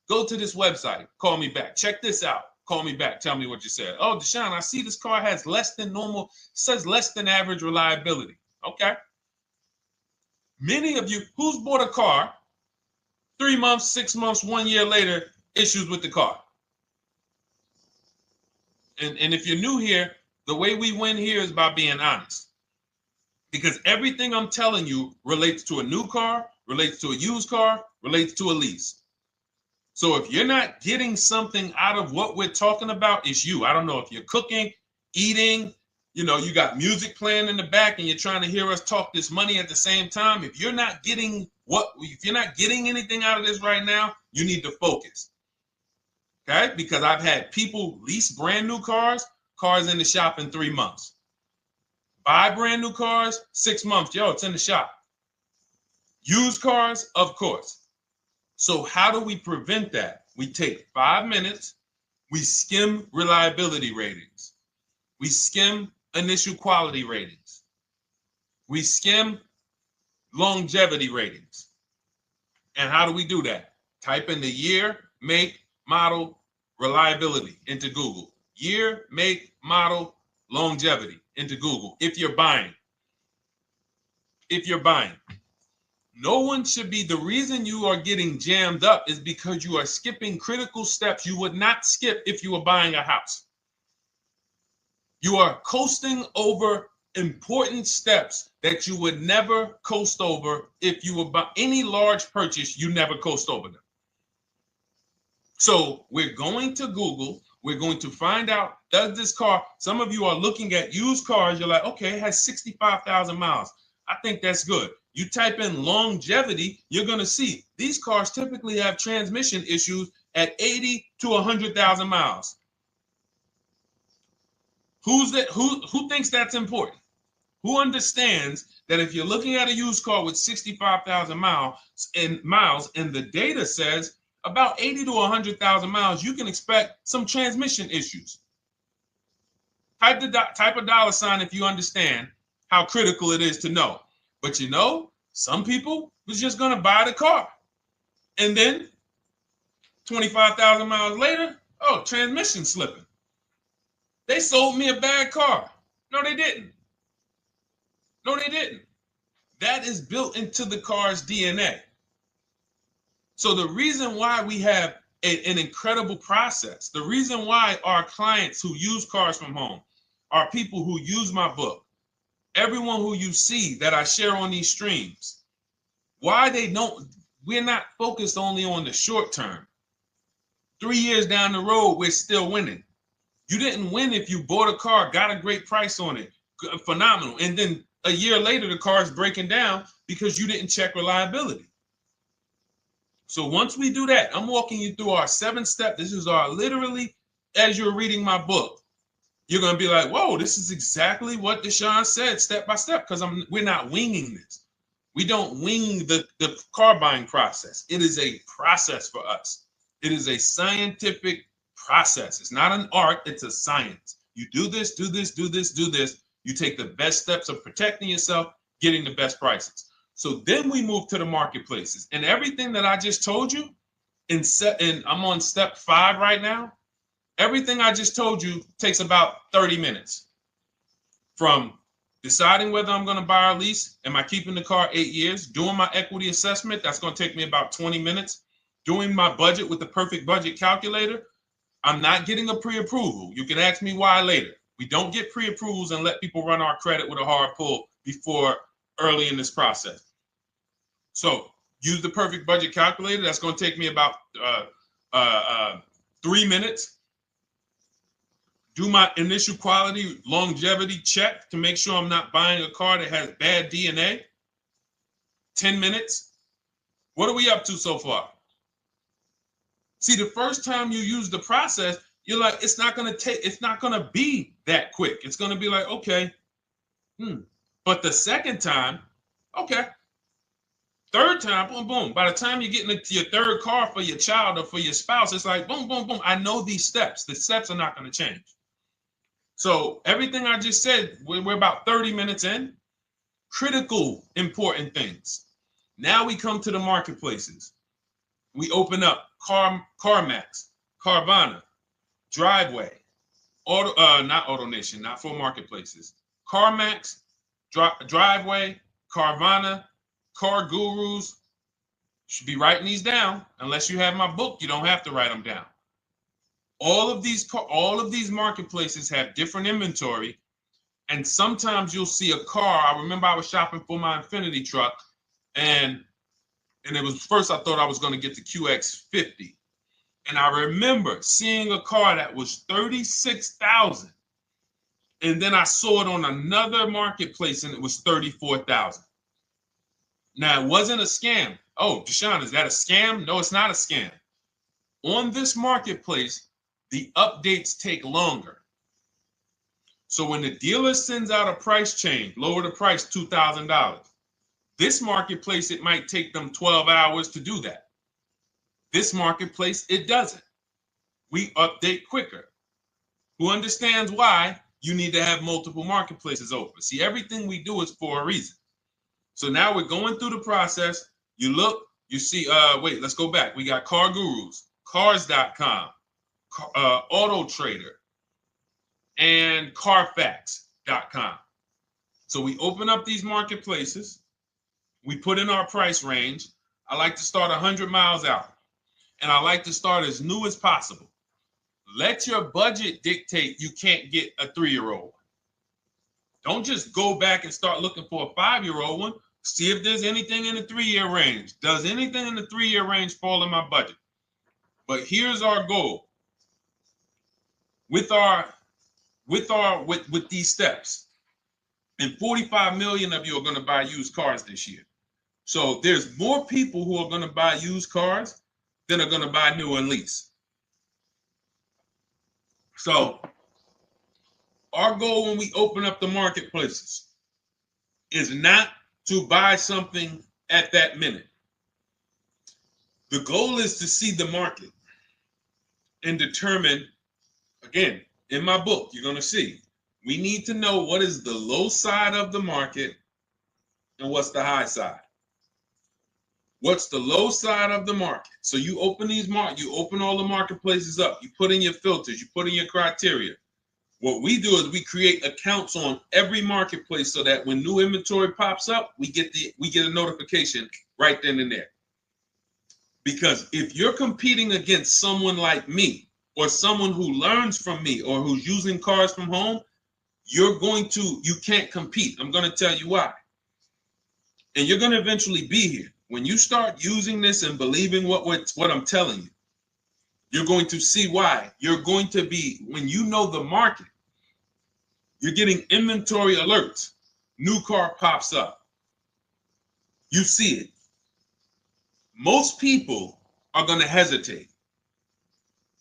Go to this website, call me back. Check this out, call me back. Tell me what you said. Oh, Deshone, I see this car has less than normal, says less than average reliability. Okay. Many of you, who's bought a car 3 months, 6 months, 1 year later, issues with the car? And if you're new here, the way we win here is by being honest. Because everything I'm telling you relates to a new car, relates to a used car, relates to a lease. So if you're not getting something out of what we're talking about, it's you. I don't know if you're cooking, eating, you got music playing in the back and you're trying to hear us talk this money at the same time. If you're not getting anything out of this right now, you need to focus. Okay? Because I've had people lease brand new cars in the shop in 3 months. Buy brand new cars, 6 months. Yo, it's in the shop. Used cars, of course. So how do we prevent that? We take 5 minutes. We skim reliability ratings. We skim initial quality ratings. We skim longevity ratings. And how do we do that? Type in the year, make, model, reliability into Google. Year, make, model, longevity into Google. If you're buying. No one should be, the reason you are getting jammed up is because you are skipping critical steps you would not skip if you were buying a house. You are coasting over important steps that you would never coast over if you were buying any large purchase. You never coast over them. So we're going to Google. We're going to find out, does this car, some of you are looking at used cars. You're like, okay, it has 65,000 miles. I think that's good. You type in longevity, you're going to see these cars typically have transmission issues at 80 to 100,000 miles. Who thinks that's important? Who understands that if you're looking at a used car with 65,000 miles and the data says about 80 to 100,000 miles, you can expect some transmission issues. Type a dollar sign if you understand how critical it is to know. But some people was just going to buy the car. And then 25,000 miles later, transmission slipping. They sold me a bad car. No, they didn't. That is built into the car's DNA. So the reason why we have an incredible process, the reason why our clients who use cars from home are people who use my book, everyone who you see that I share on these streams, we're not focused only on the short term. 3 years down the road, we're still winning. You didn't win if you bought a car, got a great price on it, phenomenal, and then a year later the car is breaking down because you didn't check reliability. So once we do that, I'm walking you through our 7-step. This is our literally, as you're reading my book, you're going to be like, whoa, this is exactly what Deshone said, step by step, because we're not winging this. We don't wing the car buying process. It is a process for us. It is a scientific process. It's not an art, it's a science. You do this, do this, do this, do this. You take the best steps of protecting yourself, getting the best prices. So then we move to the marketplaces. And everything that I just told you, and I'm on step 5 right now, everything I just told you takes about 30 minutes. From deciding whether I'm going to buy or lease, am I keeping the car 8 years, doing my equity assessment, that's going to take me about 20 minutes, doing my budget with the perfect budget calculator. I'm not getting a pre-approval. You can ask me why later. We don't get pre-approvals and let people run our credit with a hard pull before early in this process. So use the perfect budget calculator. That's going to take me about 3 minutes. Do my initial quality longevity check to make sure I'm not buying a car that has bad DNA. 10 minutes. What are we up to so far? See, the first time you use the process, you're like, it's not going to be that quick. It's going to be like, okay. But the second time, okay. Third time, boom, boom. By the time you're getting into your third car for your child or for your spouse, it's like, boom, boom, boom. I know these steps. The steps are not going to change. So everything I just said, we're about 30 minutes in. Critical, important things. Now we come to the marketplaces. We open up CarMax, Carvana, Driveway, not AutoNation, not for marketplaces. CarMax, Driveway, Carvana, Car Gurus. Should be writing these down. Unless you have my book, you don't have to write them down. All of these marketplaces have different inventory, and sometimes you'll see a car. I remember I was shopping for my Infinity truck, and it was first I thought I was going to get the QX50. And I remember seeing a car that was $36,000. And then I saw it on another marketplace and it was $34,000. Now, it wasn't a scam. Oh, Deshone, is that a scam? No, it's not a scam. On this marketplace, the updates take longer. So when the dealer sends out a price change, lower the price $2,000. This marketplace, it might take them 12 hours to do that. This marketplace, it doesn't. We update quicker. Who understands why you need to have multiple marketplaces open? See, everything we do is for a reason. So now we're going through the process. You look, you see, wait, let's go back. We got Car Gurus, Cars.com, Auto Trader, and Carfax.com. So we open up these marketplaces. We put in our price range. I like to start 100 miles out. And I like to start as new as possible. Let your budget dictate you can't get a 3-year-old. Don't just go back and start looking for a 5-year-old one. See if there's anything in the 3-year range. Does anything in the 3-year range fall in my budget? But here's our goal. With these steps, and 45 million of you are going to buy used cars this year. So there's more people who are going to buy used cars than are going to buy new and lease. So our goal when we open up the marketplaces is not to buy something at that minute. The goal is to see the market and determine, again, in my book, you're going to see, we need to know what is the low side of the market and what's the high side. What's the low side of the market? So you open you open all the marketplaces up. You put in your filters. You put in your criteria. What we do is we create accounts on every marketplace so that when new inventory pops up, we get a notification right then and there. Because if you're competing against someone like me or someone who learns from me or who's using cars from home, you can't compete. I'm going to tell you why. And you're going to eventually be here. When you start using this and believing what I'm telling you, You're going to see why. You're going to be, when you know the market, you're getting inventory alerts. New car pops up. You see it. Most people are going to hesitate.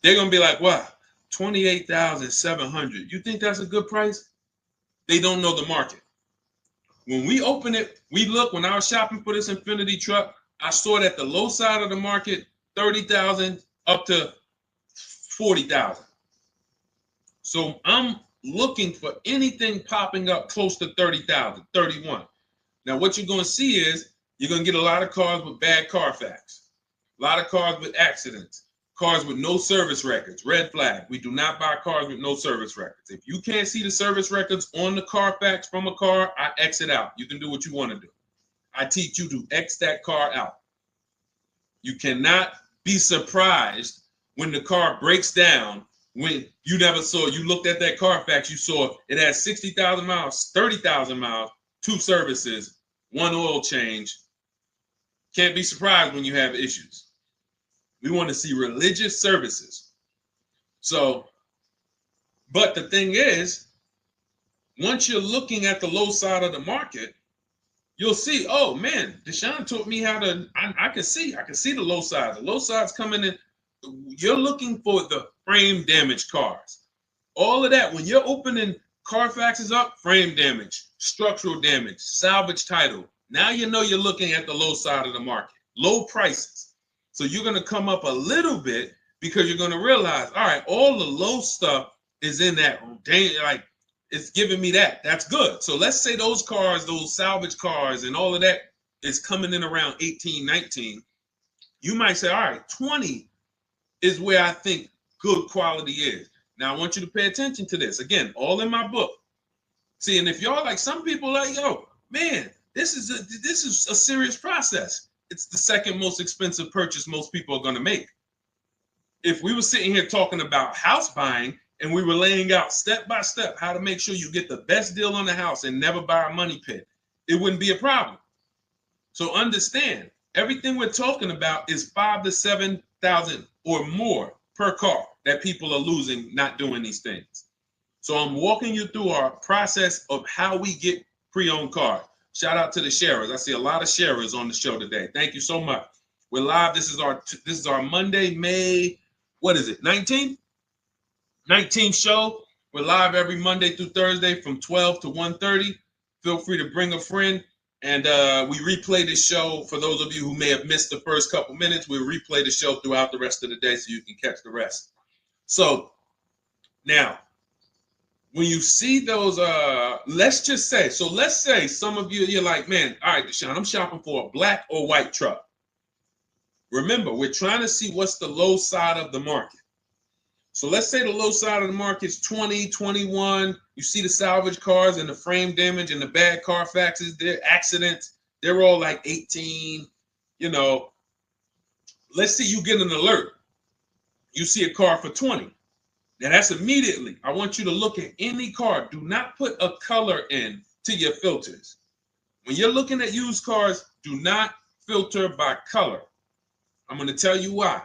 They're going to be like, wow, 28,700. You think that's a good price? They don't know the market. When we open it, we look, when I was shopping for this Infinity truck, I saw it at the low side of the market, 30,000 up to 40,000. So I'm looking for anything popping up close to 30,000, 31. Now, what you're going to see is you're going to get a lot of cars with bad Carfax, a lot of cars with accidents, cars with no service records, red flag. We do not buy cars with no service records. If you can't see the service records on the Carfax from a car, I exit out. You can do what you want to do. I teach you to X that car out. You cannot be surprised when the car breaks down, when you never saw, you looked at that Carfax, you saw it has 60,000 miles, 30,000 miles, 2 services, 1 oil change. Can't be surprised when you have issues. We want to see religious services. So, but the thing is, once you're looking at the low side of the market, you'll see, oh man, Deshone taught me how to, I can see the low side. The low side's coming in. You're looking for the frame damage cars. All of that, when you're opening Carfaxes up, frame damage, structural damage, salvage title. Now you know you're looking at the low side of the market, low prices. So you're going to come up a little bit because you're going to realize, all right, all the low stuff is in that, like, it's giving me that. That's good. So let's say those cars, those salvage cars and all of that is coming in around 18, 19. You might say, all right, 20 is where I think good quality is. Now I want you to pay attention to this. Again, all in my book. See, and if y'all like, some people like, yo, man, this is a serious process. It's the second most expensive purchase most people are going to make. If we were sitting here talking about house buying and we were laying out step by step how to make sure you get the best deal on the house and never buy a money pit, it wouldn't be a problem. So understand, everything we're talking about is 5,000 to 7,000 or more per car that people are losing not doing these things. So I'm walking you through our process of how we get pre-owned cars. Shout out to the sharers. I see a lot of sharers on the show today. Thank you so much. We're live. This is our Monday, May, what is it, 19th? 19th show. We're live every Monday through Thursday from 12 to 1:30. Feel free to bring a friend. And we replay this show. For those of you who may have missed the first couple minutes, we'll replay the show throughout the rest of the day so you can catch the rest. So now, when you see those, let's say some of you, you're like, man, all right, Deshone, I'm shopping for a black or white truck. Remember, we're trying to see what's the low side of the market. So let's say the low side of the market is 20, 21. You see the salvage cars and the frame damage and the bad Carfaxes, their accidents, they're all like 18, you know. Let's say you get an alert. You see a car for 20. Now that's immediately, I want you to look at any car. Do not put a color in to your filters. When you're looking at used cars, do not filter by color. I'm going to tell you why.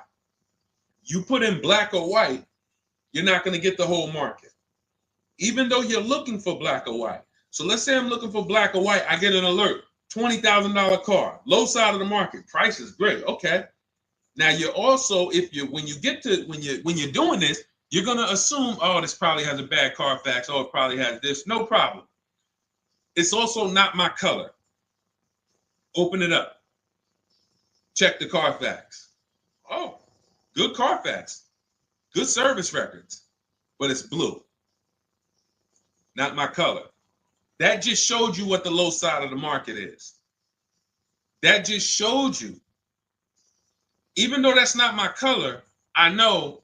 You put in black or white, you're not going to get the whole market, even though you're looking for black or white. So let's say I'm looking for black or white. I get an alert, $20,000 car, low side of the market. Price is great. Okay. Now you're also, when you're doing this, you're going to assume, oh, this probably has a bad Carfax. Oh, it probably has this. No problem. It's also not my color. Open it up. Check the Carfax. Oh, good Carfax. Good service records. But it's blue. Not my color. That just showed you what the low side of the market is. That just showed you. Even though that's not my color, I know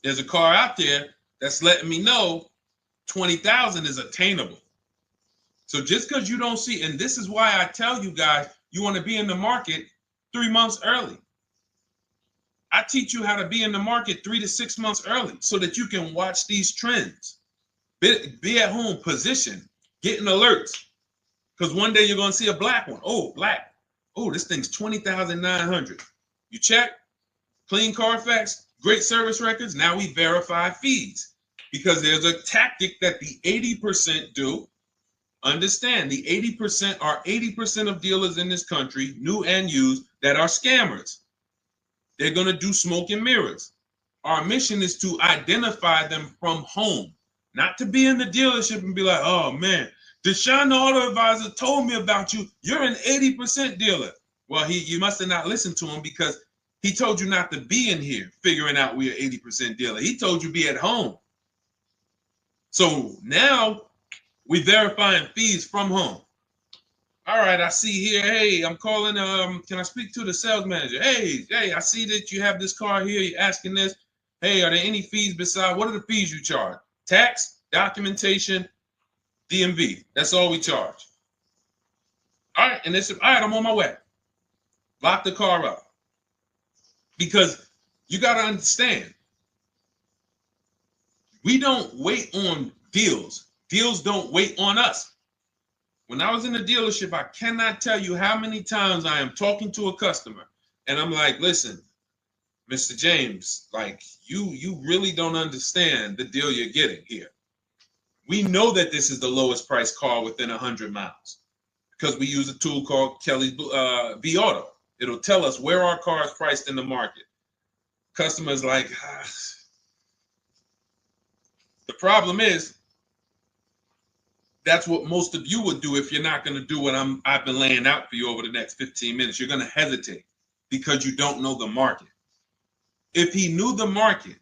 there's a car out there that's letting me know 20,000 is attainable. So just because you don't see, and this is why I tell you guys, you want to be in the market 3 months early. I teach you how to be in the market 3 to 6 months early so that you can watch these trends. Be at home, position, getting alerts. Because one day you're going to see a black one. Oh, black. Oh, this thing's 20,900. You check. clean Carfax, great service records. Now we verify fees because there's a tactic that the 80% do. Understand, the 80% are 80% of dealers in this country, new and used, that are scammers. They're going to do smoke and mirrors. Our mission is to identify them from home, not to be in the dealership and be like, oh man, Deshone the Auto Advisor told me about you. You're an 80% dealer. Well, you must have not listened to him because he told you not to be in here figuring out we're 80% dealer. He told you be at home. So now we verifying fees from home. All right, I see here. Hey, I'm calling. Can I speak to the sales manager? Hey, I see that you have this car here. You're asking this. Hey, are there any fees besides? What are the fees you charge? Tax, documentation, DMV. That's all we charge. All right, and they said, all right, I'm on my way. Lock the car up. Because you got to understand, we don't wait on deals. Deals don't wait on us. When I was in the dealership, I cannot tell you how many times I am talking to a customer and I'm like, listen, Mr. James, like you really don't understand the deal you're getting here. We know that this is the lowest price car within 100 miles because we use a tool called Kelly's V Auto. It'll tell us where our car is priced in the market. Customers like, the problem is, that's what most of you would do if you're not going to do what I've been laying out for you over the next 15 minutes. You're going to hesitate because you don't know the market. If he knew the market,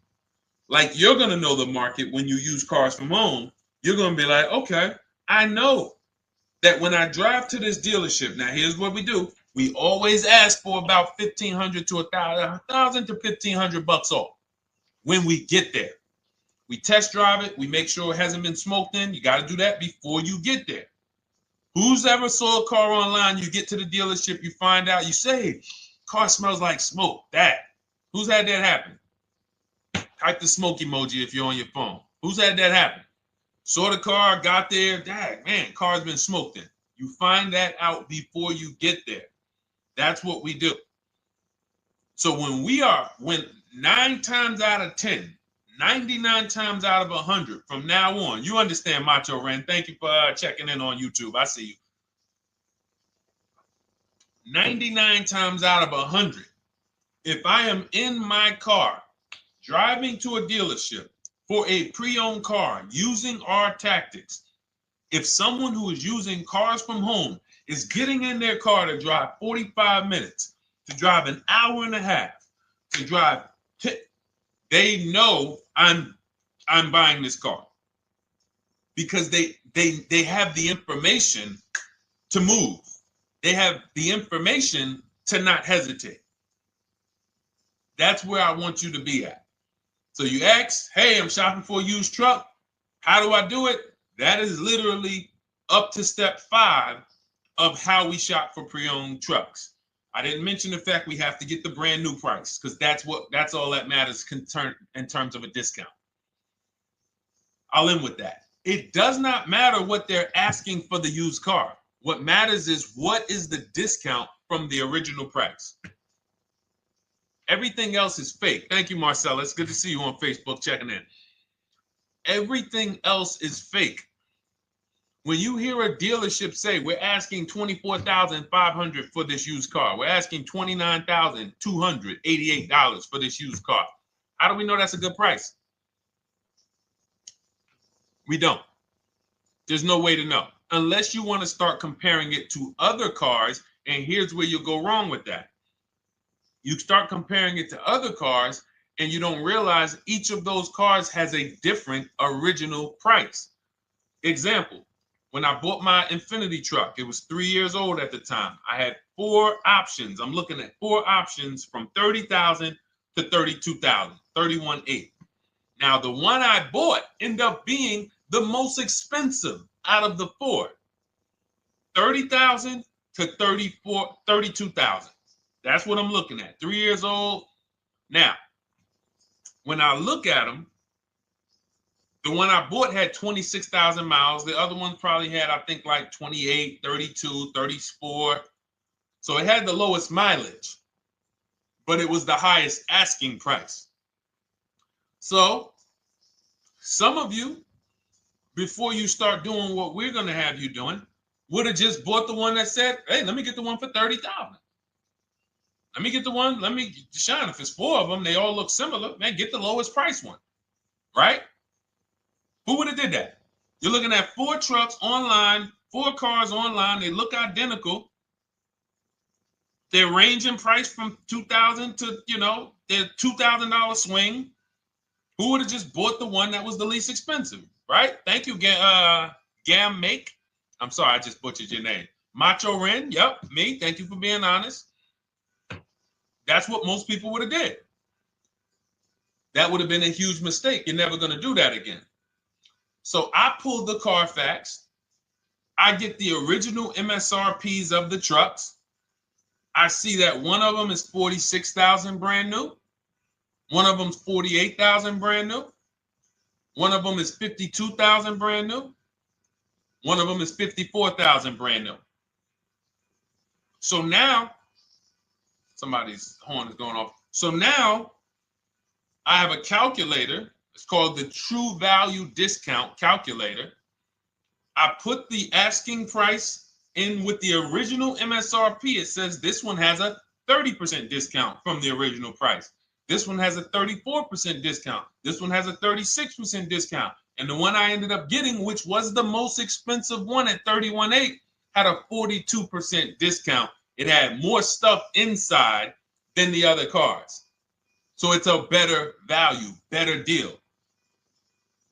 like you're going to know the market when you use cars from home, you're going to be like, okay, I know that when I drive to this dealership, now here's what we do. We always ask for about $1,500 to $1,000 to $1,500 off when we get there. We test drive it. We make sure it hasn't been smoked in. You got to do that before you get there. Who's ever saw a car online? You get to the dealership, you find out, you say, car smells like smoke. That. Who's had that happen? Type the smoke emoji if you're on your phone. Who's had that happen? Saw the car, got there, dang, man, car's been smoked in. You find that out before you get there. That's what we do. So when 9 times out of 10, 99 times out of 100 from now on, you understand, Macho Ren. Thank you for checking in on YouTube. I see you. 99 times out of 100, if I am in my car driving to a dealership for a pre-owned car using our tactics, if someone who is using cars from home is getting in their car to drive 45 minutes, to drive an hour and a half, to drive, they know I'm buying this car because they have the information to move. They have the information to not hesitate. That's where I want you to be at. So you ask, hey, I'm shopping for a used truck. How do I do it? That is literally up to step 5 of how we shop for pre-owned trucks. I didn't mention the fact we have to get the brand new price because that's all that matters in terms of a discount. I'll end with that. It does not matter what they're asking for the used car. What matters is what is the discount from the original price. Everything else is fake. Thank you, Marcella. It's good to see you on Facebook checking in. Everything else is fake. When you hear a dealership say, we're asking $24,500 for this used car, we're asking $29,288 for this used car, how do we know that's a good price? We don't. There's no way to know. Unless you want to start comparing it to other cars, and here's where you'll go wrong with that. You start comparing it to other cars, and you don't realize each of those cars has a different original price. Example. When I bought my Infinity truck, it was 3 years old at the time. I had 4 options. I'm looking at 4 options from $30,000 to $32,000, $31,800. Now, the one I bought ended up being the most expensive out of the 4. $30,000 to $32,000. That's what I'm looking at. 3 years old. Now, when I look at them, the one I bought had 26,000 miles. The other one probably had, I think, like 28, 32, 34. So it had the lowest mileage. but it was the highest asking price. So some of you, before you start doing what we're going to have you doing, would have just bought the one that said, hey, let me get the one for $30,000. Let me get the one, Deshone, if it's 4 of them, they all look similar, man, get the lowest price one, right? Who would have did that? You're looking at 4 trucks online, 4 cars online, they look identical. They're ranging price from $2,000 to, their $2,000 swing. Who would have just bought the one that was the least expensive, right? Thank you, Gam Make. I'm sorry, I just butchered your name. Macho Ren, yep, me. Thank you for being honest. That's what most people would have did. That would have been a huge mistake. You're never going to do that again. So I pulled the Carfax. I get the original MSRPs of the trucks. I see that one of them is 46,000 brand new. One of them's 48,000 brand new. One of them is 52,000 brand new. One of them is 54,000 brand new. So now, somebody's horn is going off. So now I have a calculator. It's called the True Value Discount Calculator. I put the asking price in with the original MSRP. It says this one has a 30% discount from the original price. This one has a 34% discount. This one has a 36% discount. And the one I ended up getting, which was the most expensive one at $31,800, had a 42% discount. It had more stuff inside than the other cars. So it's a better value, better deal.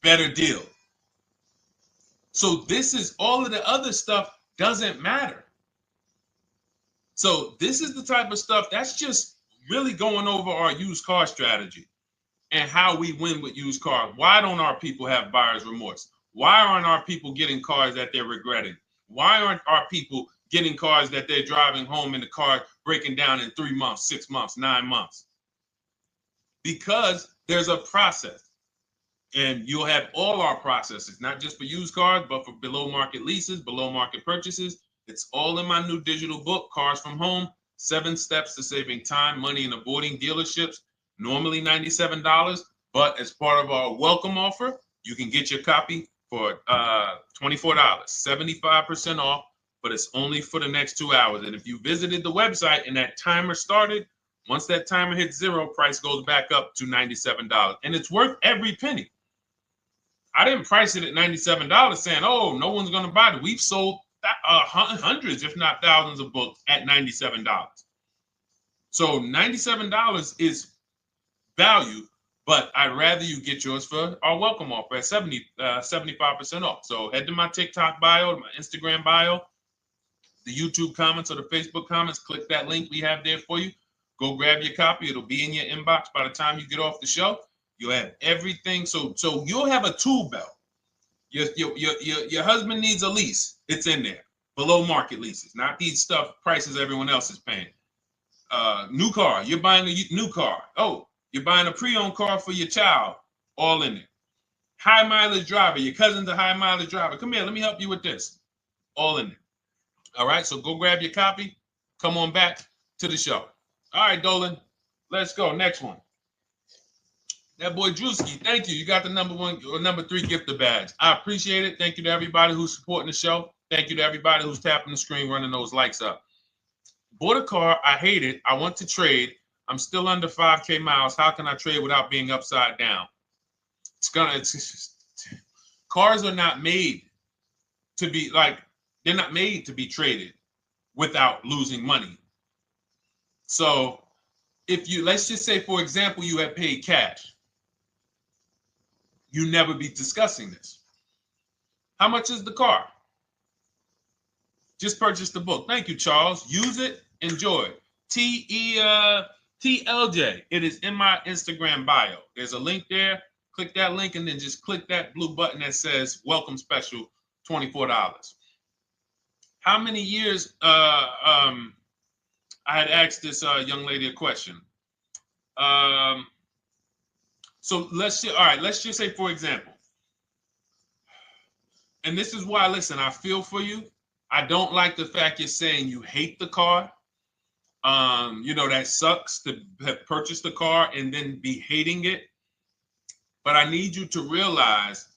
Better deal. So this is all of the other stuff doesn't matter. So this is the type of stuff that's just really going over our used car strategy and how we win with used cars. Why don't our people have buyer's remorse? Why aren't our people getting cars that they're regretting? Why aren't our people getting cars that they're driving home and the car breaking down in 3 months, 6 months, 9 months? Because there's a process. And you'll have all our processes, not just for used cars, but for below market leases, below market purchases. It's all in my new digital book, Cars from Home, 7 Steps to Saving Time, Money, and Avoiding Dealerships. Normally $97, but as part of our welcome offer, you can get your copy for $24, 75% off, but it's only for the next 2 hours. And if you visited the website and that timer started, once that timer hits 0, price goes back up to $97. And it's worth every penny. I didn't price it at $97 saying, oh, no one's going to buy it. We've sold hundreds, if not thousands of books at $97. So $97 is value, but I'd rather you get yours for our welcome offer at 75% off. So head to my TikTok bio, my Instagram bio, the YouTube comments or the Facebook comments, click that link we have there for you. Go grab your copy. It'll be in your inbox by the time you get off the show. You'll have everything. So you'll have a tool belt. Your husband needs a lease. It's in there. Below market leases, not these stuff prices everyone else is paying. New car. You're buying a new car. Oh, you're buying a pre-owned car for your child. All in there. High mileage driver. Your cousin's a high mileage driver. Come here. Let me help you with this. All in there. All right. So go grab your copy. Come on back to the show. All right, Dolan. Let's go. Next one. That boy Drewski, thank you. You got the number 1 or number 3 gifter badge. I appreciate it. Thank you to everybody who's supporting the show. Thank you to everybody who's tapping the screen, running those likes up. Bought a car. I hate it. I want to trade. I'm still under 5K miles. How can I trade without being upside down? Cars are not made to be they're not made to be traded without losing money. So if you, let's just say, for example, you have paid cash, you never be discussing this. How much is the car? Just purchase the book. Thank you, Charles. Use it. Enjoy it. TLJ. It is in my Instagram bio. There's a link there. Click that link and then just click that blue button that says welcome special, $24. How many years? I had asked this young lady a question. So let's just say, for example, and this is why, listen, I feel for you. I don't like the fact you're saying you hate the car. That sucks to have purchased a car and then be hating it. But I need you to realize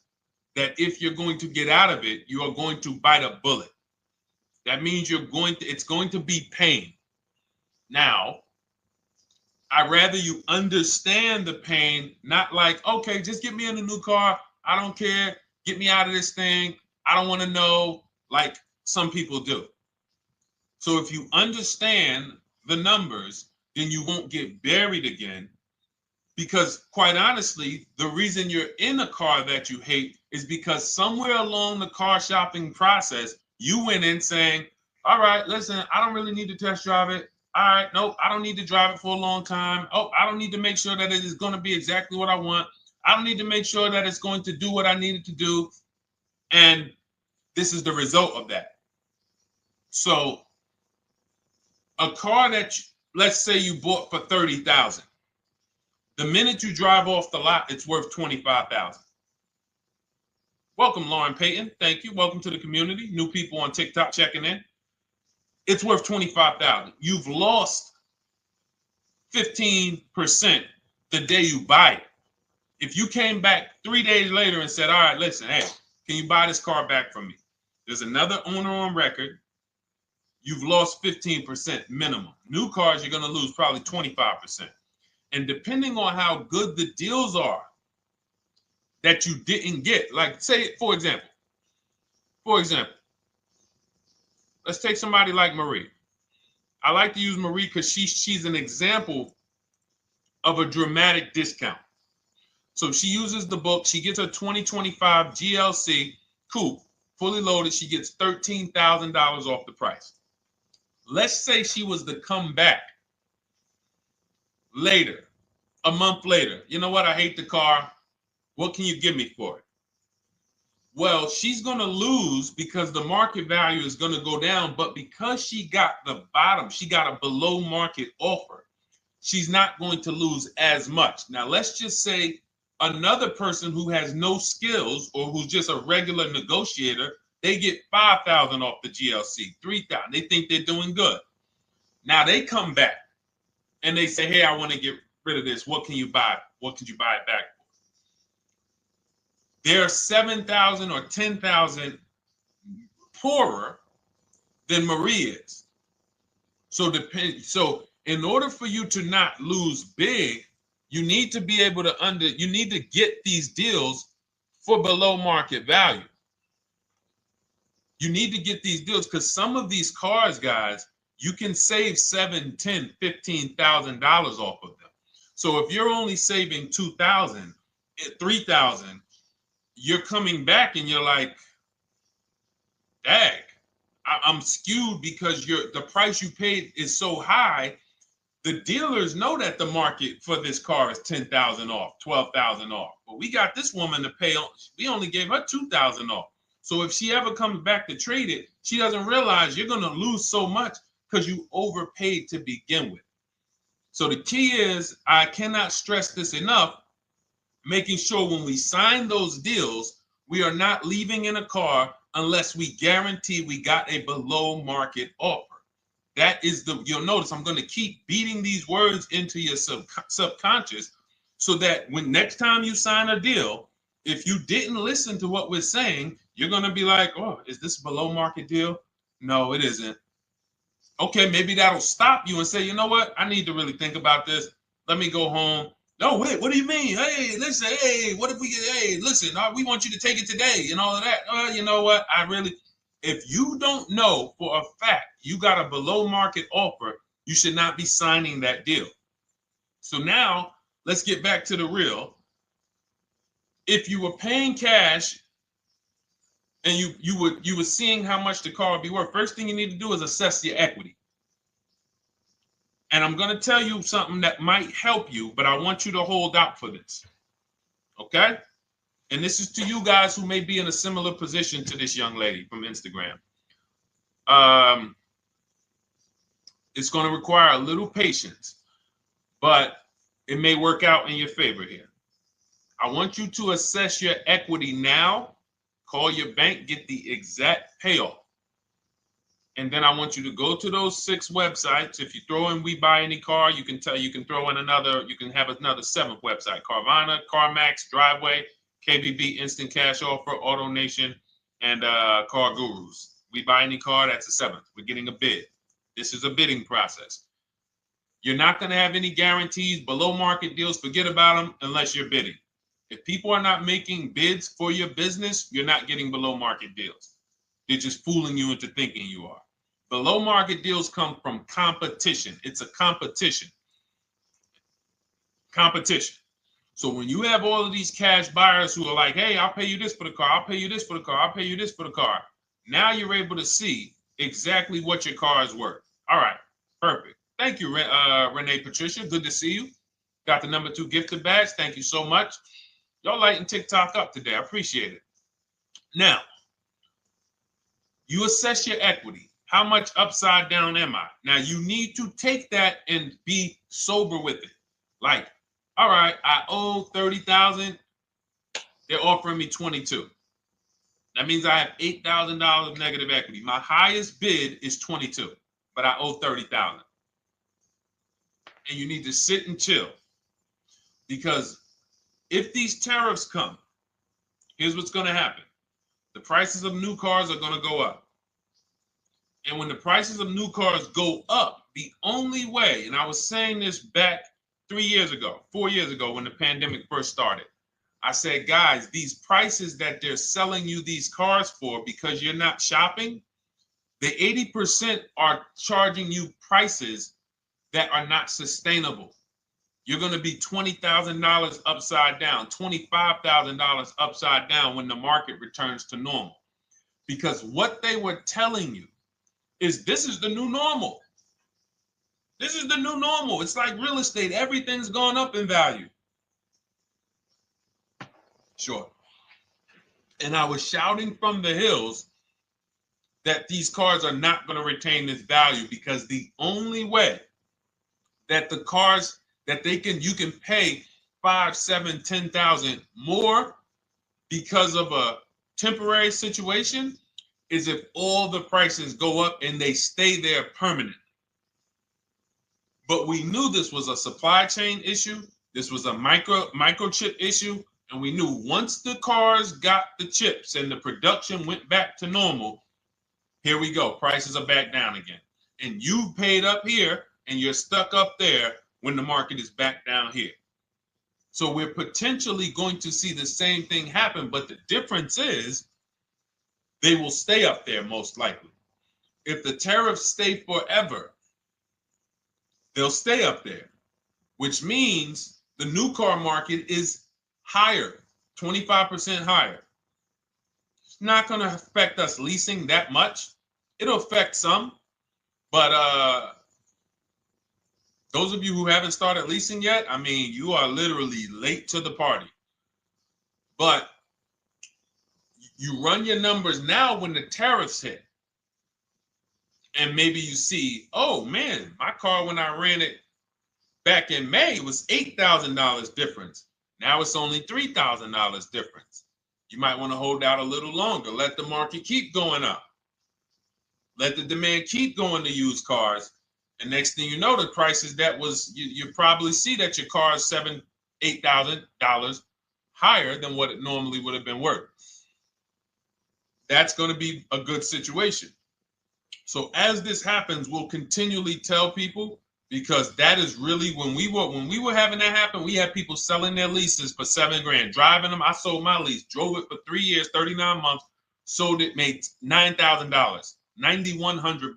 that if you're going to get out of it, you are going to bite a bullet. That means it's going to be pain. Now, I'd rather you understand the pain, not like, okay, just get me in a new car. I don't care. Get me out of this thing. I don't want to know, like some people do. So if you understand the numbers, then you won't get buried again. Because quite honestly, the reason you're in a car that you hate is because somewhere along the car shopping process, you went in saying, all right, listen, I don't really need to test drive it. All right, nope, I don't need to drive it for a long time. Oh, I don't need to make sure that it is going to be exactly what I want. I don't need to make sure that it's going to do what I need it to do. And this is the result of that. So a car that, let's say you bought for $30,000. The minute you drive off the lot, it's worth $25,000. Welcome, Lauren Payton. Thank you. Welcome to the community. New people on TikTok checking in. It's worth $25,000. You've lost 15% the day you buy it. If you came back 3 days later and said, all right, listen, hey, can you buy this car back from me? There's another owner on record. You've lost 15% minimum. New cars, you're going to lose probably 25%. And depending on how good the deals are that you didn't get, like say, for example, let's take somebody like Marie. I like to use Marie because she's an example of a dramatic discount. So she uses the book. She gets her 2025 GLC coupe, fully loaded. She gets $13,000 off the price. Let's say she was to come back later, a month later. You know what? I hate the car. What can you give me for it? Well, she's going to lose because the market value is going to go down. But because she got the bottom, she got a below market offer, she's not going to lose as much. Now, let's just say another person who has no skills or who's just a regular negotiator, they get $5,000 off the GLC, $3,000. They think they're doing good. Now they come back and they say, hey, I want to get rid of this. What can you buy? What could you buy it back for? They're 7,000 or 10,000 poorer than Marie is. So in order for you to not lose big, you need to be able to you need to get these deals for below market value. You need to get these deals because some of these cars, guys, you can save $7,000, $10,000, $15,000 off of them. So if you're only saving $2,000, $3,000, you're coming back and you're like, dang, I'm skewed because the price you paid is so high. The dealers know that the market for this car is $10,000 off, $12,000 off. But we got this woman to pay. We only gave her $2,000 off. So if she ever comes back to trade it, she doesn't realize you're going to lose so much because you overpaid to begin with. So the key is, I cannot stress this enough, making sure when we sign those deals, we are not leaving in a car unless we guarantee we got a below market offer. That is you'll notice I'm going to keep beating these words into your subconscious so that when next time you sign a deal, if you didn't listen to what we're saying, you're going to be like, oh, is this a below market deal? No, it isn't. Okay, maybe that'll stop you and say, you know what? I need to really think about this. Let me go home. No, wait, what do you mean? Hey, listen, hey, what if we get, hey, listen, we want you to take it today and all of that. You know what? If you don't know for a fact you got a below market offer, you should not be signing that deal. So now let's get back to the real. If you were paying cash and you were seeing how much the car would be worth, first thing you need to do is assess your equity. And I'm going to tell you something that might help you, but I want you to hold out for this. Okay? And this is to you guys who may be in a similar position to this young lady from Instagram. It's going to require a little patience, but it may work out in your favor here. I want you to assess your equity now. Call your bank, get the exact payoff. And then I want you to go to those 6 websites. If you throw in We Buy Any Car, you can throw in another, you can have another 7th website: Carvana, CarMax, Driveway, KBB, Instant Cash Offer, AutoNation, and Car Gurus. We Buy Any Car, that's the 7th. We're getting a bid. This is a bidding process. You're not going to have any guarantees, below market deals. Forget about them unless you're bidding. If people are not making bids for your business, you're not getting below market deals. They're just fooling you into thinking you are. Below market deals come from competition. It's a competition. Competition. So when you have all of these cash buyers who are like, hey, I'll pay you this for the car, I'll pay you this for the car, I'll pay you this for the car. Now you're able to see exactly what your car is worth. All right, perfect. Thank you, Renee Patricia. Good to see you. Got the number 2 gifted badge. Thank you so much. Y'all lighting TikTok up today. I appreciate it. Now, you assess your equity. How much upside down am I? Now, you need to take that and be sober with it. Like, all right, I owe $30,000. They're offering me 22. That means I have $8,000 of negative equity. My highest bid is 22, but I owe 30,000. And you need to sit and chill, because if these tariffs come, here's what's going to happen. The prices of new cars are going to go up. And when the prices of new cars go up, the only way, and I was saying this back 4 years ago, when the pandemic first started, I said, guys, these prices that they're selling you these cars for, because you're not shopping, the 80% are charging you prices that are not sustainable. You're going to be $20,000 upside down, $25,000 upside down when the market returns to normal. Because what they were telling you is this is the new normal. This is the new normal. It's like real estate. Everything's gone up in value. Sure. And I was shouting from the hills that these cars are not going to retain this value, because the only way that the cars that you can pay 5, 7, 10,000 more because of a temporary situation is if all the prices go up and they stay there permanently. But we knew this was a supply chain issue. This was a microchip issue. And we knew once the cars got the chips and the production went back to normal, here we go. Prices are back down again. And you paid up here and you're stuck up there when the market is back down here. So we're potentially going to see the same thing happen, but the difference is they will stay up there most likely. If the tariffs stay forever, they'll stay up there, which means the new car market is higher, 25% higher. It's not going to affect us leasing that much. It'll affect some, but those of you who haven't started leasing yet, I mean, you are literally late to the party. But you run your numbers now when the tariffs hit. And maybe you see, oh man, my car when I ran it back in May was $8,000 difference. Now it's only $3,000 difference. You might want to hold out a little longer. Let the market keep going up. Let the demand keep going to used cars. And next thing you know, the prices that was, you probably see that your car is $7,000, $8,000 higher than what it normally would have been worth. That's going to be a good situation. So as this happens, we'll continually tell people, because that is really when we were having that happen, we had people selling their leases for $7,000, driving them. I sold my lease, drove it for 3 years, 39 months, sold it, made $9,000, $9,100.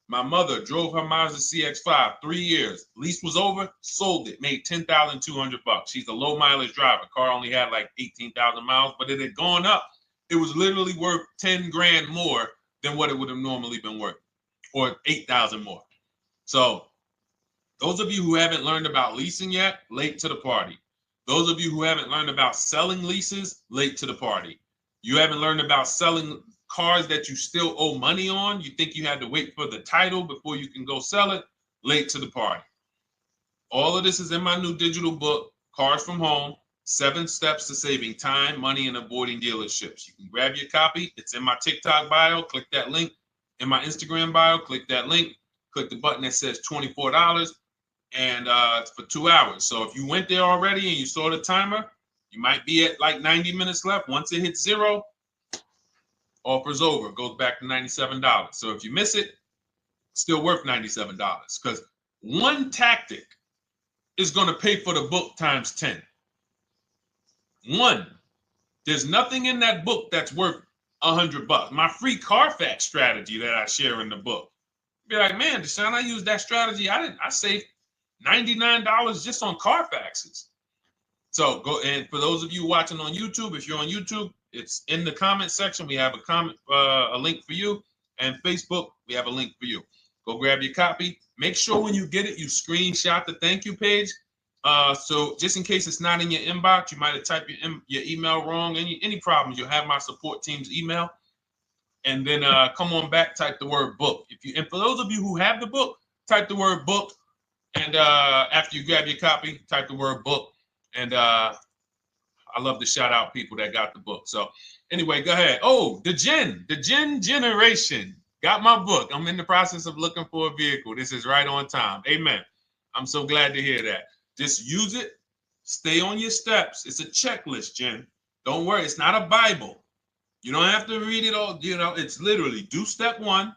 My mother drove her Mazda CX-5, 3 years. Lease was over, sold it, made $10,200. She's a low mileage driver. Car only had like 18,000 miles, but it had gone up. It was literally worth $10,000 more than what it would have normally been worth, or 8,000 more. So those of you who haven't learned about leasing yet, late to the party. Those of you who haven't learned about selling leases, late to the party. You haven't learned about selling cars that you still owe money on. You think you had to wait for the title before you can go sell it, late to the party. All of this is in my new digital book, Cars from Home, 7 Steps to Saving Time, Money, and Avoiding Dealerships. You can grab your copy. It's in my TikTok bio. Click that link in my Instagram bio. Click that link. Click the button that says $24, and it's for 2 hours. So if you went there already and you saw the timer, you might be at like 90 minutes left. Once it hits 0, offer's over. It goes back to $97. So if you miss it, still worth $97, because one tactic is going to pay for the book times 10. One. There's nothing in that book that's worth $100. My free Carfax strategy that I share in the book. Be like, man, Deshone, I used that strategy. I saved $99 just on Carfaxes. So go, and for those of you watching on YouTube, if you're on YouTube, it's in the comment section. We have a link for you, and Facebook, we have a link for you. Go grab your copy. Make sure when you get it, you screenshot the thank you page. So just in case it's not in your inbox, you might have typed your email wrong. Any problems, you'll have my support team's email. And then come on back, type the word book. And for those of you who have the book, type the word book. And after you grab your copy, type the word book. And I love to shout out people that got the book. So anyway, go ahead. Oh, the Gen Generation got my book. I'm in the process of looking for a vehicle. This is right on time. Amen. I'm so glad to hear that. Just use it. Stay on your steps. It's a checklist, Jen. Don't worry. It's not a Bible. You don't have to read it all. You know, it's literally do step 1,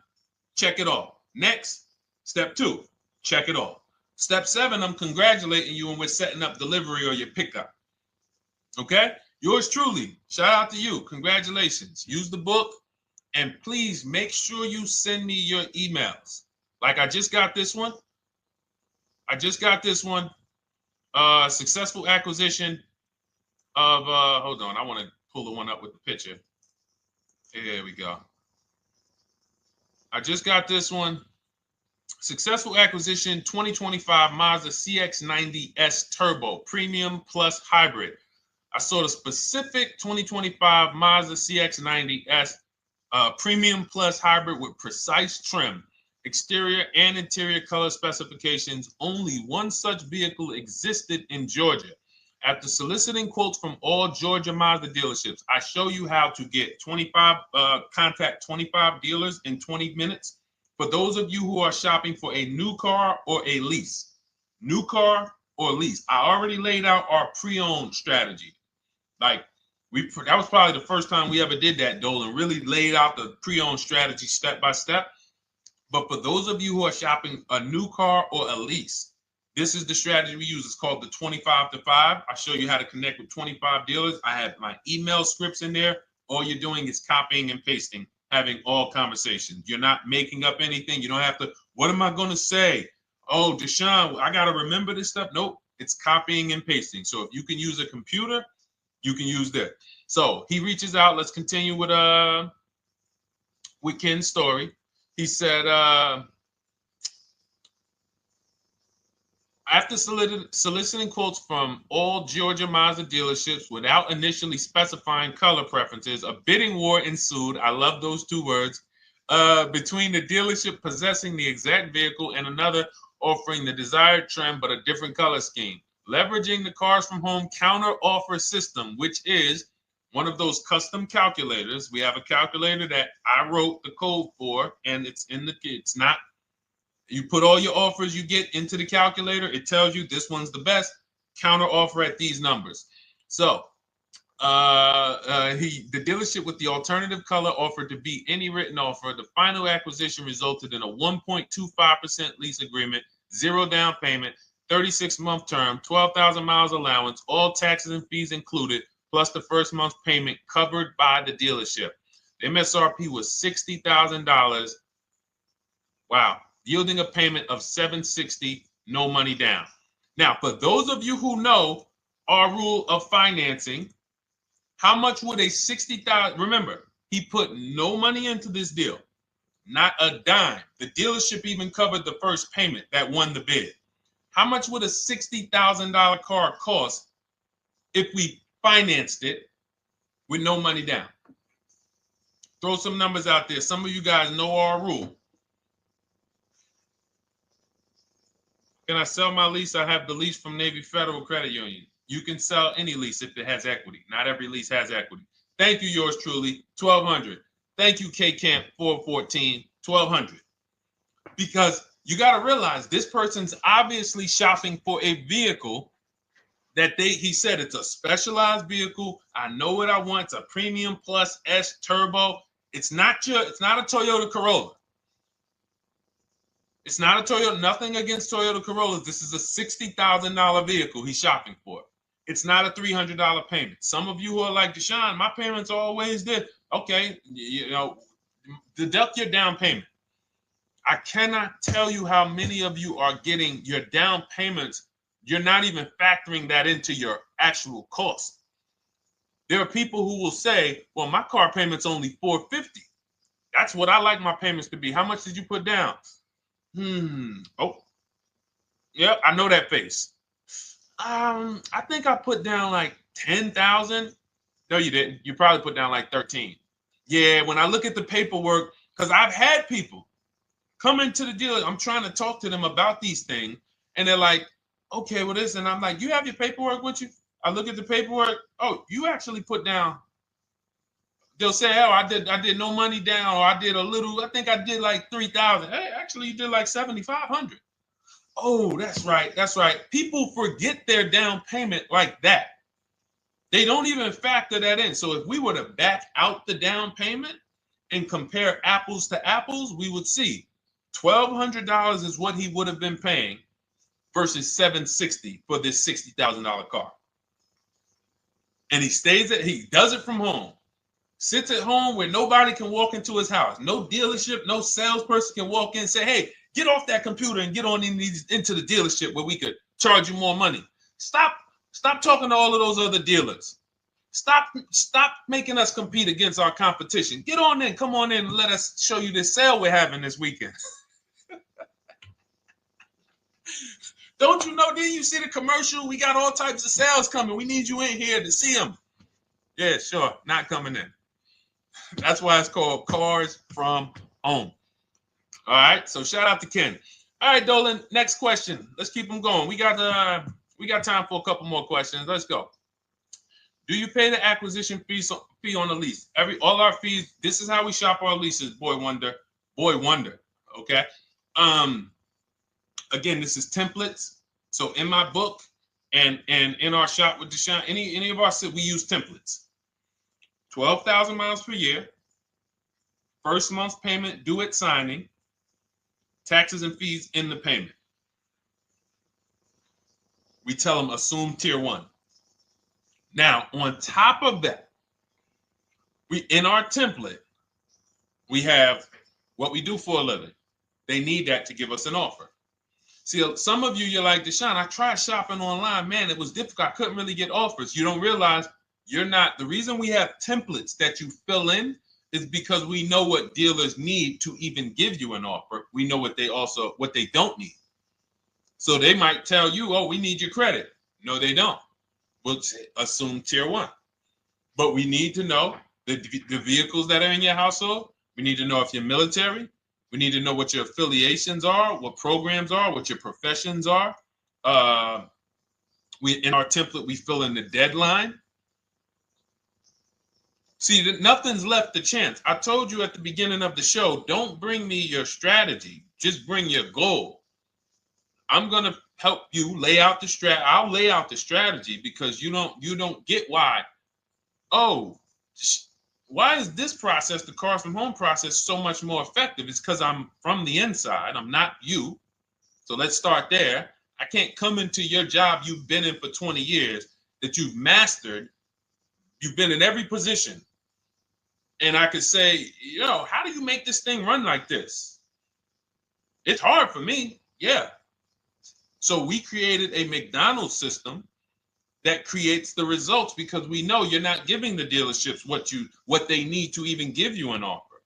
check it off. Next, step 2, check it off. Step 7, I'm congratulating you and we're setting up delivery or your pickup. Okay? Yours truly. Shout out to you. Congratulations. Use the book, and please make sure you send me your emails. Like I just got this one. Successful acquisition of, hold on, I want to pull the one up with the picture. There we go. I just got this one. Successful acquisition 2025 Mazda CX-90S Turbo Premium Plus Hybrid. I saw the specific 2025 Mazda CX-90S Premium Plus Hybrid with precise trim, exterior and interior color specifications. Only one such vehicle existed in Georgia. After soliciting quotes from all Georgia Mazda dealerships, I show you how to get contact 25 dealers in 20 minutes. For those of you who are shopping for a new car or a lease, new car or lease, I already laid out our pre-owned strategy. Like that was probably the first time we ever did that, Dolan, really laid out the pre-owned strategy step by step. But for those of you who are shopping a new car or a lease, this is the strategy we use. It's called the 25 to 5. I show you how to connect with 25 dealers. I have my email scripts in there. All you're doing is copying and pasting, having all conversations. You're not making up anything. You don't have to, what am I going to say? Oh, Deshone, I got to remember this stuff. Nope, it's copying and pasting. So if you can use a computer, you can use that. So he reaches out. Let's continue with Ken's story. He said, after soliciting quotes from all Georgia Mazda dealerships without initially specifying color preferences, a bidding war ensued. I love those 2 words. Between the dealership possessing the exact vehicle and another offering the desired trim but a different color scheme. Leveraging the Cars from Home counter offer system, which is one of those custom calculators. We have a calculator that I wrote the code for, and it's not. You put all your offers you get into the calculator. It tells you this one's the best. Counter offer at these numbers. So the dealership with the alternative color offered to beat any written offer. The final acquisition resulted in a 1.25% lease agreement, 0 down payment, 36-month term, 12,000 miles allowance, all taxes and fees included, plus the first month's payment covered by the dealership. The MSRP was $60,000. Wow. Yielding a payment of $760, no money down. Now, for those of you who know our rule of financing, how much would a $60,000, remember, he put no money into this deal, not a dime. The dealership even covered the first payment that won the bid. How much would a $60,000 car cost if we financed it with no money down? Throw some numbers out there. Some of you guys know our rule. Can I sell my lease? I have the lease from Navy Federal Credit Union. You can sell any lease if it has equity. Not every lease has equity. Thank you, yours truly, 1200. Thank you, K Camp 414. $1,200. Because you got to realize this person's obviously shopping for a vehicle that he said it's a specialized vehicle. I know what I want. It's a premium plus S turbo. It's not a Toyota Corolla. It's not a Toyota, nothing against Toyota Corollas. This is a $60,000 vehicle he's shopping for. It's not a $300 payment. Some of you who are like, Deshone, my payments are always there. Okay, deduct your down payment. I cannot tell you how many of you are getting your down payments. You're not even factoring that into your actual cost. There are people who will say, well, my car payment's only $450. That's what I like my payments to be. How much did you put down? Oh, yeah, I know that face. I think I put down like 10,000. No, you didn't. You probably put down like 13. Yeah, when I look at the paperwork, because I've had people come into the dealer, I'm trying to talk to them about these things, and they're like, okay, well, this, and I'm like, you have your paperwork with you? I look at the paperwork. Oh, you actually put down. They'll say, oh, I did no money down, or I did a little. I think I did like 3,000. Hey, actually, you did like 7,500. Oh, that's right. That's right. People forget their down payment like that. They don't even factor that in. So if we were to back out the down payment and compare apples to apples, we would see $1,200 is what he would have been paying versus $760 for this $60,000 car. And he does it from home. Sits at home where nobody can walk into his house. No dealership, no salesperson can walk in and say, hey, get off that computer and get on into the dealership where we could charge you more money. Stop talking to all of those other dealers. Stop making us compete against our competition. Get on in, come on in and let us show you this sale we're having this weekend. Don't you know, didn't you see the commercial? We got all types of sales coming. We need you in here to see them. Yeah, sure, not coming in. That's why it's called Cars from Home. All right, so shout out to Ken. All right, Dolan, next question. Let's keep them going. We got time for a couple more questions. Let's go. Do you pay the acquisition fee on the lease? All our fees, this is how we shop our leases, Boy Wonder. Okay. Again, this is templates. So in my book and in our shop with Deshone, any of our, we use templates. 12,000 miles per year, first month's payment due at signing, taxes and fees in the payment. We tell them assume tier 1. Now, on top of that, in our template, we have what we do for a living. They need that to give us an offer. See, some of you, you're like, Deshone, I tried shopping online. Man, it was difficult. I couldn't really get offers. You don't realize you're not. The reason we have templates that you fill in is because we know what dealers need to even give you an offer. We know what they don't need. So they might tell you, oh, we need your credit. No, they don't. We'll assume tier 1. But we need to know the vehicles that are in your household. We need to know if you're military. We need to know what your affiliations are, what programs are, what your professions are. In our template, we fill in the deadline. See, nothing's left to chance. I told you at the beginning of the show, don't bring me your strategy. Just bring your goal. I'm going to help you lay out the strategy. I'll lay out the strategy because you don't get why. Oh, why is this process, the Cars from Home process, so much more effective? It's because I'm from the inside. I'm not you. So let's start there. I can't come into your job you've been in for 20 years that you've mastered. You've been in every position. And I could say, how do you make this thing run like this? It's hard for me. Yeah. So we created a McDonald's system that creates the results because we know you're not giving the dealerships what they need to even give you an offer.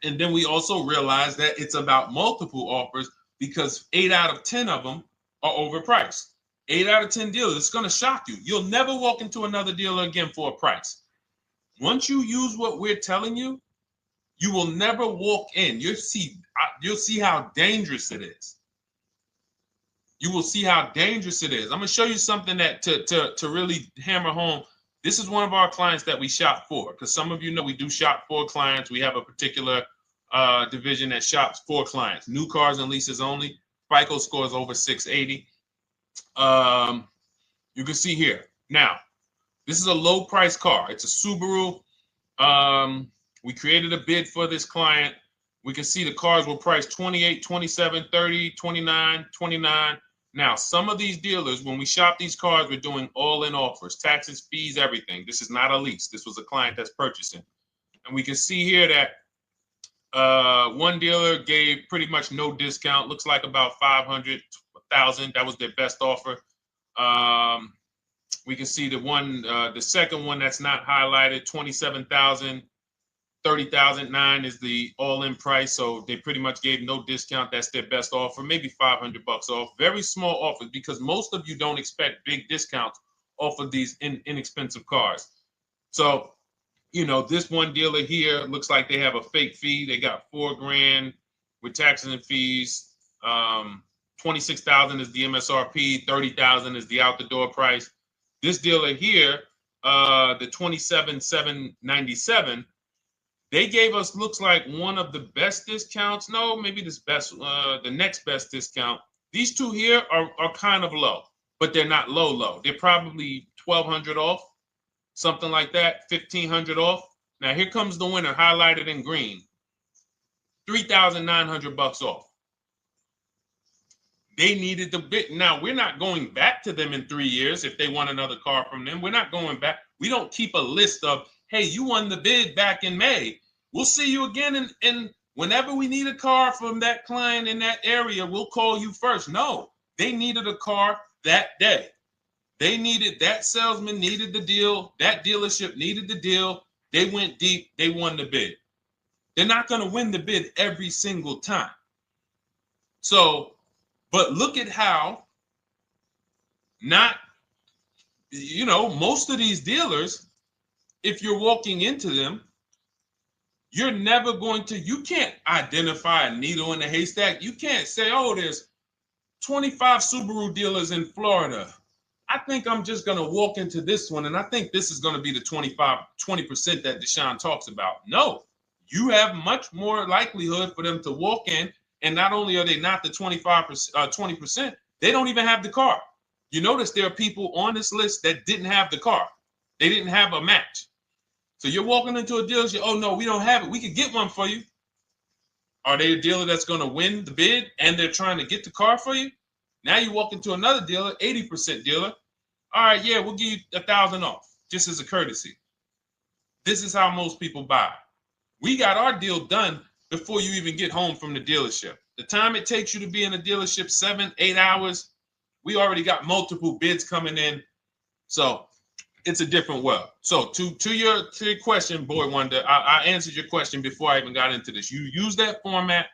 And then we also realize that it's about multiple offers because 8 out of 10 of them are overpriced. 8 out of 10 dealers, it's going to shock you. You'll never walk into another dealer again for a price. Once you use what we're telling you, you will never walk in. You'll see how dangerous it is. You will see how dangerous it is. I'm going to show you something that to really hammer home. This is one of our clients that we shop for, because some of you know we do shop for clients. We have a particular division that shops for clients. New cars and leases only. FICO scores over 680. You can see here. Now, this is a low price car. It's a Subaru. We created a bid for this client. We can see the cars were priced 28, 27, 30, 29, 29. Now, some of these dealers, when we shop these cars, we're doing all-in offers, taxes, fees, everything. This is not a lease. This was a client that's purchasing. And we can see here that one dealer gave pretty much no discount. Looks like about 500,000. That was their best offer. We can see the second one that's not highlighted, 27,000. 30,009 is the all-in price, so they pretty much gave no discount. That's their best offer, maybe $500 off. Very small offers, because most of you don't expect big discounts off of these inexpensive cars. So, you know, this one dealer here looks like they have a fake fee. They got $4,000 with taxes and fees. 26,000 is the MSRP. 30,000 is the out the door price. This dealer here, the 27,797. They gave us, looks like, one of the best discounts. No, maybe the next best discount. These two here are kind of low, but they're not low. They're probably 1,200 off, something like that, 1,500 off. Now here comes the winner, highlighted in green, 3,900 bucks off. They needed the bid. Now we're not going back to them in 3 years if they want another car from them. We're not going back. We don't keep a list of, hey, you won the bid back in May. We'll see you again. And whenever we need a car from that client in that area, we'll call you first. No, they needed a car that day. They needed, that salesman needed the deal. That dealership needed the deal. They went deep. They won the bid. They're not going to win the bid every single time. So, but look at how most of these dealers, if you're walking into them, you're never going to, you can't identify a needle in a haystack. You can't say, oh, there's 25 Subaru dealers in Florida. I think I'm just going to walk into this one, and I think this is going to be the 20% that Deshone talks about. No, you have much more likelihood for them to walk in, and not only are they not the 20%, they don't even have the car. You notice there are people on this list that didn't have the car. They didn't have a match. So you're walking into a dealership, oh no, we don't have it. We could get one for you. Are they a dealer that's going to win the bid and they're trying to get the car for you? Now you walk into another dealer, 80% dealer. All right, yeah, we'll give you 1,000 off, just as a courtesy. This is how most people buy. We got our deal done before you even get home from the dealership. The time it takes you to be in a dealership, 7-8 hours, we already got multiple bids coming in. So it's a different world. So to your question, Boy Wonder, I answered your question before I even got into this. You use that format,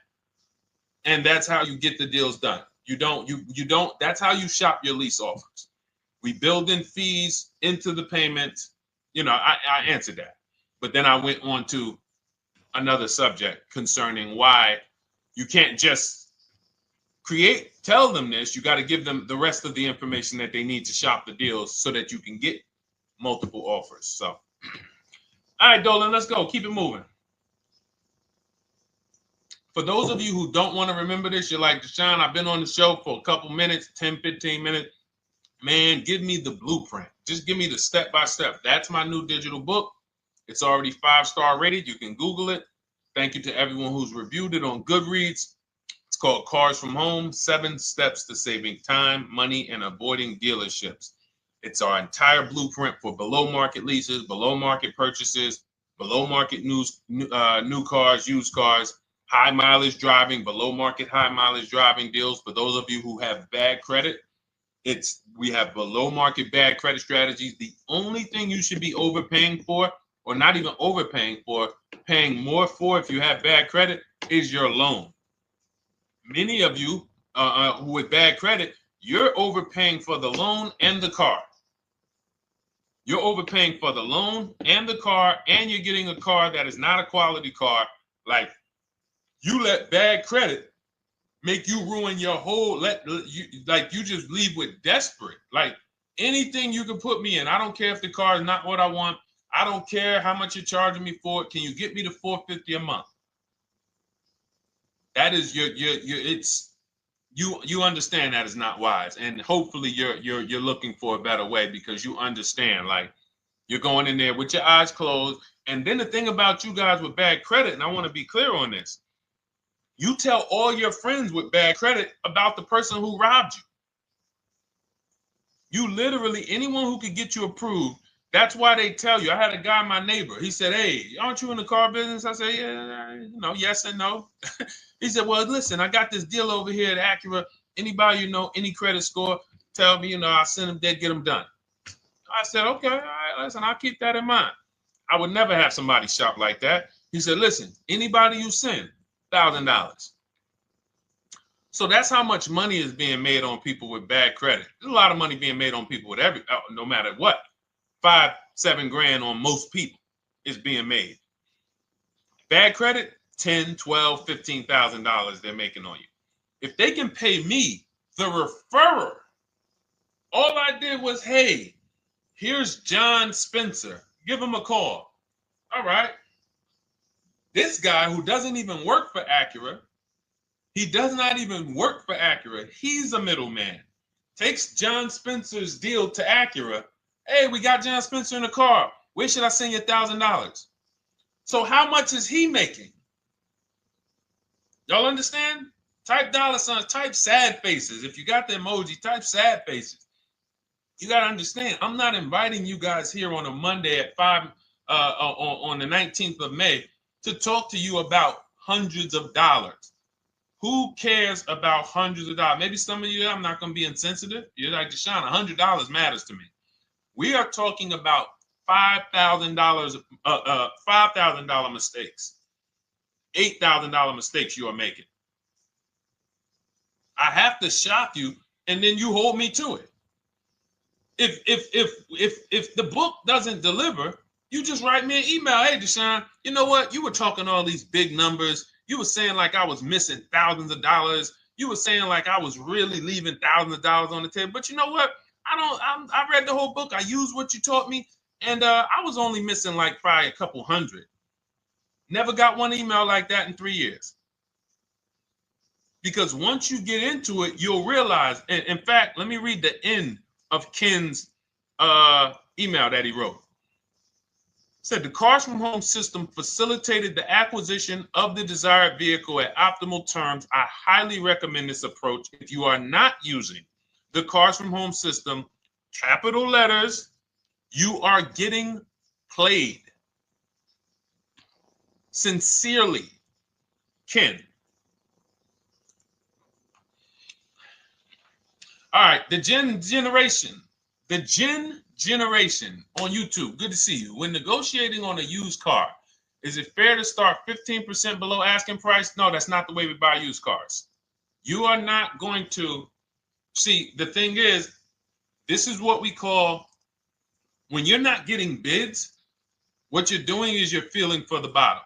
and that's how you get the deals done. You don't, that's how you shop your lease offers. We build in fees into the payments. I answered that. But then I went on to another subject concerning why you can't just tell them this. You got to give them the rest of the information that they need to shop the deals so that you can get multiple offers. So, all right, Dolan, let's go. Keep it moving. For those of you who don't want to remember this, you're like, Deshone, I've been on the show for a couple minutes, 10, 15 minutes. Man, give me the blueprint. Just give me the step-by-step. That's my new digital book. It's already 5-star rated. You can Google it. Thank you to everyone who's reviewed it on Goodreads. It's called Cars from Home, 7 Steps to Saving Time, Money, and Avoiding Dealerships. It's our entire blueprint for below market leases, below market purchases, below market new cars, used cars, high mileage driving, below market high mileage driving deals. For those of you who have bad credit, we have below market bad credit strategies. The only thing you should be overpaying for, or not even overpaying for, paying more for if you have bad credit, is your loan. Many of you who with bad credit, you're overpaying for the loan and the car. You're overpaying for the loan and the car, and you're getting a car that is not a quality car. Like, you let bad credit make you ruin your whole, you just leave with desperate. Like, anything you can put me in. I don't care if the car is not what I want. I don't care how much you're charging me for it. Can you get me to $450 a month? That is you understand that is not wise, and hopefully you're looking for a better way, because you understand, like, you're going in there with your eyes closed. And then the thing about you guys with bad credit, and I want to be clear on this, you tell all your friends with bad credit about the person who robbed you. You literally, anyone who could get you approved, that's why they tell you. I had a guy, my neighbor, he said, "Hey, aren't you in the car business?" I said, "Yeah, yes and no." He said, "Well, listen, I got this deal over here at Acura. Anybody any credit score, tell me, I'll send them there, get them done." I said, "Okay, all right, listen, I'll keep that in mind." I would never have somebody shop like that. He said, "Listen, anybody you send, $1,000. So that's how much money is being made on people with bad credit. There's a lot of money being made on people with no matter what. 5, 7 grand on most people is being made. Bad credit, $10, $12, $15,000 they're making on you. If they can pay me, the referrer, all I did was, hey, here's John Spencer. Give him a call. All right. This guy who doesn't even work for Acura, he does not even work for Acura. He's a middleman. Takes John Spencer's deal to Acura. Hey, we got John Spencer in the car. Where should I send you $1,000? So how much is he making? Y'all understand? Type dollar signs, type sad faces. If you got the emoji, type sad faces. You got to understand, I'm not inviting you guys here on a Monday at 5 on the 19th of May to talk to you about hundreds of dollars. Who cares about hundreds of dollars? Maybe some of you, I'm not going to be insensitive. You're like, Deshone, $100 matters to me. We are talking about $5,000, $5,000 mistakes, $8,000 mistakes you are making. I have to shock you, and then you hold me to it. If the book doesn't deliver, you just write me an email. Hey, Deshone, you know what? You were talking all these big numbers. You were saying like I was missing thousands of dollars. You were saying like I was really leaving thousands of dollars on the table. But you know what? I read the whole book. I used what you taught me. And I was only missing like probably a couple hundred. Never got one email like that in 3 years. Because once you get into it, you'll realize. And in fact, let me read the end of Ken's email that he wrote. Said the Cars from Home system facilitated the acquisition of the desired vehicle at optimal terms. I highly recommend this approach. If you are not using the Cars from Home system, capital letters, you are getting played. Sincerely, Ken. All right, the Gen Generation on YouTube. Good to see you. When negotiating on a used car, is it fair to start 15% below asking price? No, that's not the way we buy used cars. You are not going to see. The thing is, this is what we call, when you're not getting bids, what you're doing is you're feeling for the bottom.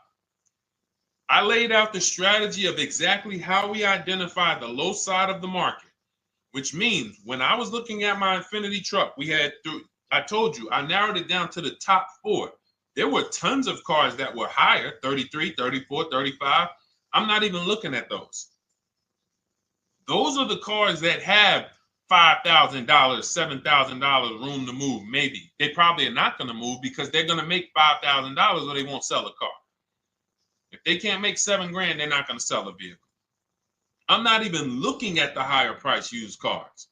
I laid out the strategy of exactly how we identify the low side of the market, which means when I was looking at my Infiniti truck, I told you, I narrowed it down to the top 4. There were tons of cars that were higher, 33, 34, 35. I'm not even looking at those. Those are the cars that have $5,000, $7,000 room to move, maybe. They probably are not going to move because they're going to make $5,000 or they won't sell a car. If they can't make $7 grand, they're not going to sell a vehicle. I'm not even looking at the higher price used cars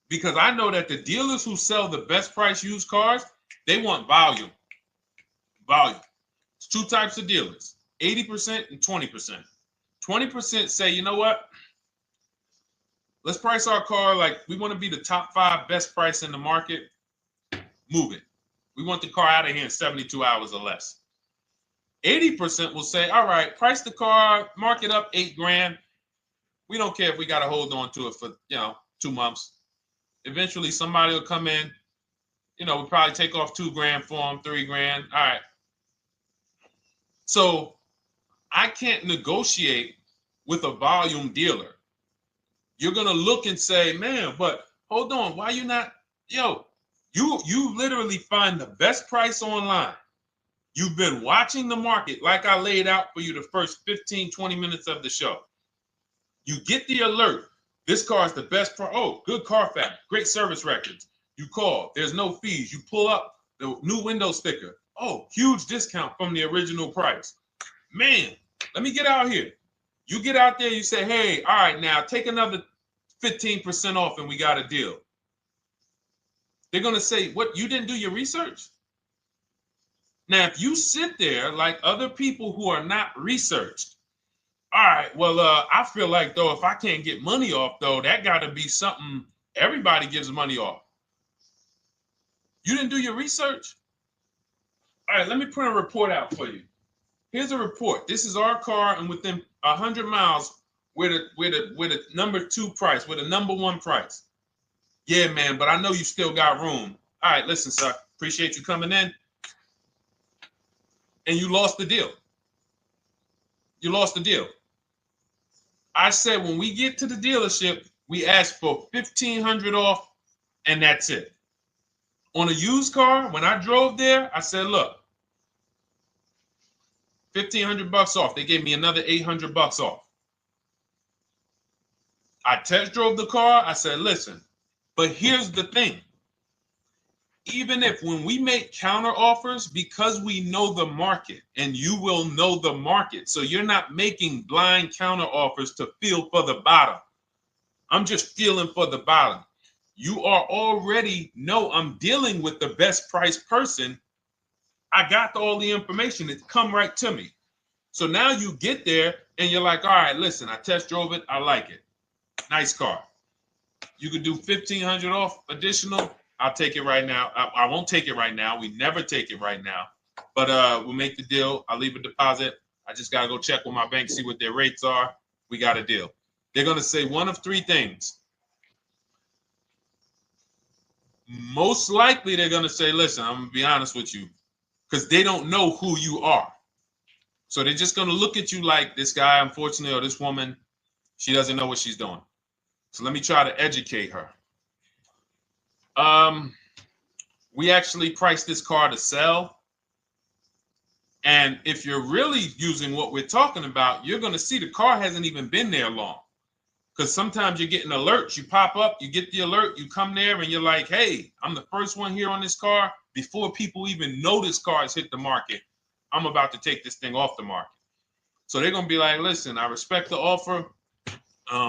because I know that the dealers who sell the best price used cars, they want volume. Volume. It's 2 types of dealers, 80% and 20%. 20% say, you know what? Let's price our car like we want to be the top 5 best price in the market. Move it. We want the car out of here in 72 hours or less. 80% will say, all right, price the car, mark it up $8 grand. We don't care if we got to hold on to it for, 2 months. Eventually, somebody will come in. We'll probably take off $2 grand for them, $3 grand. All right. So I can't negotiate with a volume dealer. You're going to look and say, man, but hold on. Why you not? You literally find the best price online. You've been watching the market like I laid out for you the first 15, 20 minutes of the show. You get the alert. This car is the best. Oh, good Carfax, great service records. You call. There's no fees. You pull up the new window sticker. Oh, huge discount from the original price. Man, let me get out here. You get out there. You say, hey, all right, now take another 15% off and we got a deal. They're going to say, what, you didn't do your research? Now, if you sit there like other people who are not researched, all right, well, I feel like, though, if I can't get money off, though, that got to be something everybody gives money off. You didn't do your research? All right, let me print a report out for you. Here's a report. This is our car, and within 100 miles, we're the number 2 price, we're the number 1 price. Yeah, man, but I know you still got room. All right, listen, sir, appreciate you coming in. And you lost the deal. You lost the deal. I said when we get to the dealership, we ask for $1,500 off, and that's it. On a used car, when I drove there, I said, look, $1,500 off. They gave me another $800 off. I test drove the car. I said, listen, but here's the thing. Even if when we make counter offers, because we know the market, and you will know the market, so you're not making blind counter offers to feel for the bottom. I'm just feeling for the bottom. You are already know I'm dealing with the best price person. I got all the information. It come right to me. So now you get there and you're like, all right, listen, I test drove it. I like it. Nice car. You could do $1,500 off additional. I'll take it right now. I won't take it right now. We never take it right now. But we'll make the deal. I'll leave a deposit. I just got to go check with my bank, see what their rates are. We got a deal. They're going to say one of 3 things. Most likely they're going to say, listen, I'm going to be honest with you, because they don't know who you are. So they're just going to look at you like this guy, unfortunately, or this woman, she doesn't know what she's doing. So let me try to educate her. We actually priced this car to sell. And if you're really using what we're talking about, you're going to see the car hasn't even been there long. Because sometimes you're getting alerts. You pop up, you get the alert, you come there, and you're like, hey, I'm the first one here on this car. Before people even know this car has hit the market, I'm about to take this thing off the market. So they're going to be like, listen, I respect the offer.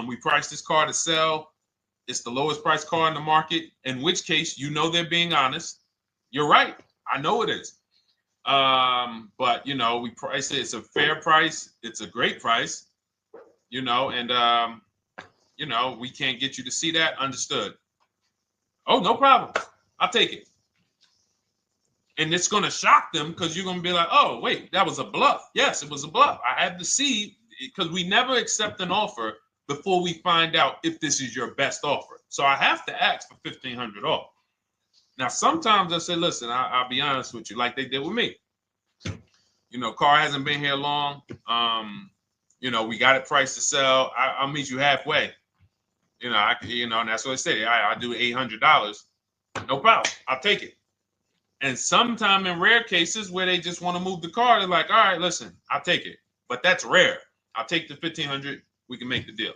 We priced this car to sell. It's the lowest price car in the market, in which case, you know, they're being honest. You're right. I know it is. But, you know, we price it. It's a fair price. It's a great price, you know, and, you know, we can't get you to see that. Understood. Oh, no problem. I'll take it. And it's going to shock them because you're going to be like, oh, wait, that was a bluff. Yes, it was a bluff. I had to see, because we never accept an offer before we find out if this is your best offer. So I have to ask for $1,500 off. Now, sometimes I say, listen, I'll be honest with you, like they did with me. You know, car hasn't been here long. You know, we got it priced to sell. I'll meet you halfway. You know, and that's what I say. I do $800. No problem. I'll take it. And sometime in rare cases where they just want to move the car, they're like, all right, listen, I'll take it. But that's rare. I'll take the $1,500. We can make the deal.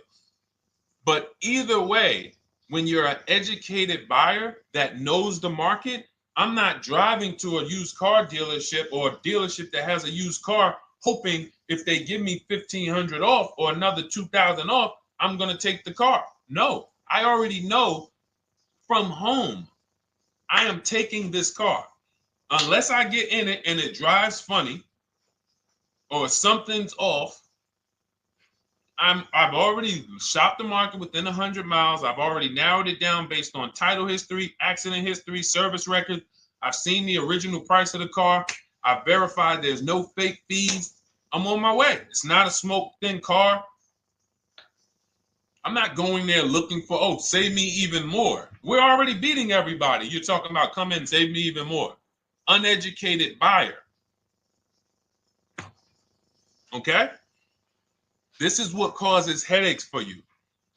But either way, when you're an educated buyer that knows the market, I'm not driving to a used car dealership or a dealership that has a used car hoping if they give me $1,500 off or another $2,000 off, I'm going to take the car. No, I already know from home I am taking this car. Unless I get in it and it drives funny or something's off, I've already shopped the market within 100 miles. I've already narrowed it down based on title history, accident history, service record. I've seen the original price of the car. I've verified there's no fake fees. I'm on my way. It's not a smoke thin car. I'm not going there looking for, oh, save me even more. We're already beating everybody. You're talking about come in, save me even more. Uneducated buyer. Okay? This is what causes headaches for you.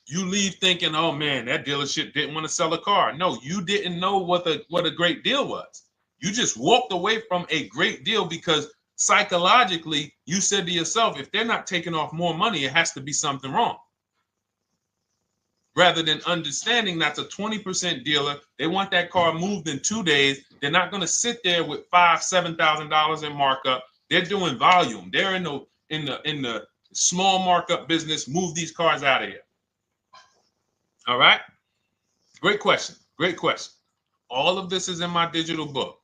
You leave thinking, oh man, that dealership didn't want to sell a car. No, you didn't know what a great deal was. You just walked away from a great deal because psychologically you said to yourself, if they're not taking off more money, it has to be something wrong. Rather than understanding that's a 20% dealer, they want that car moved in 2 days. They're not going to sit there with $5,000-$7,000 in markup. They're doing volume. They're in the small markup business. Move these cars out of here. All right. Great question. Great question. All of this is in my digital book.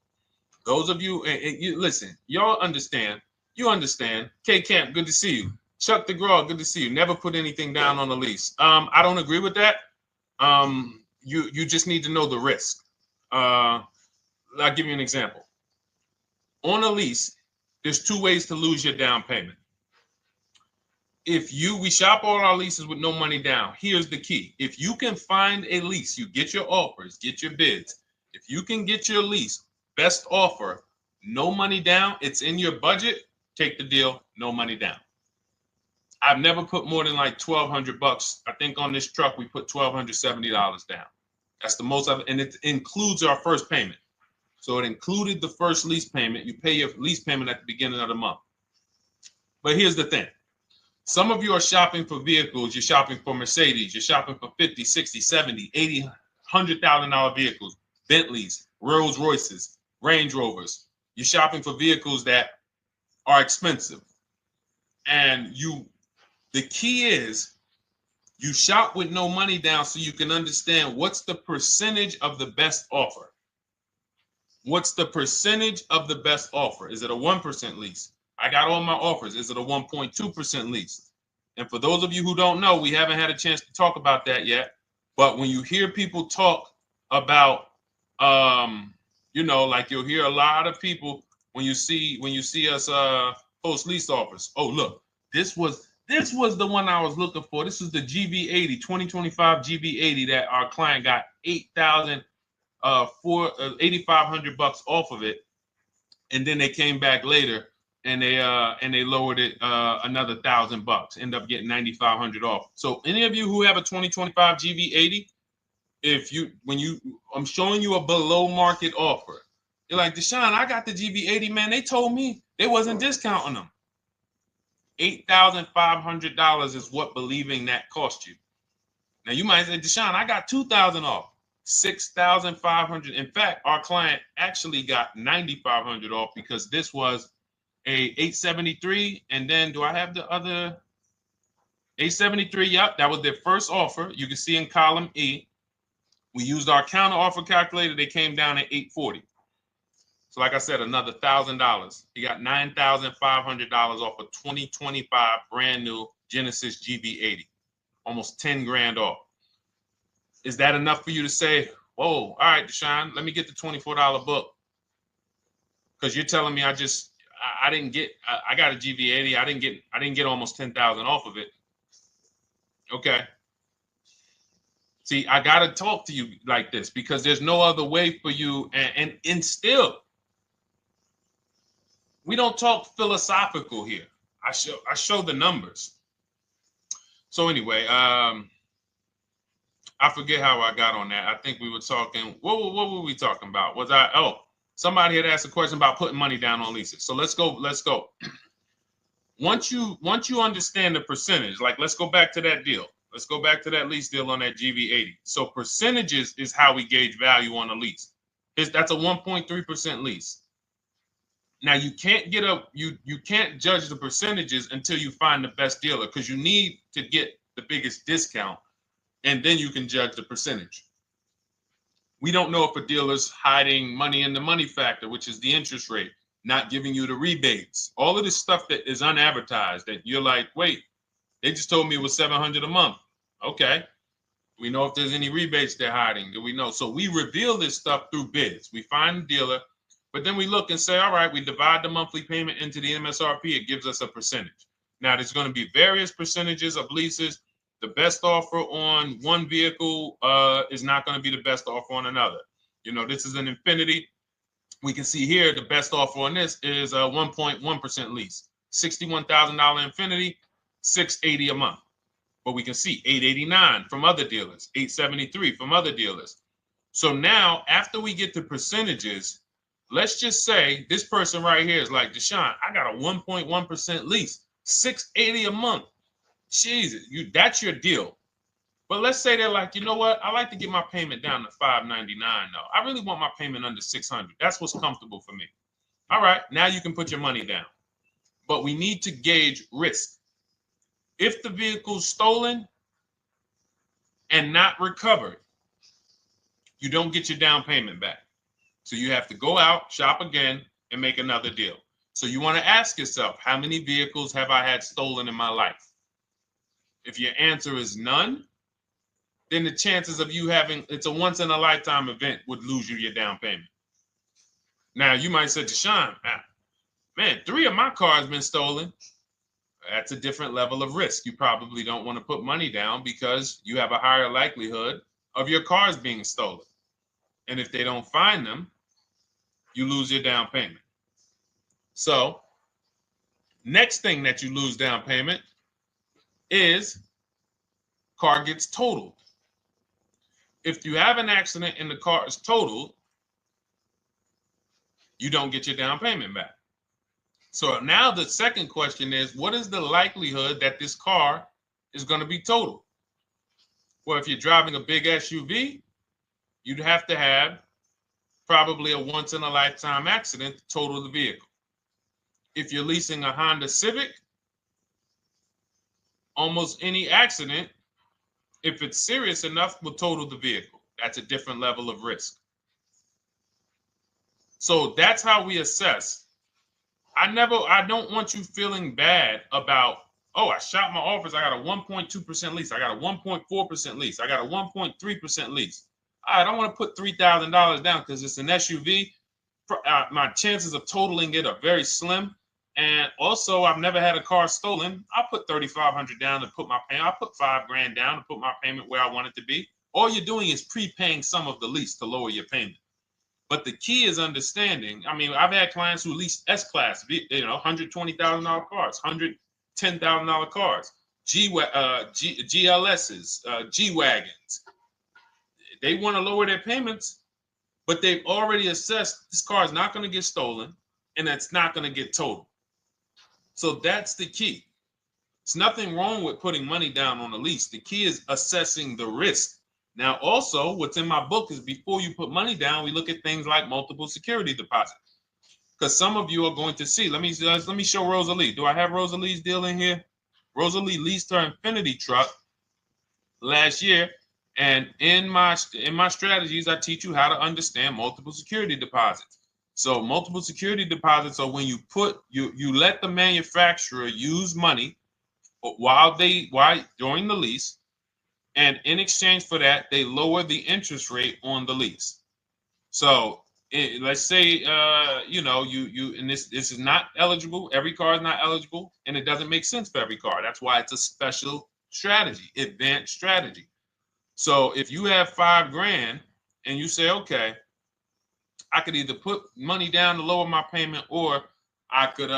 Those of you, and you listen, y'all understand. You understand. K Camp, good to see you. Chuck DeGraw, good to see you. Never put anything down on a lease. I don't agree with that. You just need to know the risk. I'll give you an example. On a lease, there's 2 ways to lose your down payment. We shop all our leases with no money down. Here's the key. If you can find a lease, you get your offers, get your bids. If you can get your lease, best offer, no money down, it's in your budget, take the deal, no money down. I've never put more than like $1,200. I think on this truck, we put $1,270 down. That's the most of it. And it includes our first payment. So it included the first lease payment. You pay your lease payment at the beginning of the month. But here's the thing. Some of you are shopping for vehicles. You're shopping for Mercedes. You're shopping for 50, 60, 70, 80, $100,000 vehicles, Bentleys, Rolls Royces, Range Rovers. You're shopping for vehicles that are expensive. And the key is you shop with no money down so you can understand what's the percentage of the best offer. What's the percentage of the best offer? Is it a 1% lease? I got all my offers. Is it a 1.2% lease? And for those of you who don't know, we haven't had a chance to talk about that yet. But when you hear people talk about, like you'll hear a lot of people when you see us post lease offers. Oh, look, this was the one I was looking for. This is the GV80, 2025 GV80 that our client got $8,500 off of it, and then they came back later and they lowered it another $1,000. End up getting $9,500 off. So any of you who have a 2025 GV80, I'm showing you a below market offer. You're like, Deshone, I got the GV80, man. They told me they wasn't discounting them. $8,500 is what believing that cost you. Now you might say, Deshone, I got $2,000 off. $6,500. In fact, our client actually got $9,500 off because this was a 873. And then do I have the other 873? Yep, that was their first offer. You can see in column E. We used our counter offer calculator. They came down at 840. So like I said, another $1,000. He got $9,500 off a 2025 brand new Genesis GV80, almost 10 grand off. Is that enough for you to say, whoa, all right, Deshone, let me get the $24 book? Because you're telling me I got a GV80. I didn't get almost 10,000 off of it. Okay. See, I got to talk to you like this because there's no other way for you. And still, we don't talk philosophical here. I show the numbers. So anyway, I forget how I got on that. I think we were talking. What were we talking about? Somebody had asked a question about putting money down on leases. So let's go. Once you understand the percentage, like let's go back to that deal. Let's go back to that lease deal on that GV80. So percentages is how we gauge value on a lease. That's a 1.3% lease. Now you can't you can't judge the percentages until you find the best dealer because you need to get the biggest discount, and then you can judge the percentage. We don't know if a dealer's hiding money in the money factor, which is the interest rate, not giving you the rebates, all of this stuff that is unadvertised that you're like, wait, they just told me it was $700 a month. Okay. We know if there's any rebates they're hiding. Do we know? So we reveal this stuff through bids. We find the dealer, but then we look and say, all right, we divide the monthly payment into the MSRP. It gives us a percentage. Now, there's going to be various percentages of leases. The best offer on one vehicle is not going to be the best offer on another. This is an Infinity. We can see here the best offer on this is a 1.1% lease. $61,000 Infinity, $680 a month. But we can see $889 from other dealers, $873 from other dealers. So now, after we get the percentages, let's just say this person right here is like, Deshone, I got a 1.1% lease, $680 a month. Jesus, that's your deal. But let's say they're like, you know what? I like to get my payment down to $599 though. I really want my payment under $600. That's what's comfortable for me. All right, now you can put your money down. But we need to gauge risk. If the vehicle's stolen and not recovered, you don't get your down payment back. So you have to go out, shop again, and make another deal. So you want to ask yourself, how many vehicles have I had stolen in my life? If your answer is none, then the chances of you having, it's a once in a lifetime event, would lose you your down payment. Now you might say, Deshone, man, 3 of my cars been stolen. That's a different level of risk. You probably don't want to put money down because you have a higher likelihood of your cars being stolen. And if they don't find them, you lose your down payment. So next thing that you lose down payment is car gets totaled. If you have an accident and the car is totaled, you don't get your down payment back. So now the second question is, what is the likelihood that this car is going to be totaled? Well, if you're driving a big SUV, you'd have to have probably a once in a lifetime accident to total the vehicle. If you're leasing a Honda Civic, almost any accident, if it's serious enough, will total the vehicle. That's a different level of risk. So that's how we assess. I don't want you feeling bad about, oh, I shot my office, I got a 1.2% lease, I got a 1.4% lease, I got a 1.3% lease. I don't want to put $3,000 down because it's an SUV. My chances of totaling it are very slim. And also, I've never had a car stolen. I put $3,500 down to put my payment. I put $5,000 down to put my payment where I want it to be. All you're doing is prepaying some of the lease to lower your payment. But the key is understanding. I mean, I've had clients who lease S-Class, $120,000 cars, $110,000 cars, GLSs, G-Wagons. They want to lower their payments, but they've already assessed this car is not going to get stolen and it's not going to get totaled. So that's the key. It's nothing wrong with putting money down on a lease. The key is assessing the risk. Now, also, what's in my book is before you put money down, we look at things like multiple security deposit. Because some of you are going to see, let me show Rosalie. Do I have Rosalie's deal in here? Rosalie leased her Infinity truck last year. And in my strategies, I teach you how to understand multiple security deposits. So multiple security deposits are when you let the manufacturer use money during the lease, and in exchange for that, they lower the interest rate on the lease. So let's say and this is not eligible. Every car is not eligible, and it doesn't make sense for every car. That's why it's a special strategy, advanced strategy. So if you have $5,000 and you say, okay, I could either put money down to lower my payment, or I could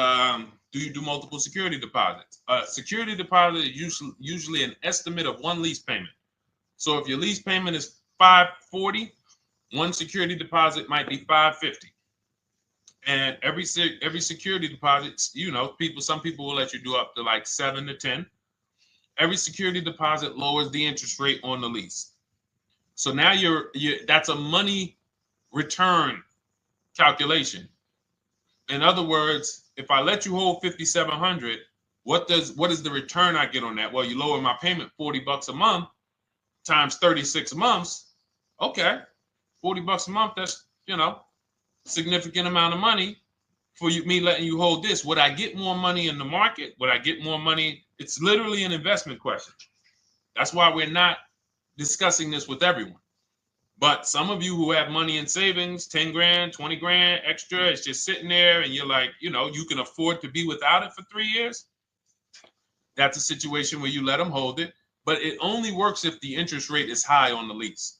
do multiple security deposits. Security deposit is usually an estimate of one lease payment. So if your lease payment is $540, one security deposit might be $550. And every security deposit, some people will let you do up to like 7 to 10. Every security deposit lowers the interest rate on the lease. So now that's a money return calculation. In other words, if I let you hold $5,700, what is the return I get on that? Well, you lower my payment $40 a month times 36 months. Okay, $40 a month. That's significant amount of money for me letting you hold this. Would I get more money in the market? Would I get more money? It's literally an investment question. That's why we're not discussing this with everyone. But some of you who have money in savings, 10 grand, 20 grand extra, it's just sitting there and you're like, you can afford to be without it for 3 years. That's a situation where you let them hold it, but it only works if the interest rate is high on the lease.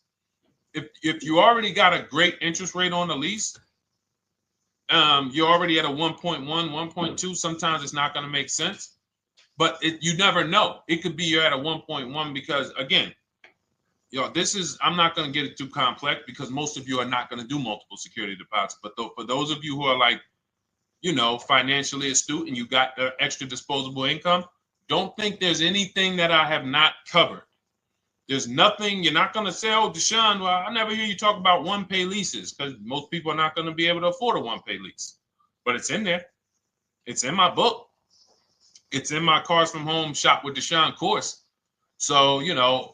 If you already got a great interest rate on the lease, you're already at a 1.1, 1.2. Sometimes it's not going to make sense, but you never know. It could be you're at a 1.1 because, again, this is, I'm not going to get it too complex because most of you are not going to do multiple security deposits. But for those of you who are like, financially astute and you got the extra disposable income, don't think there's anything that I have not covered. There's nothing. You're not going to say, oh, Deshone, well, I never hear you talk about one-pay leases, because most people are not going to be able to afford a one-pay lease. But it's in there. It's in my book. It's in my Cars from Home Shop with Deshone course. So, as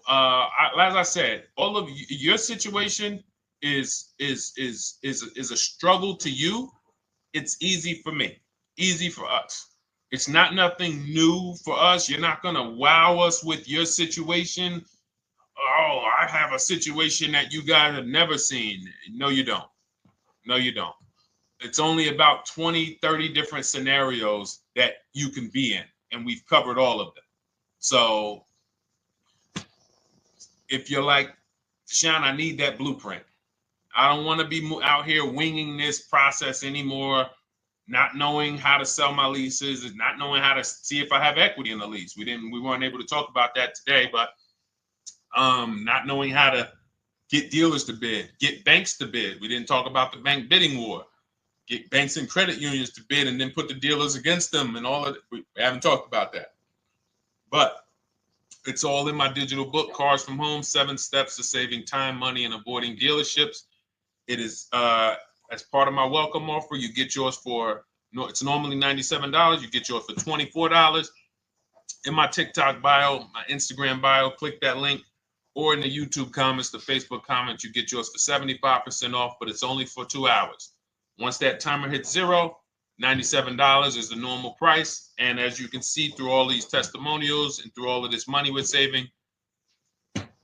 I said, all of your situation is a struggle to you. It's easy for me, easy for us. It's not nothing new for us. You're not going to wow us with your situation. Oh, I have a situation that you guys have never seen. No, you don't. No, you don't. It's only about 20, 30 different scenarios that you can be in, and we've covered all of them. So if you're like, Deshone, I need that blueprint. I don't want to be out here winging this process anymore, not knowing how to sell my leases and not knowing how to see if I have equity in the lease. We weren't able to talk about that today, but not knowing how to get dealers to bid, get banks to bid. We didn't talk about the bank bidding war. Get banks and credit unions to bid and then put the dealers against them and all of it. We haven't talked about that. But it's all in my digital book, Cars from Home, 7 Steps to Saving Time, Money, and Avoiding Dealerships. It is, as part of my welcome offer, you get yours for, it's normally $97. You get yours for $24. In my TikTok bio, my Instagram bio, click that link, or in the YouTube comments, the Facebook comments, you get yours for 75% off, but it's only for 2 hours. Once that timer hits 0, $97 is the normal price. And as you can see through all these testimonials and through all of this money we're saving,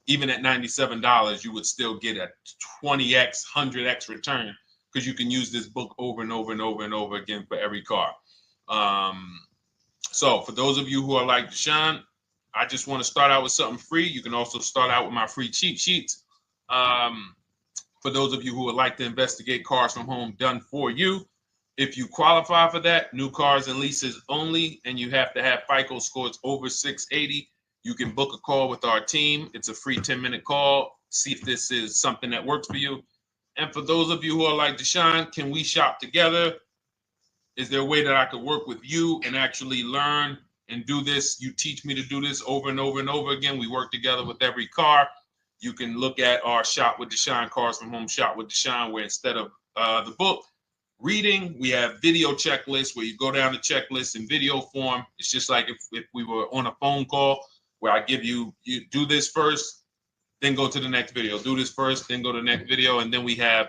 even at $97, you would still get a 20x, 100x return, because you can use this book over and over and over and over again for every car. So for those of you who are like, Deshone, I just want to start out with something free, you can also start out with my free cheat sheets. For those of you who would like to investigate Cars from Home done for you, if you qualify for that, new cars and leases only, and you have to have FICO scores over 680, you can book a call with our team. It's a free 10-minute call. See if this is something that works for you. And for those of you who are like, Deshone, can we shop together? Is there a way that I could work with you and actually learn and do this? You teach me to do this over and over and over again. We work together with every car. You can look at our Shop with Deshone, Cars from Home Shop with Deshone, where instead of the book reading, we have video checklists where you go down the checklist in video form. It's just like if we were on a phone call, where I give you do this first, then go to the next video. Do this first, then go to the next video. And then we have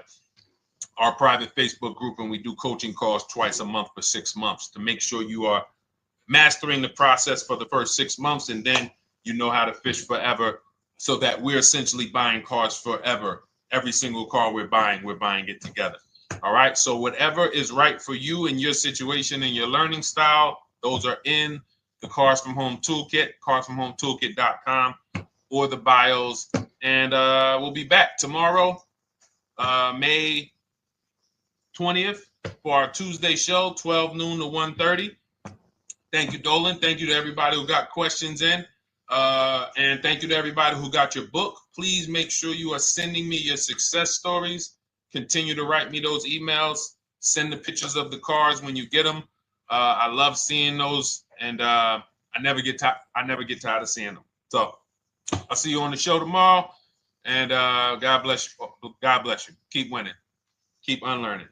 our private Facebook group, and we do coaching calls twice a month for 6 months to make sure you are mastering the process for the first 6 months, and then you know how to fish forever, so that we're essentially buying cars forever. Every single car we're buying it together. All right. So whatever is right for you and your situation and your learning style, those are in the Cars from Home Toolkit, carsfromhometoolkit.com, or the bios. And we'll be back tomorrow, May 20th, for our Tuesday show, 12 noon to 1:30. Thank you, Dolan. Thank you to everybody who got questions in. And thank you to everybody who got your book. Please make sure you are sending me your success stories. Continue to write me those emails. Send the pictures of the cars when you get them. I love seeing those, and I never get tired of seeing them. So I'll see you on the show tomorrow, and God bless you. God bless you. Keep winning. Keep unlearning.